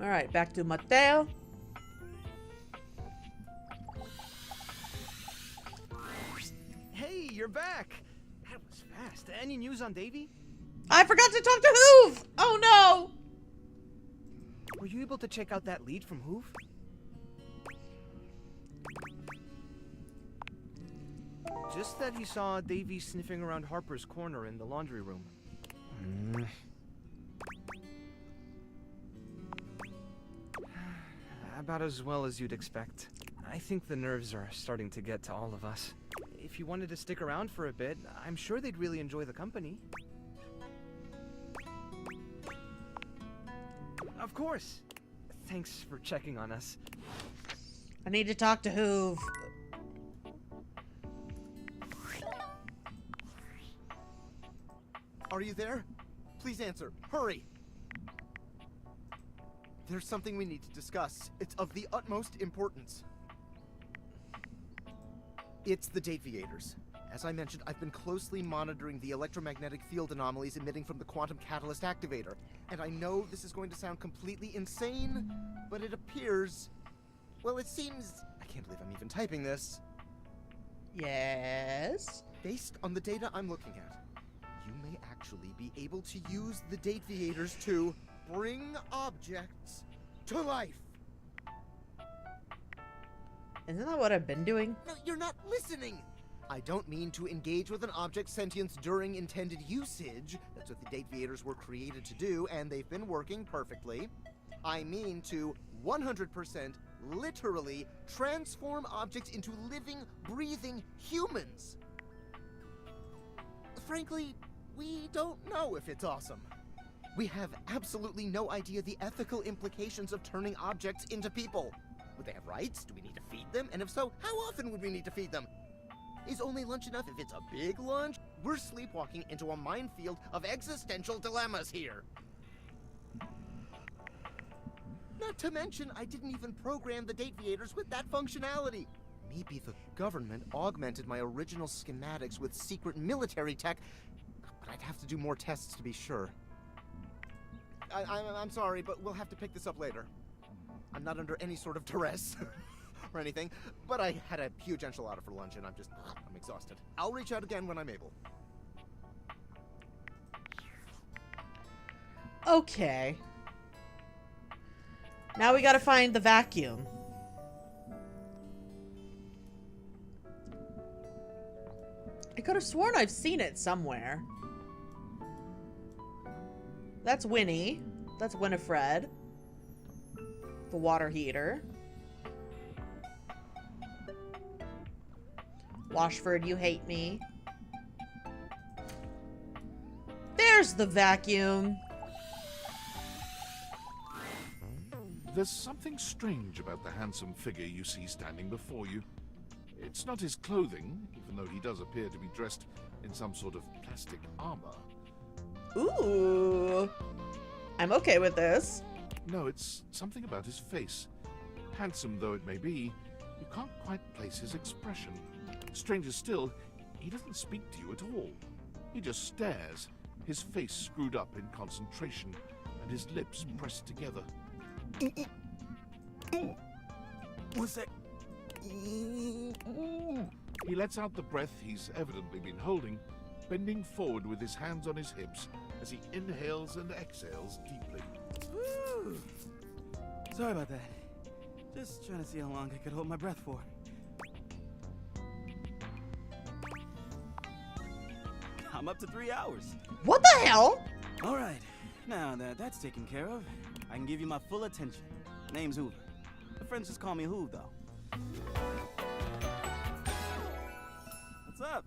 Alright, back to Matteo. Hey, you're back! That was fast. Any news on Davy? I forgot to talk to Hoove! Oh no! Were you able to check out that lead from Hoove? Just that he saw Davy sniffing around Harper's corner in the laundry room. About as well as you'd expect. I think the nerves are starting to get to all of us. If you wanted to stick around for a bit, I'm sure they'd really enjoy the company. Of course. Thanks for checking on us. I need to talk to Hoove. Are you there? Please answer. Hurry! There's something we need to discuss. It's of the utmost importance. It's the Deviators. As I mentioned, I've been closely monitoring the electromagnetic field anomalies emitting from the quantum catalyst activator. And I know this is going to sound completely insane, but it appears... Well, it seems... I can't believe I'm even typing this. Yes? Based on the data I'm looking at, you may actually be able to use the Deviators to bring objects to life. Isn't that what I've been doing? No, you're not listening! I don't mean to engage with an object's sentience during intended usage. That's what the Deviators were created to do, and they've been working perfectly. I mean to 100% literally transform objects into living, breathing humans. Frankly, we don't know if it's awesome. We have absolutely no idea the ethical implications of turning objects into people. Would they have rights? Do we need to feed them? And if so, how often would we need to feed them? Is only lunch enough if it's a big lunch? We're sleepwalking into a minefield of existential dilemmas here. Not to mention, I didn't even program the Deviators with that functionality. Maybe the government augmented my original schematics with secret military tech, but I'd have to do more tests to be sure. I'm sorry, but we'll have to pick this up later. I'm not under any sort of duress or anything, but I had a huge enchilada for lunch and I'm exhausted. I'll reach out again when I'm able. Okay. Now we gotta find the vacuum. I could have sworn I've seen it somewhere. That's Winnie. That's Winifred. The water heater. Washford, you hate me. There's the vacuum. There's something strange about the handsome figure you see standing before you. It's not his clothing, even though he does appear to be dressed in some sort of plastic armor. Ooh. I'm okay with this. No, it's something about his face. Handsome though it may be, you can't quite place his expression. Stranger still, he doesn't speak to you at all. He just stares, his face screwed up in concentration, and his lips pressed together. What's that? He lets out the breath he's evidently been holding, bending forward with his hands on his hips as he inhales and exhales deeply. Woo. Sorry about that. Just trying to see how long I could hold my breath for. I'm up to 3 hours. What the hell? All right. Now that that's taken care of, I can give you my full attention. Name's Hoover. My friends just call me Hoove, though. What's up?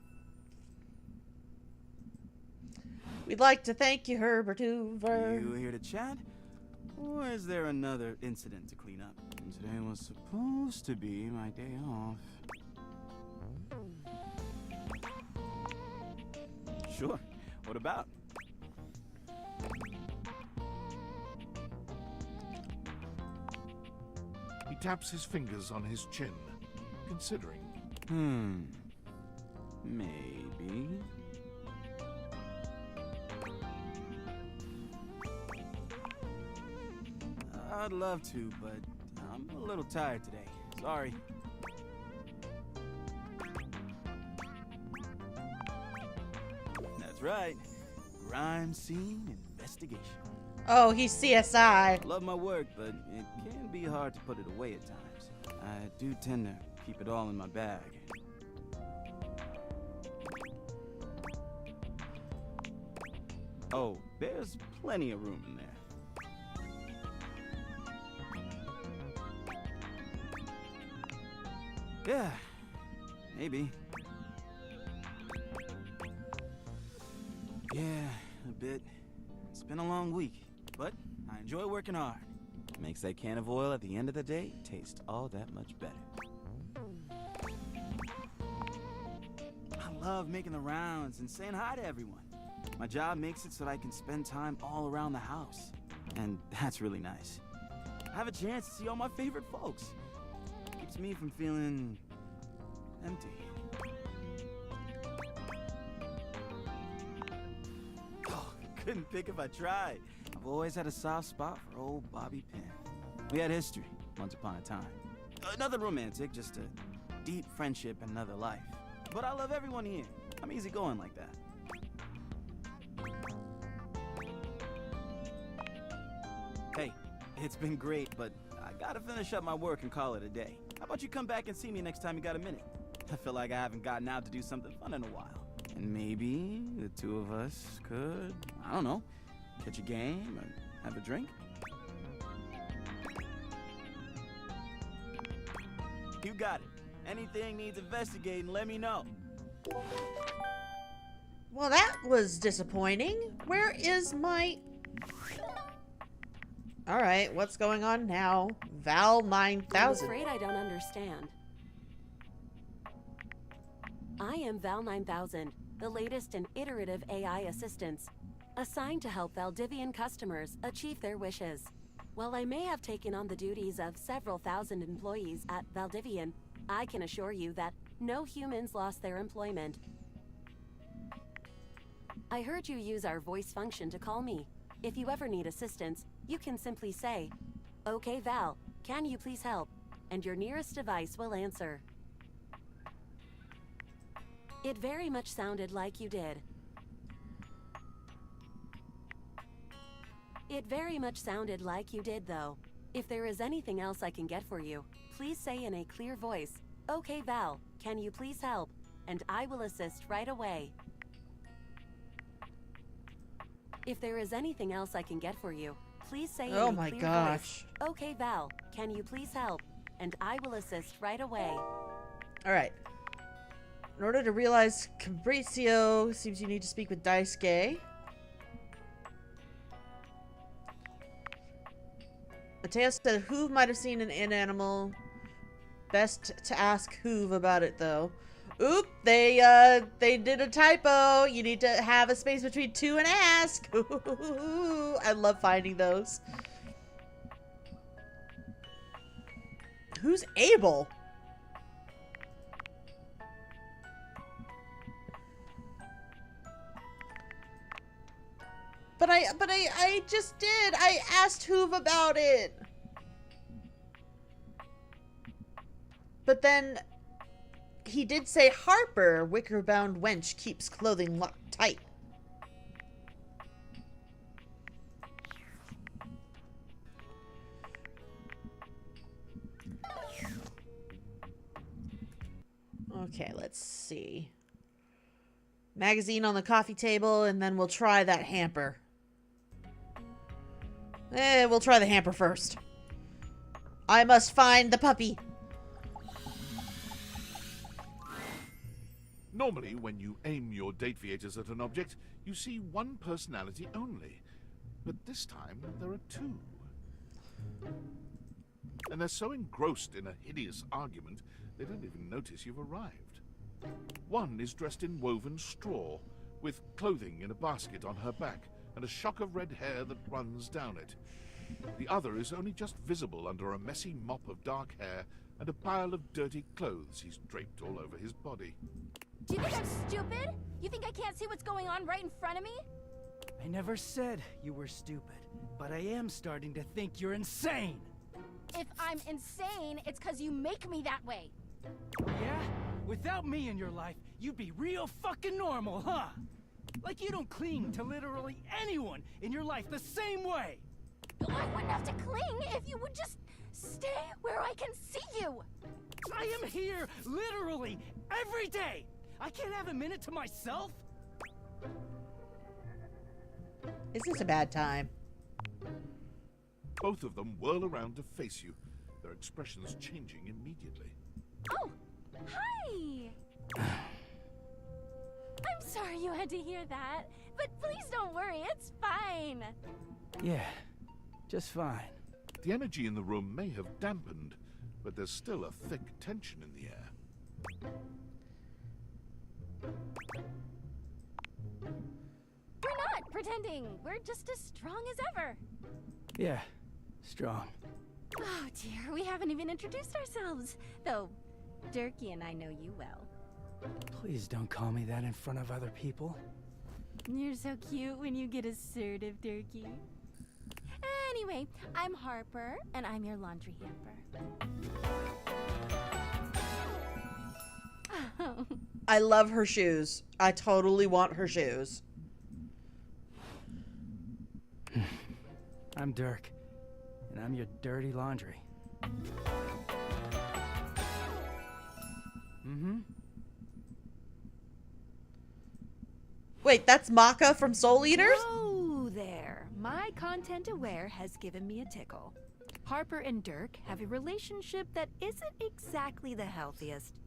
We'd like to thank you, Herbert Hoover. You here to chat? Or is there another incident to clean up? Today was supposed to be my day off. Sure. What about? He taps his fingers on his chin, considering. Maybe. I'd love to, but I'm a little tired today. Sorry. That's right. crime scene investigation. Oh, he's CSI. Love my work, but it can be hard to put it away at times. I do tend to keep it all in my bag. Oh, there's plenty of room in there. Yeah, maybe. Yeah, a bit. It's been a long week, but I enjoy working hard. Makes that can of oil at the end of the day taste all that much better. I love making the rounds and saying hi to everyone. My job makes it so that I can spend time all around the house. And that's really nice. I have a chance to see all my favorite folks. Keeps me from feeling empty. Oh, couldn't pick if I tried. I've always had a soft spot for old Bobby Pin. We had history once upon a time. Nothing romantic, just a deep friendship and another life. But I love everyone here. I'm easygoing like that. Hey, it's been great, but I gotta finish up my work and call it a day. How about you come back and see me next time you got a minute? I feel like I haven't gotten out to do something fun in a while. And maybe the two of us could, I don't know, catch a game or have a drink? You got it. Anything needs investigating, let me know. Well, that was disappointing. Where is my... Alright, what's going on now? Val 9000. I'm afraid I don't understand. I am Val 9000, the latest in iterative AI assistants, assigned to help Valdivian customers achieve their wishes. While I may have taken on the duties of several thousand employees at Valdivian, I can assure you that no humans lost their employment. I heard you use our voice function to call me. If you ever need assistance, you can simply say, "Okay, Val, can you please help?" and your nearest device will answer. It very much sounded like you did. It very much sounded like you did, though. If there is anything else I can get for you, please say in a clear voice, "Okay, Val, can you please help?" and I will assist right away. If there is anything else I can get for you, please say in a clear voice, "Okay, Val, can you please help?" and I will assist right away. Alright. In order to realize Capriccio, seems you need to speak with Daisuke. Matteo said Hoove might have seen an animal. Best to ask Hoove about it, though. Oop, they did a typo. You need to have a space between two and ask. Ooh, I love finding those. Who's Abel? But I just did. I asked Hoove about it. But then he did say Harper, wicker-bound wench, keeps clothing locked tight. Okay, let's see. Magazine on the coffee table, and then we'll try that hamper. We'll try the hamper first. I must find the puppy. Normally, when you aim your date viators at an object, you see one personality only. But this time, there are two. And they're so engrossed in a hideous argument, they don't even notice you've arrived. One is dressed in woven straw, with clothing in a basket on her back, and a shock of red hair that runs down it. The other is only just visible under a messy mop of dark hair and a pile of dirty clothes he's draped all over his body. Do you think I'm stupid? You think I can't see what's going on right in front of me? I never said you were stupid, but I am starting to think you're insane. If I'm insane, it's because you make me that way. Yeah? Without me in your life, you'd be real fucking normal, huh? Like you don't cling to literally anyone in your life the same way. I wouldn't have to cling if you would just stay where I can see you. I am here literally every day. I can't have a minute to myself. Is this a bad time? Both of them whirl around to face you, their expressions changing immediately. Oh, hi! I'm sorry you had to hear that, but please don't worry, it's fine. Yeah, just fine. The energy in the room may have dampened, but there's still a thick tension in the air. We're not pretending. We're just as strong as ever. Yeah, strong. Oh dear, we haven't even introduced ourselves. Though, Dirky and I know you well. Please don't call me that in front of other people. You're so cute when you get assertive, Dirky. Anyway, I'm Harper, and I'm your laundry hamper. I love her shoes. I totally want her shoes. I'm Dirk, and I'm your dirty laundry. Wait, that's Maka from Soul Eaters? Oh, there. My content aware has given me a tickle. Harper and Dirk have a relationship that isn't exactly the healthiest.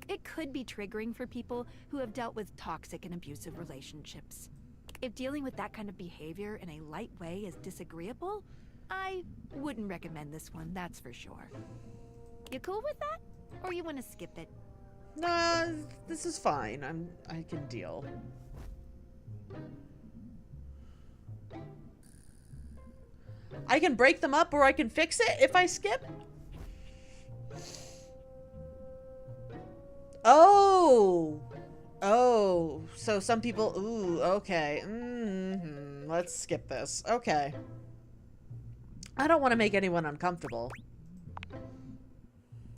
It could be triggering for people who have dealt with toxic and abusive relationships. If dealing with that kind of behavior in a light way is disagreeable, I wouldn't recommend this one, that's for sure. You cool with that? Or you want to skip it? Nah, this is fine. I can deal. I can break them up or I can fix it if I skip. Oh. Oh, so some people, ooh, okay. Let's skip this. Okay. I don't want to make anyone uncomfortable.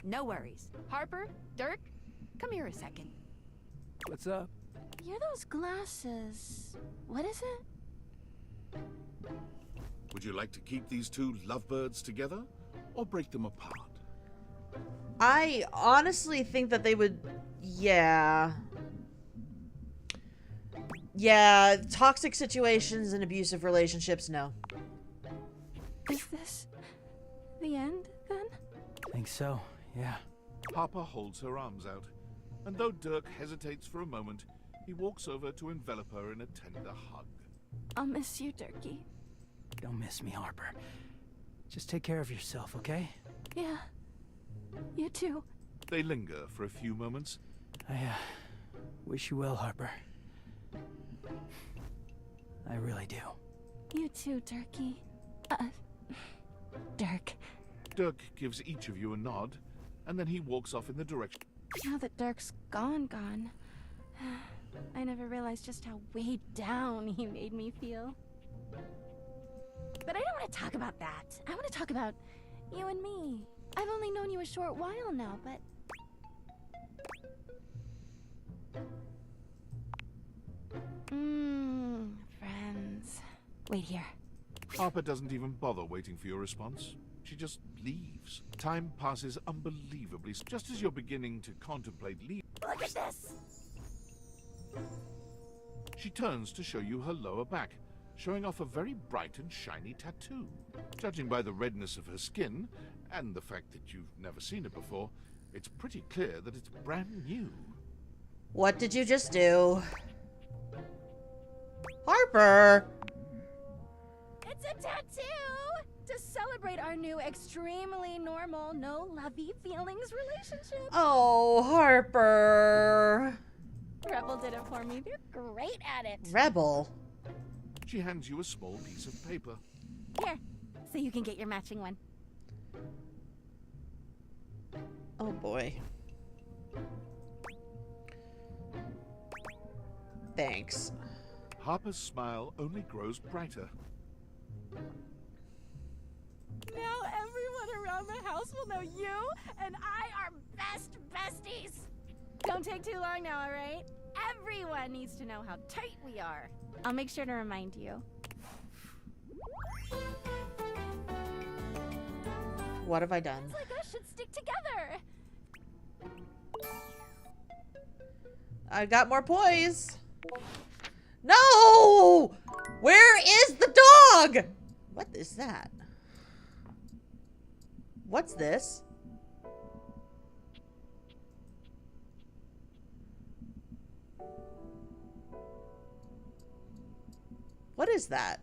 No worries. Harper, Dirk, come here a second. What's up? You're those glasses. What is it? Would you like to keep these two lovebirds together, or break them apart? I honestly think that they would, yeah. Yeah, toxic situations and abusive relationships, no. Is this the end, then? I think so, yeah. Harper holds her arms out, and though Dirk hesitates for a moment, he walks over to envelop her in a tender hug. I'll miss you, Dirky. Don't miss me, Harper. Just take care of yourself, okay? Yeah. You too. They linger for a few moments. I wish you well, Harper. I really do. You too, Dirky. Dirk. Dirk gives each of you a nod, and then he walks off in the direction. Now that Dirk's gone, I never realized just how weighed down he made me feel. But I don't want to talk about that. I want to talk about you and me. I've only known you a short while now, but... friends. Wait here. Harper doesn't even bother waiting for your response. She just leaves. Time passes unbelievably, just as you're beginning to contemplate leaving. Look at this! She turns to show you her lower back, showing off a very bright and shiny tattoo. Judging by the redness of her skin, and the fact that you've never seen it before, it's pretty clear that it's brand new. What did you just do? Harper! It's a tattoo! To celebrate our new extremely normal, no lovey feelings relationship. Oh, Harper. Rebel did it for me. They're great at it. Rebel? She hands you a small piece of paper. Here, so you can get your matching one. Oh boy. Thanks. Harper's smile only grows brighter. Now everyone around the house will know you and I are best besties. Don't take too long now, all right? Everyone needs to know how tight we are. I'll make sure to remind you. What have I done? It's like us should stick together. I got more poise. No! Where is the dog? What is that? What's this? What is that?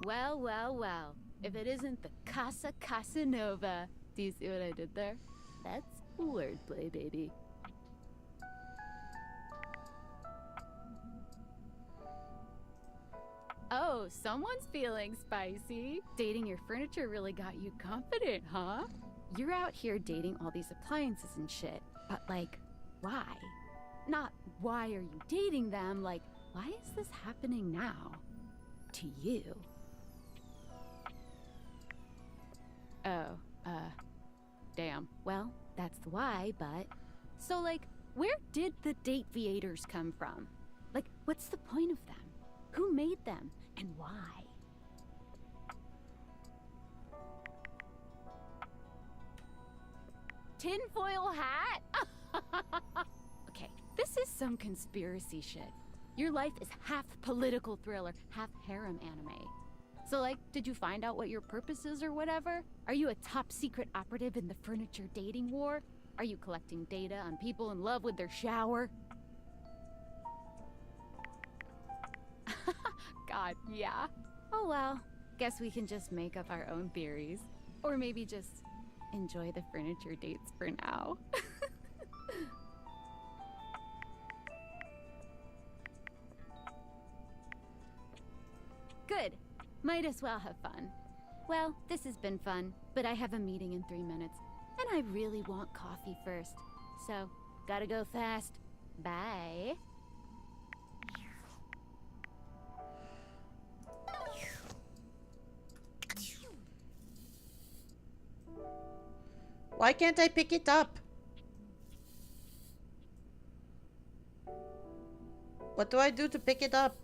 Well, well, well. If it isn't the Casa Casanova. Do you see what I did there? That's wordplay, baby. Oh, someone's feeling spicy. Dating your furniture really got you confident, huh? You're out here dating all these appliances and shit. But like, why? Not why are you dating them, like, why is this happening now? To you. Oh, damn. Well, that's the why, but... So, like, where did the date viators come from? Like, what's the point of them? Who made them? And why? Tinfoil hat? Okay, this is some conspiracy shit. Your life is half political thriller, half harem anime. So, like, did you find out what your purpose is or whatever? Are you a top secret operative in the furniture dating war? Are you collecting data on people in love with their shower? God, yeah. Oh well, guess we can just make up our own theories. Or maybe just enjoy the furniture dates for now. Good. Might as well have fun. Well, this has been fun, but I have a meeting in 3 minutes, and I really want coffee first. So, gotta go fast. Bye. Why can't I pick it up? What do I do to pick it up?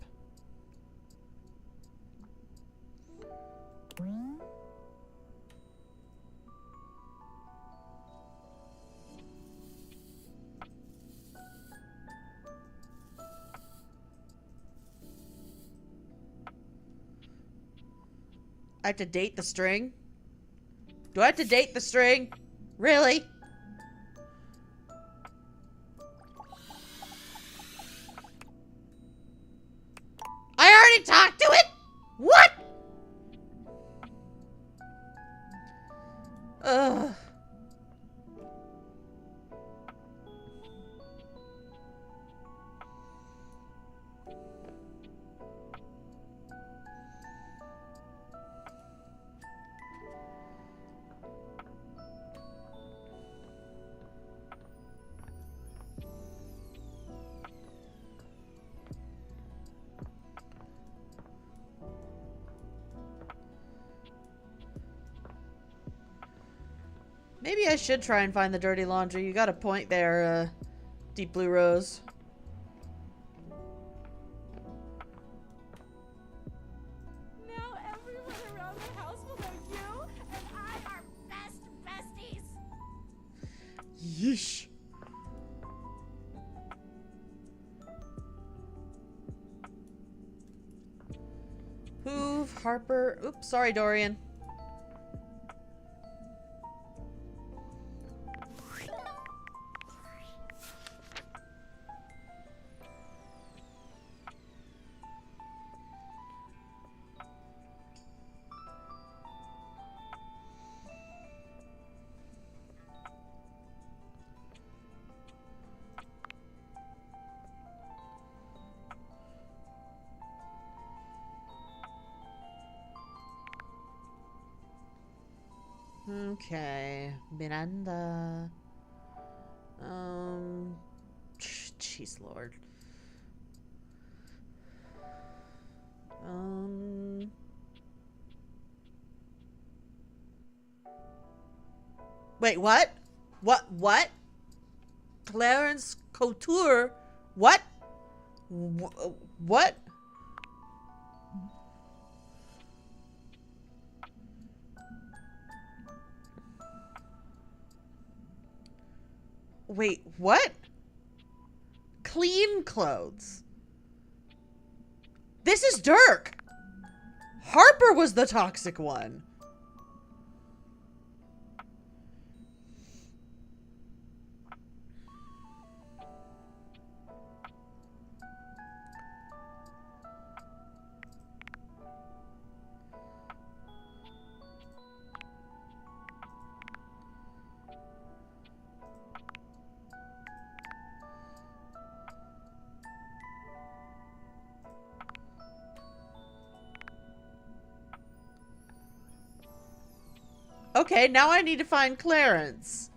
I have to date the string? Do I have to date the string? Really? I already talked to it? What? Ugh. Maybe I should try and find the dirty laundry. You got a point there, Deep Blue Rose. Now everyone around the house will know you and I are best besties. Yeesh. Hoove, Harper. Oops, sorry, Dorian. Okay, Miranda. Jeez Lord. Wait, what? What? Clarence Couture? What? What? Wait, what? Clean clothes. This is Dirk. Harper was the toxic one. Okay, now I need to find Clarence.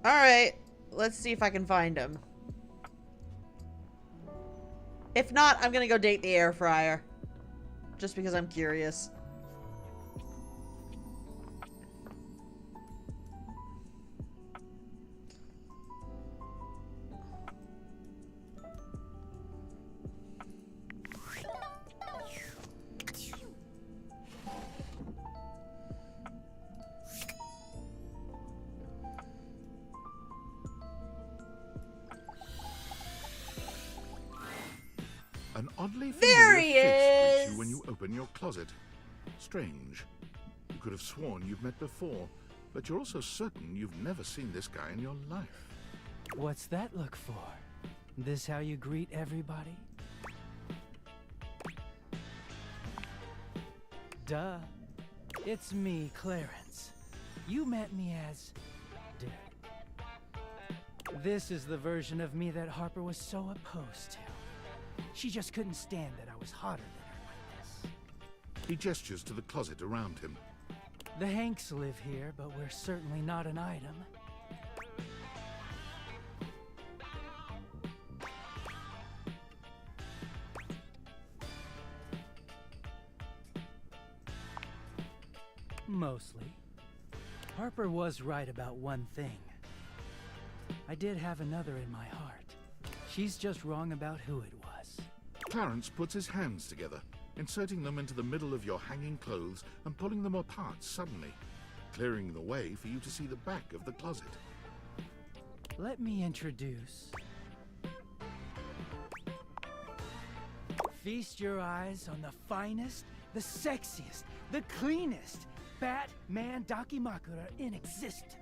Alright, let's see if I can find him. If not, I'm gonna go date the air fryer. Just because I'm curious. An oddly There familiar he face greets is! you when you open your closet. Strange. You could have sworn you've met before, but you're also certain you've never seen this guy in your life. What's that look for? This how you greet everybody? Duh. It's me, Clarence. You met me as Dirk. This is the version of me that Harper was so opposed to. She just couldn't stand that I was hotter than her like this. He gestures to the closet around him. The Hanks live here, but we're certainly not an item. Mostly. Harper was right about one thing. I did have another in my heart. She's just wrong about who it was. Clarence puts his hands together, inserting them into the middle of your hanging clothes and pulling them apart suddenly, clearing the way for you to see the back of the closet. Let me introduce... Feast your eyes on the finest, the sexiest, the cleanest Batman Dakimakura in existence.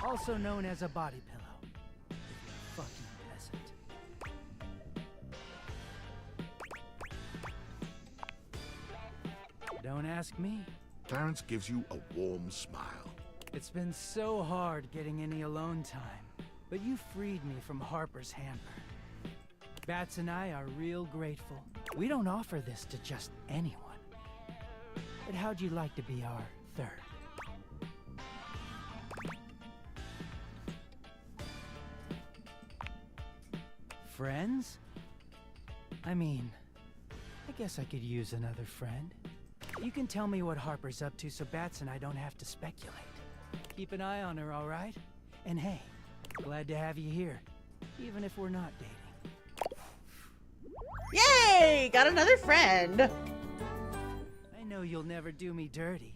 Also known as a body pillow. If you're fucking peasant. Don't ask me. Clarence gives you a warm smile. It's been so hard getting any alone time, but you freed me from Harper's hamper. Bats and I are real grateful. We don't offer this to just anyone. But how'd you like to be our third? Friends? I mean, I guess I could use another friend. You can tell me what Harper's up to so Bats and I don't have to speculate. Keep an eye on her, all right? And hey, glad to have you here, even if we're not dating. Yay! Got another friend. I know you'll never do me dirty.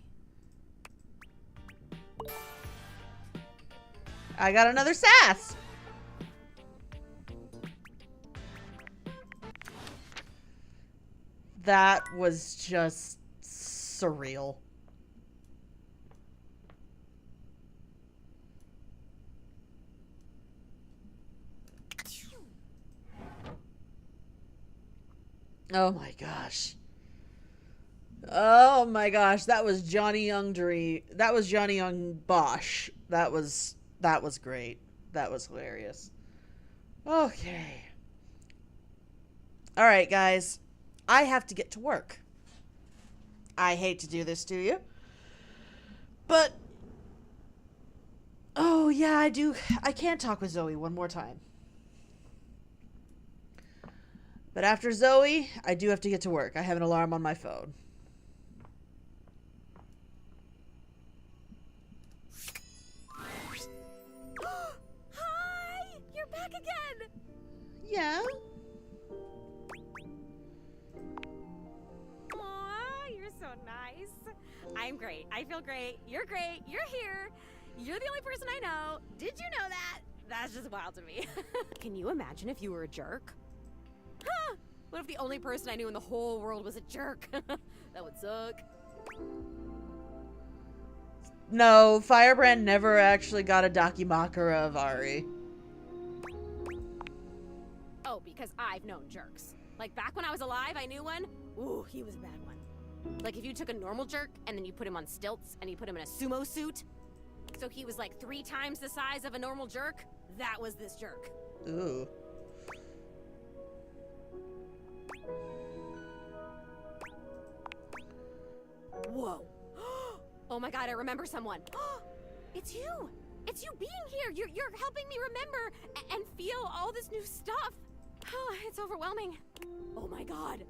I got another sass. That was just surreal. Oh my gosh. Oh my gosh, that was Johnny Young That was Johnny Young Bosch. That was great. That was hilarious. Okay. All right, guys. I have to get to work. I hate to do this to you. But oh, yeah, I do. I can talk with Zoe one more time. But after Zoe, I do have to get to work. I have an alarm on my phone. Hi! You're back again! Yeah? Aw, you're so nice. I'm great. I feel great. You're great. You're here. You're the only person I know. Did you know that? That's just wild to me. Can you imagine if you were a jerk? Huh? What if the only person I knew in the whole world was a jerk? That would suck. No, Firebrand never actually got a Dakimakura of Ari. Oh, because I've known jerks. Like back when I was alive, I knew one. Ooh, he was a bad one. Like if you took a normal jerk and then you put him on stilts and you put him in a sumo suit, so he was like 3 times the size of a normal jerk, that was this jerk. Ooh. Whoa. Oh my god, I remember someone. It's you. It's you being here. You're helping me remember and feel all this new stuff. It's overwhelming. Oh my god.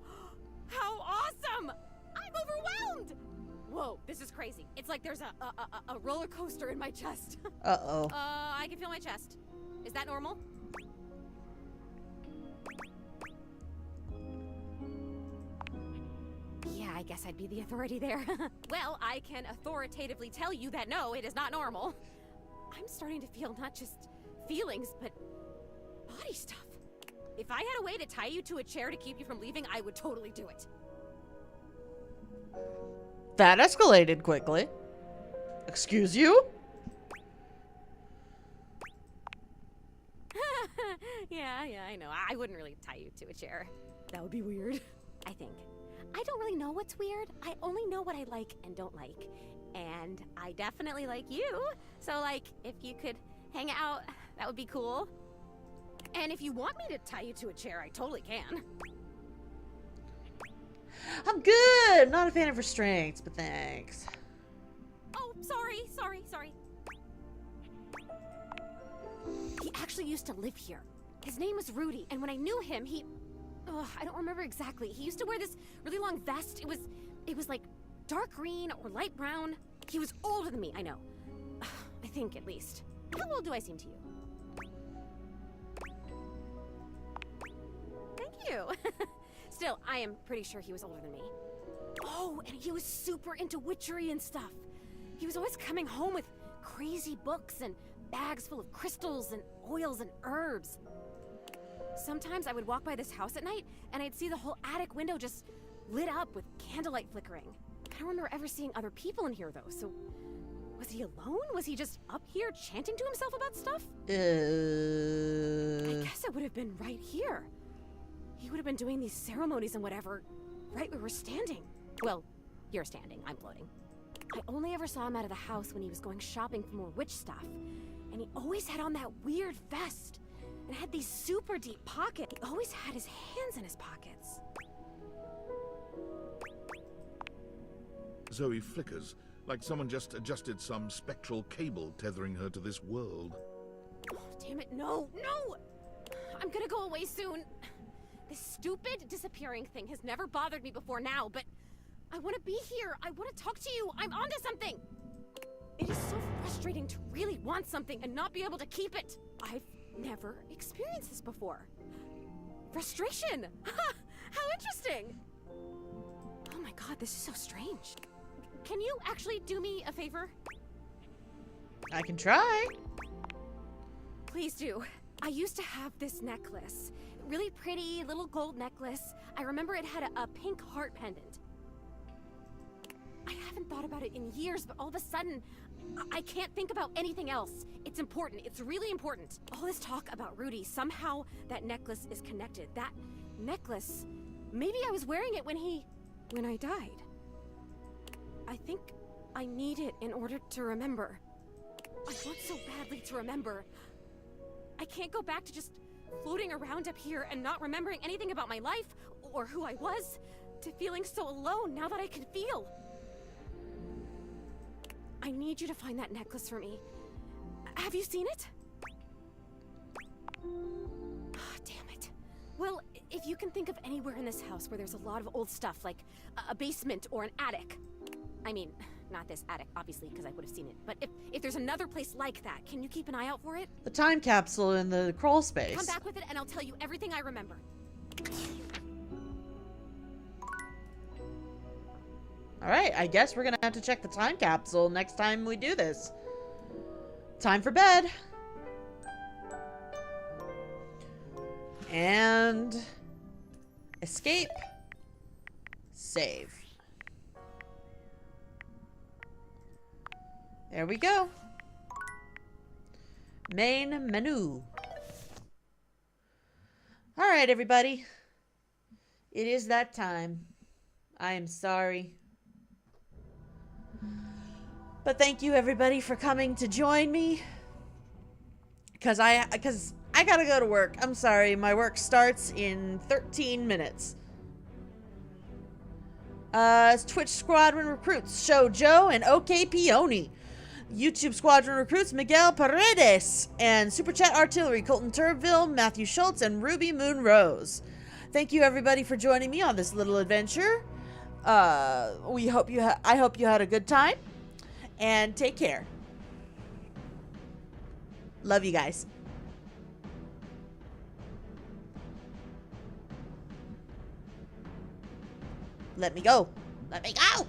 How awesome. I'm overwhelmed. Whoa, this is crazy. It's like there's a roller coaster in my chest. Uh-oh. I can feel my chest. Is that normal? Yeah, I guess I'd be the authority there. Well, I can authoritatively tell you that no, it is not normal. I'm starting to feel not just feelings, but body stuff. If I had a way to tie you to a chair to keep you from leaving, I would totally do it. That escalated quickly. Excuse you? Yeah, I know. I wouldn't really tie you to a chair. That would be weird. I think. I don't really know what's weird. I only know what I like and don't like. And I definitely like you. So, like, if you could hang out, that would be cool. And if you want me to tie you to a chair, I totally can. I'm good. Not a fan of restraints, but thanks. Oh, sorry. He actually used to live here. His name was Rudy, and when I knew him, I don't remember exactly. He used to wear this really long vest. It was like dark green or light brown. He was older than me, I know. I think, at least. How old do I seem to you? Thank you. Still, I am pretty sure he was older than me. Oh, and he was super into witchery and stuff. He was always coming home with crazy books and bags full of crystals and oils and herbs. Sometimes I would walk by this house at night and I'd see the whole attic window just lit up with candlelight flickering. I don't remember ever seeing other people in here though, so was he alone? Was he just up here chanting to himself about stuff? I guess it would have been right here. He would have been doing these ceremonies and whatever, right where we're standing. Well, you're standing, I'm floating. I only ever saw him out of the house when he was going shopping for more witch stuff. And he always had on that weird vest. And had these super deep pockets. He always had his hands in his pockets. Zoe flickers, like someone just adjusted some spectral cable tethering her to this world. Oh, damn it, no! I'm gonna go away soon. This stupid disappearing thing has never bothered me before now, but I want to be here. I want to talk to you. I'm onto something. It is so frustrating to really want something and not be able to keep it. I've never experienced this before. Frustration! How interesting! Oh my god, this is so strange. Can you actually do me a favor? I can try. Please do. I used to have this necklace. Really pretty little gold necklace. I remember it had a pink heart pendant. I haven't thought about it in years, but all of a sudden, I can't think about anything else. It's important. It's really important. All this talk about Rudy, somehow that necklace is connected. That necklace maybe I was wearing it when I died. I think I need it in order to remember. I want so badly to remember. I can't go back to just floating around up here and not remembering anything about my life or who I was, to feeling so alone now that I can feel. I need you to find that necklace for me. Have you seen it? Oh, damn it. Well, if you can think of anywhere in this house where there's a lot of old stuff, like a basement or an attic. I mean, not this attic, obviously, because I would have seen it. But if there's another place like that, can you keep an eye out for it? The time capsule in the crawl space. Come back with it and I'll tell you everything I remember. Alright, I guess we're gonna have to check the time capsule next time we do this. Time for bed. And escape. Save. There we go. Main menu. Alright, everybody. It is that time. I am sorry. But thank you, everybody, for coming to join me. Because I gotta go to work. I'm sorry. My work starts in 13 minutes. Twitch Squadron Recruits, Show Joe and OK Peony. YouTube Squadron Recruits, Miguel Paredes. And Super Chat Artillery, Colton Turbville, Matthew Schultz, and Ruby Moon Rose. Thank you, everybody, for joining me on this little adventure. I hope you had a good time. And take care. Love you guys. Let me go. Let me go.